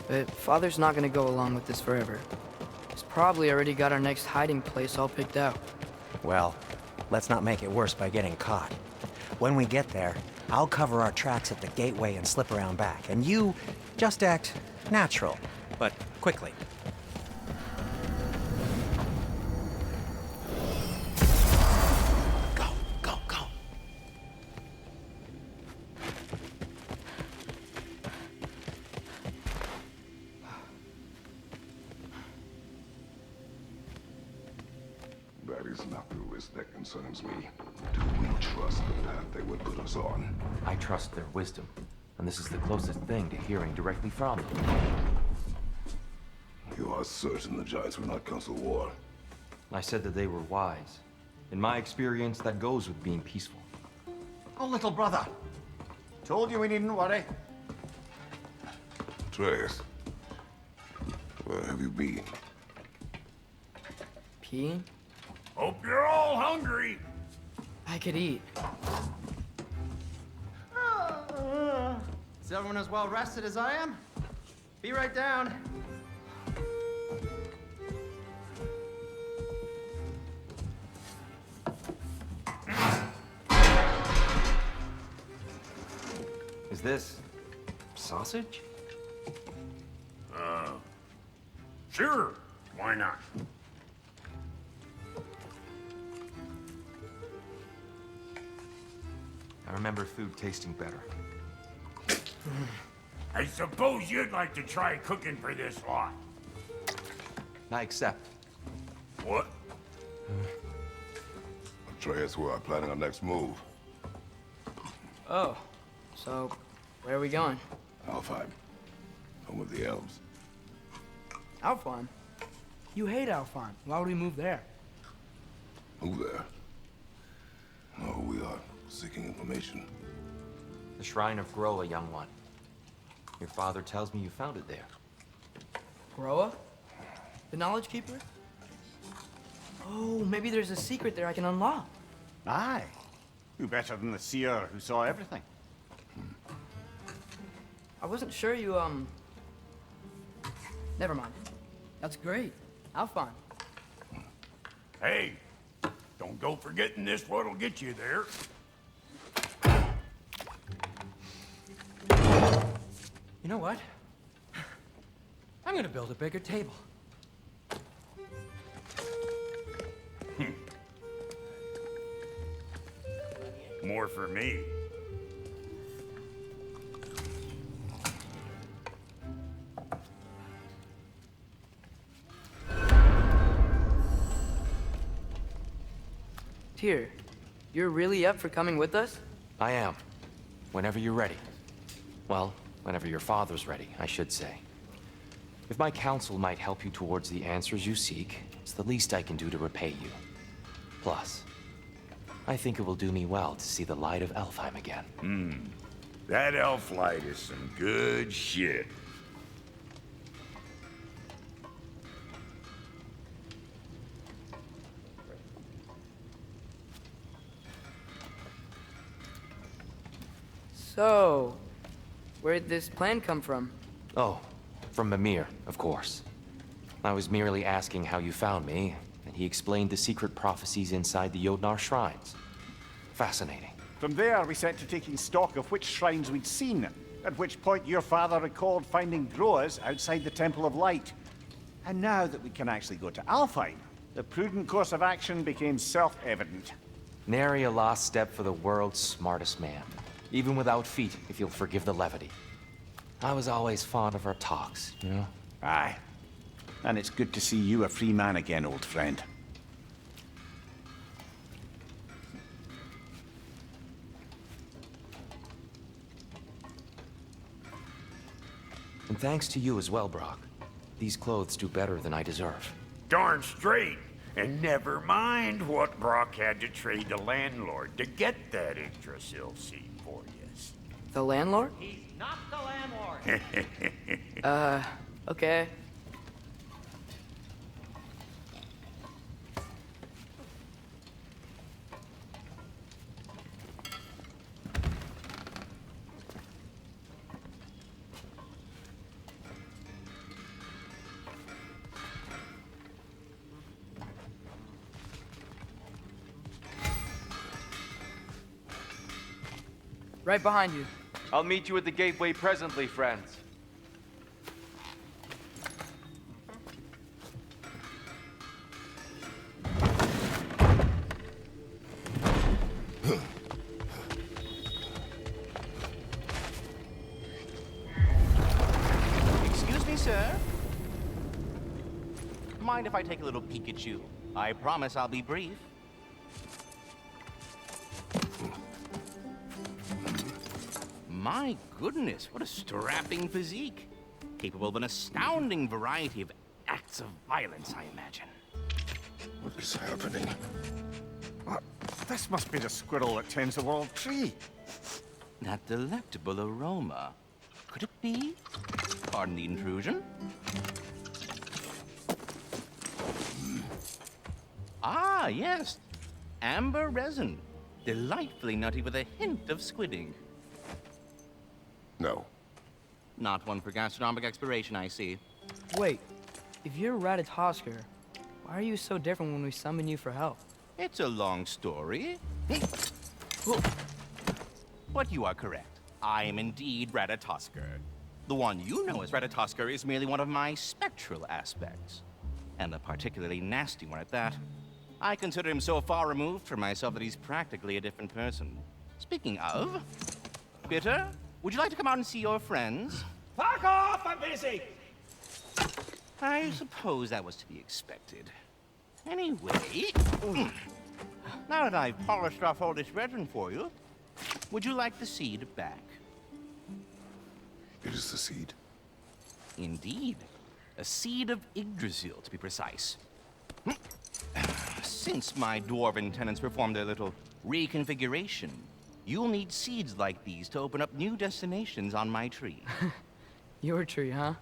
S2: But Father's not gonna go along with this forever. He's probably already got our next hiding place all picked out.
S5: Well, let's not make it worse by getting caught. When we get there, I'll cover our tracks at the gateway and slip around back. And you just act natural, but quickly. Go, go, go.
S3: That is not the risk that concerns me. Do we trust the path they would put us on?
S11: I trust their wisdom, and this is the closest thing to hearing directly from them.
S3: You are certain the Giants were not Council War?
S11: I said that they were wise. In my experience, that goes with being peaceful.
S4: Oh, little brother. Told you we needn't worry.
S3: Atreus, where have you been?
S2: Peeing?
S6: Hope you're all hungry.
S2: I could eat.
S5: Is everyone as well rested as I am? Be right down.
S11: Is this sausage?
S6: Sure, why not?
S11: I remember food tasting better.
S6: I suppose you'd like to try cooking for this lot.
S11: I accept.
S6: What?
S3: Atreus, we are planning our next move.
S2: Oh, so where are we going?
S3: Alfheim. Home of the elves.
S10: Alfheim? You hate Alfheim. Why would we move there?
S3: Move there? No, we are seeking information.
S11: The Shrine of Groa, young one. Your father tells me you found it there.
S2: Groa? The Knowledge Keeper? Oh, maybe there's a secret there I can unlock.
S4: Aye. Who better than the seer who saw everything?
S2: I wasn't sure you, Never mind. That's great. Alfheim.
S6: Hey, don't go forgetting this what'll get you there.
S11: You know what? I'm gonna build a bigger table.
S6: More for me.
S2: Tyr, you're really up for coming with us?
S11: I am. Whenever you're ready.
S14: Well, whenever your father's ready, I should say. If my counsel might help you towards the answers you seek, it's the least I can do to repay you. Plus, I think it will do me well to see the light of Elfheim again.
S6: That elf light is some good shit.
S2: So, where'd this plan come from?
S14: Oh, from Mimir, of course. I was merely asking how you found me, and he explained the secret prophecies inside the Jotnar shrines. Fascinating.
S4: From there, we set to taking stock of which shrines we'd seen, at which point your father recalled finding Groas outside the Temple of Light. And now that we can actually go to Alfheim, the prudent course of action became self-evident.
S14: Nary a lost step for the world's smartest man. Even without feet, if you'll forgive the levity. I was always fond of our talks, you know?
S4: Aye. And it's good to see you a free man again, old friend.
S14: And thanks to you as well, Brock. These clothes do better than I deserve.
S6: Darn straight. And never mind what Brock had to trade the landlord to get that Yggdrasil seed for you.
S2: The landlord?
S5: He's not the landlord.
S2: Okay. Right behind you.
S11: I'll meet you at the gateway presently, friends.
S15: Excuse me, sir. Mind if I take a little peek at you? I promise I'll be brief. My goodness, what a strapping physique. Capable of an astounding variety of acts of violence, I imagine.
S3: What is happening?
S4: This must be the squirrel that tends the world tree.
S15: That delectable aroma. Could it be? Pardon the intrusion. Ah, yes. Amber resin. Delightfully nutty with a hint of squidding.
S3: No.
S15: Not one for gastronomic exploration, I see.
S2: Wait, if you're Ratatosker, why are you so different when we summon you for help?
S15: It's a long story. But you are correct. I am indeed Ratatosker. The one you know as Ratatosker is merely one of my spectral aspects. And a particularly nasty one at that. I consider him so far removed from myself that he's practically a different person. Speaking of, Bitter, would you like to come out and see your friends?
S10: Fuck off! I'm busy!
S15: I suppose that was to be expected. Anyway, now that I've polished off all this resin for you, would you like the seed back?
S3: It is the seed.
S15: Indeed. A seed of Yggdrasil, to be precise. Since my dwarven tenants performed their little reconfiguration, you'll need seeds like these to open up new destinations on my tree.
S2: Your tree, huh?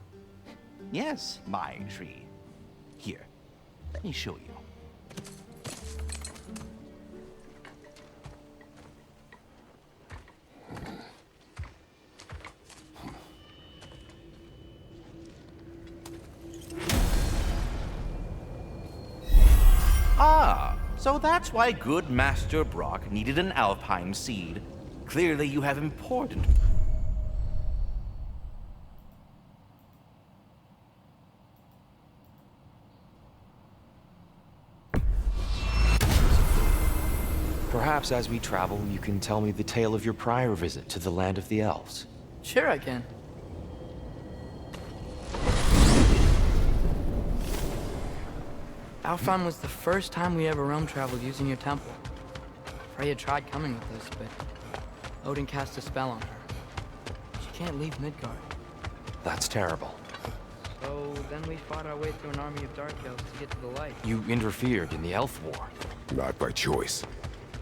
S15: Yes, my tree. Here, let me show you. Ah, so that's why good Master Brock needed an Alfheim seed. Clearly you have important...
S14: Perhaps as we travel, you can tell me the tale of your prior visit to the land of the elves.
S2: Sure I can. Alfheim was the first time we ever realm traveled using your temple. Freya tried coming with us, but Odin cast a spell on her. She can't leave Midgard.
S14: That's terrible.
S2: So then we fought our way through an army of Dark Elves to get to the light.
S14: You interfered in the Elf War.
S3: Not by choice.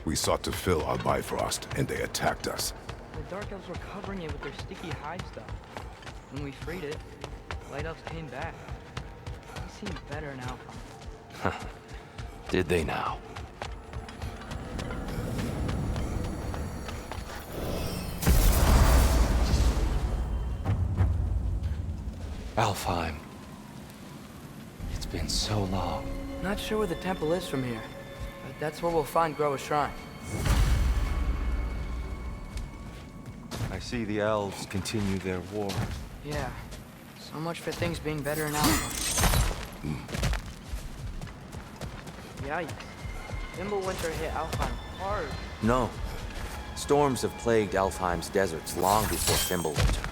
S3: We sought to fill our Bifrost, and they attacked us.
S2: The Dark Elves were covering it with their sticky hide stuff. When we freed it, Light Elves came back. They seem better now.
S14: Did they now? Alfheim. It's been so long.
S2: Not sure where the temple is from here, but that's where we'll find Groa's shrine.
S14: I see the elves continue their war.
S2: Yeah. So much for things being better in Alpha. Yikes. Fimbulwinter hit Alfheim hard.
S14: No. Storms have plagued Alfheim's deserts long before Fimbulwinter.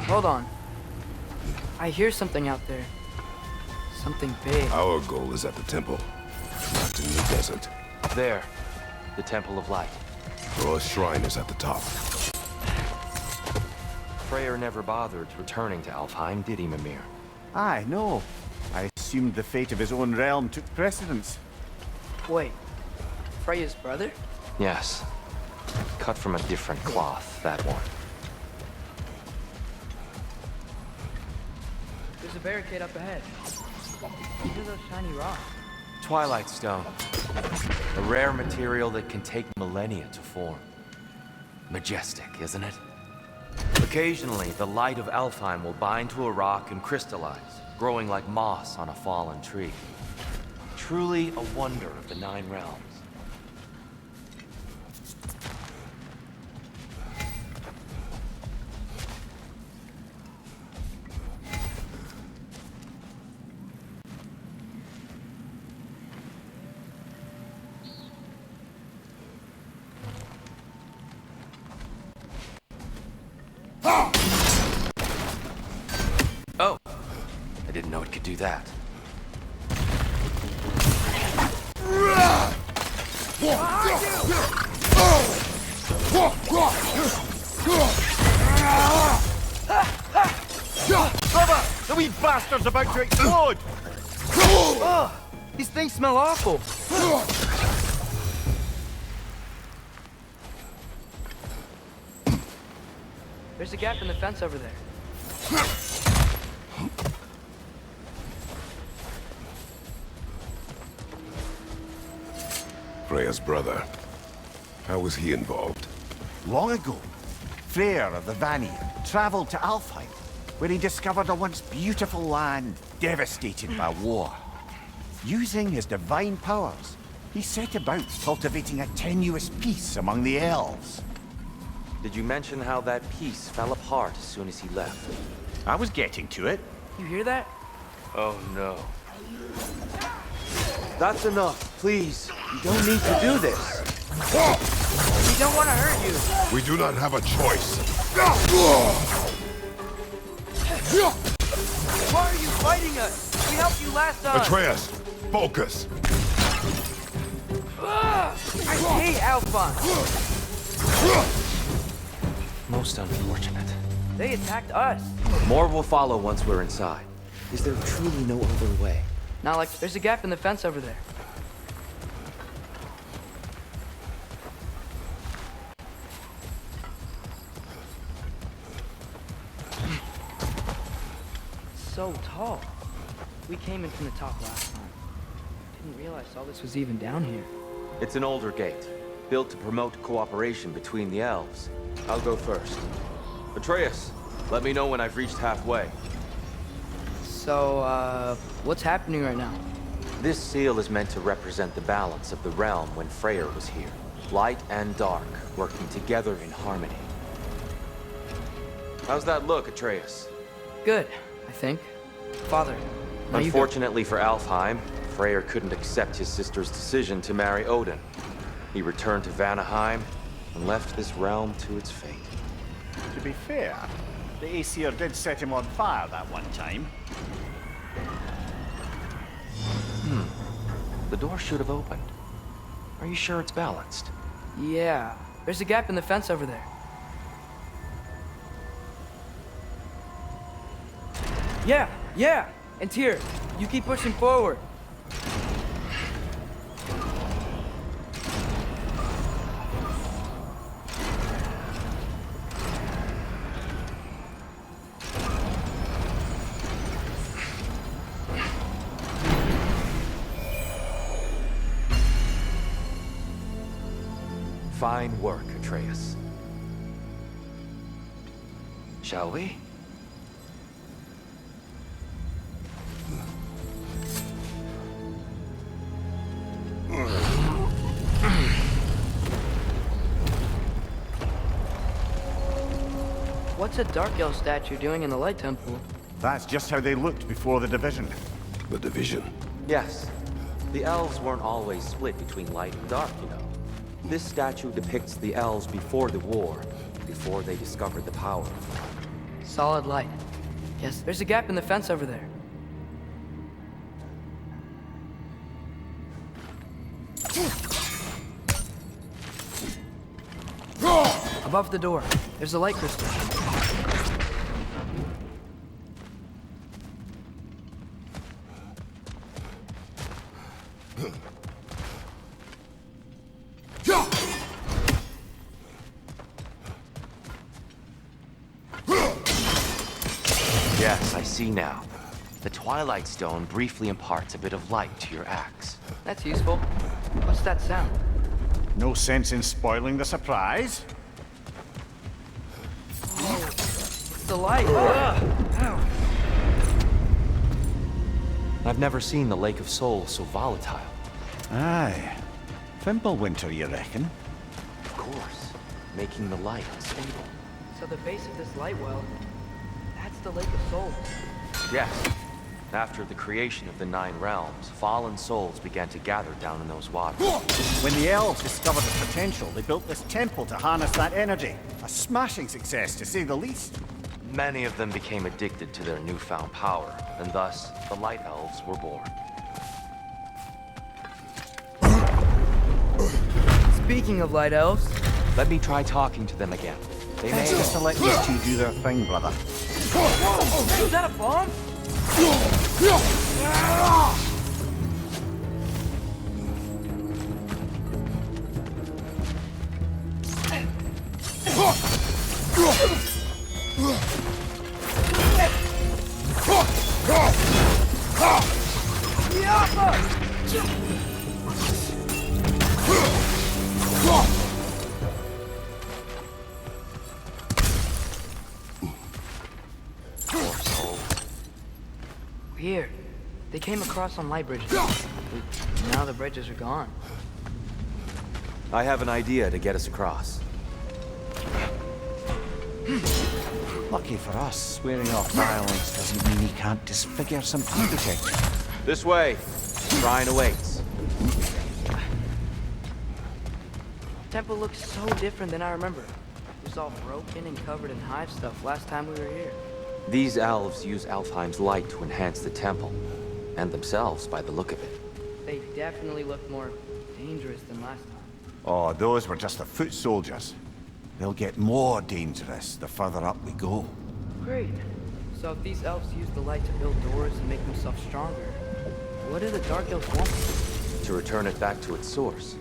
S2: Hold on. I hear something out there. Something big.
S3: Our goal is at the temple, not in the desert.
S14: There. The Temple of Light.
S3: Groa's shrine is at the top.
S14: Freyr never bothered returning to Alfheim, did he, Mimir?
S4: Aye, no. I assumed the fate of his own realm took precedence.
S2: Wait. Freya's brother?
S14: Yes. Cut from a different cloth, that one.
S2: There's a barricade up ahead. Look at those shiny rocks.
S14: Twilight Stone. A rare material that can take millennia to form. Majestic, isn't it? Occasionally, the light of Alfheim will bind to a rock and crystallize, growing like moss on a fallen tree. Truly a wonder of the Nine Realms. Oh! I didn't know it could do that.
S4: Brother! The wee bastard's about to explode!
S2: Oh, these things smell awful. There's a gap in the fence over there.
S3: Freya's brother. How was he involved?
S4: Long ago, Freyr of the Vanir traveled to Alfheim, where he discovered a once beautiful land devastated by war. Using his divine powers, he set about cultivating a tenuous peace among the elves.
S14: Did you mention how that peace fell apart as soon as he left?
S4: I was getting to it.
S2: You hear that?
S14: Oh no. That's enough, please. You don't need to do this.
S2: We don't want to hurt you.
S3: We do not have a choice.
S2: Why are you fighting us? We helped you last time.
S3: Atreus, focus.
S2: I hate Alphon.
S14: Most unfortunate.
S2: They attacked us.
S14: More will follow once we're inside. Is there truly no other way?
S2: Not like there's a gap in the fence over there. So tall. We came in from the top last time. Didn't realize all this was even down here.
S14: It's an older gate, built to promote cooperation between the elves. I'll go first. Atreus, let me know when I've reached halfway.
S2: So, what's happening right now?
S14: This seal is meant to represent the balance of the realm when Freyr was here. Light and dark, working together in harmony. How's that look, Atreus?
S2: Good, I think. Father, now you go.
S14: Unfortunately for Alfheim, Freyr couldn't accept his sister's decision to marry Odin. He returned to Vanaheim, and left this realm to its fate.
S1: To be fair, the Aesir did set him on fire that one time.
S14: The door should have opened. Are you sure it's balanced?
S2: Yeah, there's a gap in the fence over there. Yeah, and Tyr, you keep pushing forward.
S14: Fine work, Atreus. Shall we?
S2: What's a Dark Elf statue doing in the Light Temple?
S1: That's just how they looked before the division.
S3: The division?
S14: Yes. The elves weren't always split between light and dark, you know. This statue depicts the elves before the war, before they discovered the power.
S2: Solid light. Yes, there's a gap in the fence over there. Above the door, there's a light crystal.
S14: Yes, I see now. The Twilight Stone briefly imparts a bit of light to your axe.
S2: That's useful. What's that sound?
S1: No sense in spoiling the surprise.
S2: It's the light. Ow.
S14: I've never seen the Lake of Souls so volatile.
S1: Aye. Fimbulwinter, you reckon?
S14: Of course. Making the light unstable.
S2: So the base of this light well, that's the Lake of Souls.
S14: Yes. After the creation of the Nine Realms, fallen souls began to gather down in those waters.
S1: When the elves discovered its potential, they built this temple to harness that energy. A smashing success, to say the least.
S14: Many of them became addicted to their newfound power, and thus, the Light Elves were born.
S2: Speaking of Light Elves...
S14: Let me try talking to them again. They may...
S1: Just to let these two do their thing, brother.
S2: Is that a bomb? Weird. They came across on light bridges. Now the bridges are gone.
S14: I have an idea to get us across.
S1: Lucky for us, swearing off violence doesn't mean he can't disfigure some architecture.
S14: This way. Shrine awaits.
S2: Temple looks so different than I remember. It was all broken and covered in hive stuff last time we were here.
S14: These elves use Alfheim's light to enhance the temple, and themselves by the look of it.
S2: They definitely look more dangerous than last time.
S1: Oh, those were just the foot soldiers. They'll get more dangerous the further up we go.
S2: Great. So if these elves use the light to build doors and make themselves stronger, what do the Dark Elves want?
S14: To return it back to its source.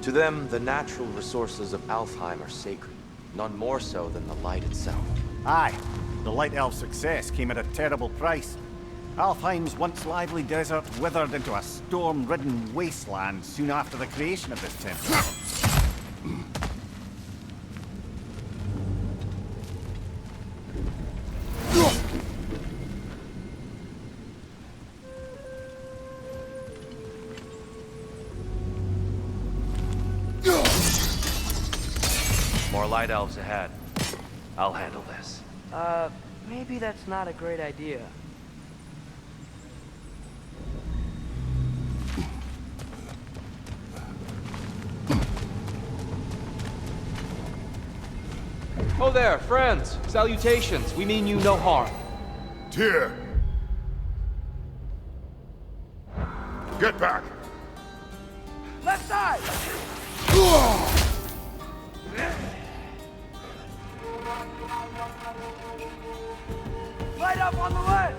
S14: To them, the natural resources of Alfheim are sacred, none more so than the light itself.
S1: Aye. The Light Elf's success came at a terrible price. Alfheim's once lively desert withered into a storm-ridden wasteland soon after the creation of this temple.
S14: More Light Elves ahead. I'll handle this.
S2: Maybe that's not a great idea.
S11: Oh there, friends. Salutations. We mean you no harm.
S3: Tyr! Get back!
S10: Left side! Light up on the left!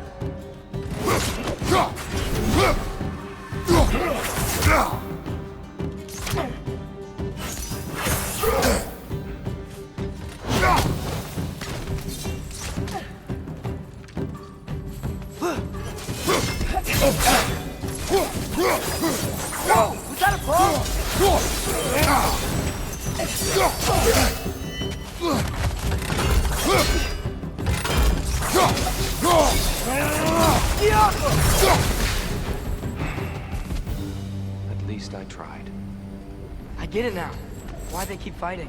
S10: Whoa! Was that a bomb?
S14: At least I tried.
S2: I get it now. Why they keep fighting.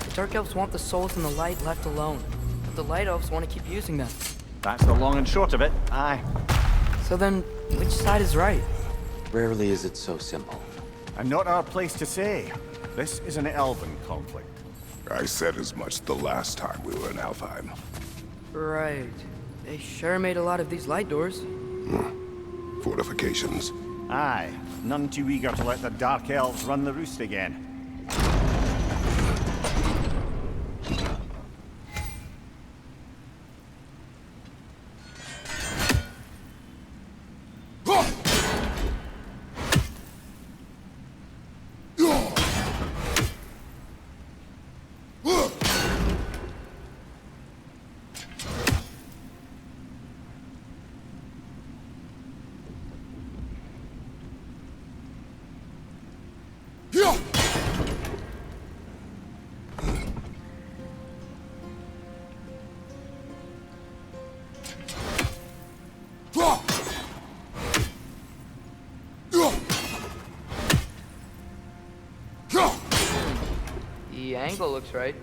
S2: The Dark Elves want the souls in the light left alone, but the Light Elves want to keep using them.
S1: That's the long and short of it. Aye.
S2: So then, which side is right?
S14: Rarely is it so simple.
S1: And not our place to say. This is an elven conflict.
S3: I said as much the last time we were in Alfheim.
S2: Right. They sure made a lot of these light doors.
S3: Fortifications.
S1: Aye. None too eager to let the Dark Elves run the roost again.
S2: The angle looks right.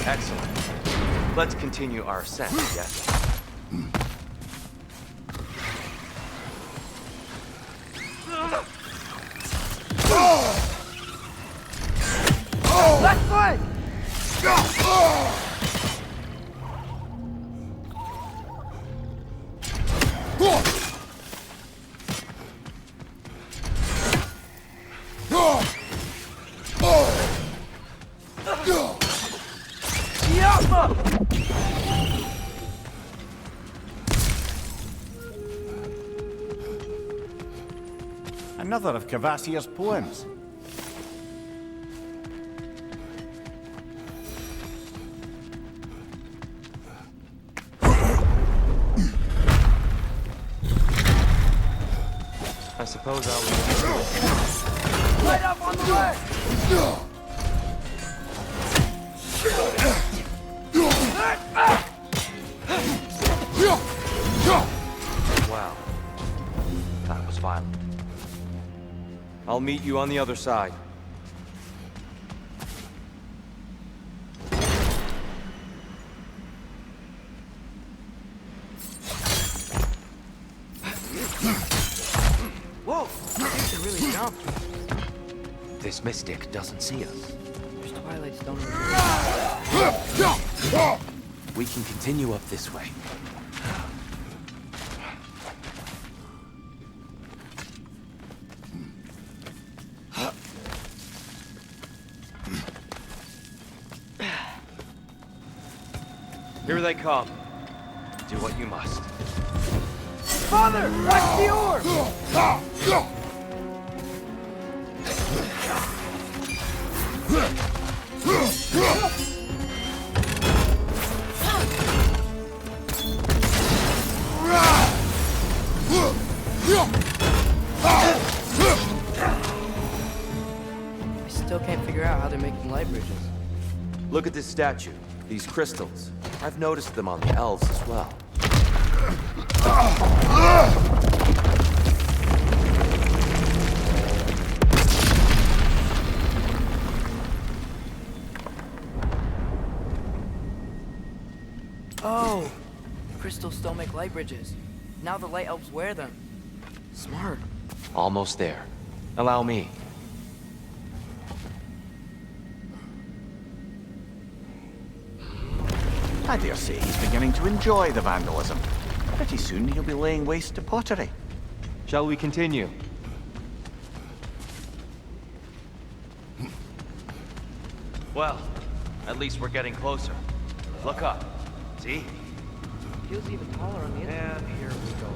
S14: Excellent. Let's continue our ascent, yes?
S10: Left foot!
S1: Another of Kvasir's poems.
S14: I suppose I'll...
S10: Light up on the left!
S11: Wow. That was violent. I'll meet you on the other side.
S2: Whoa! They really jumped.
S14: This mystic doesn't see us.
S2: There's Twilight Stone.
S14: We can continue up this way.
S11: Here they come.
S14: Do what you must.
S10: Father! Watch the orb!
S2: I still can't figure out how they're making light bridges.
S11: Look at this statue. These crystals. I've noticed them on the elves as well.
S2: Oh! Crystals still make light bridges. Now the light elves wear them. Smart.
S14: Almost there. Allow me.
S1: I dare say he's beginning to enjoy the vandalism. Pretty soon he'll be laying waste to pottery.
S14: Shall we continue? Well, at least we're getting closer. Look up. See?
S2: Feels even taller on the inside.
S14: And here we go.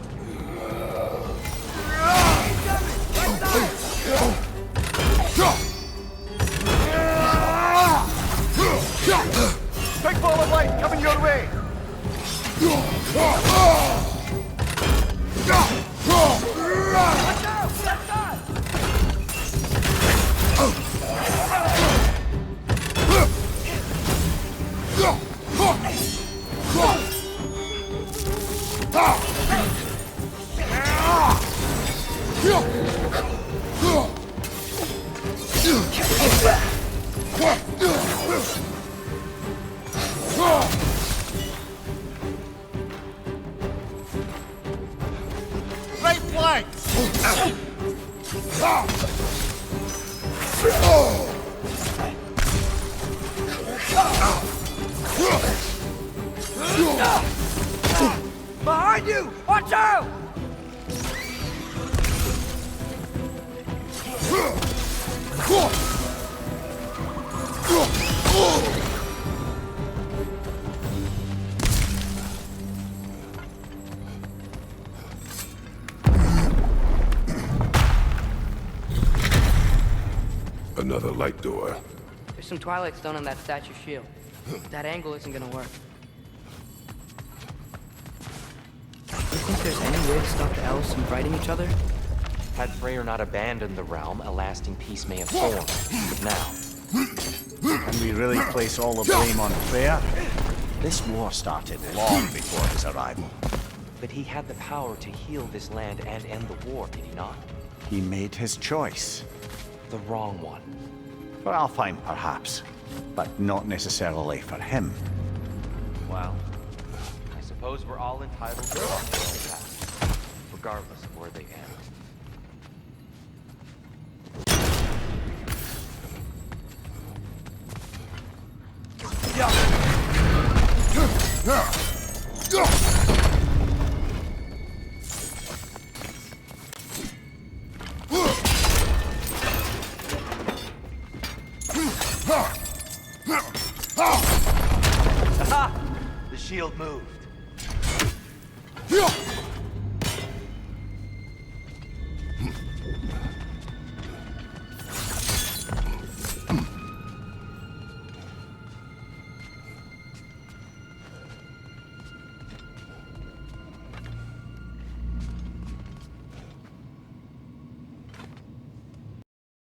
S1: Big ball of light coming your way! Right flank!
S10: Behind you! Watch out!
S3: Another light door.
S2: There's some Twilight Stone on that statue shield. That angle isn't gonna work. You think there's any way to stop the elves from fighting each other?
S14: Had Freyr not abandoned the realm, a lasting peace may have formed. But now,
S1: Can we really place all the blame on Freyr? This war started long before his arrival.
S14: but he had the power to heal this land and end the war, did he not?
S1: He made his choice.
S14: The wrong one.
S1: For Alfheim, perhaps, but not necessarily for him.
S14: Well, I suppose we're all entitled to our own path, regardless of where they end. Aha! The shield moved.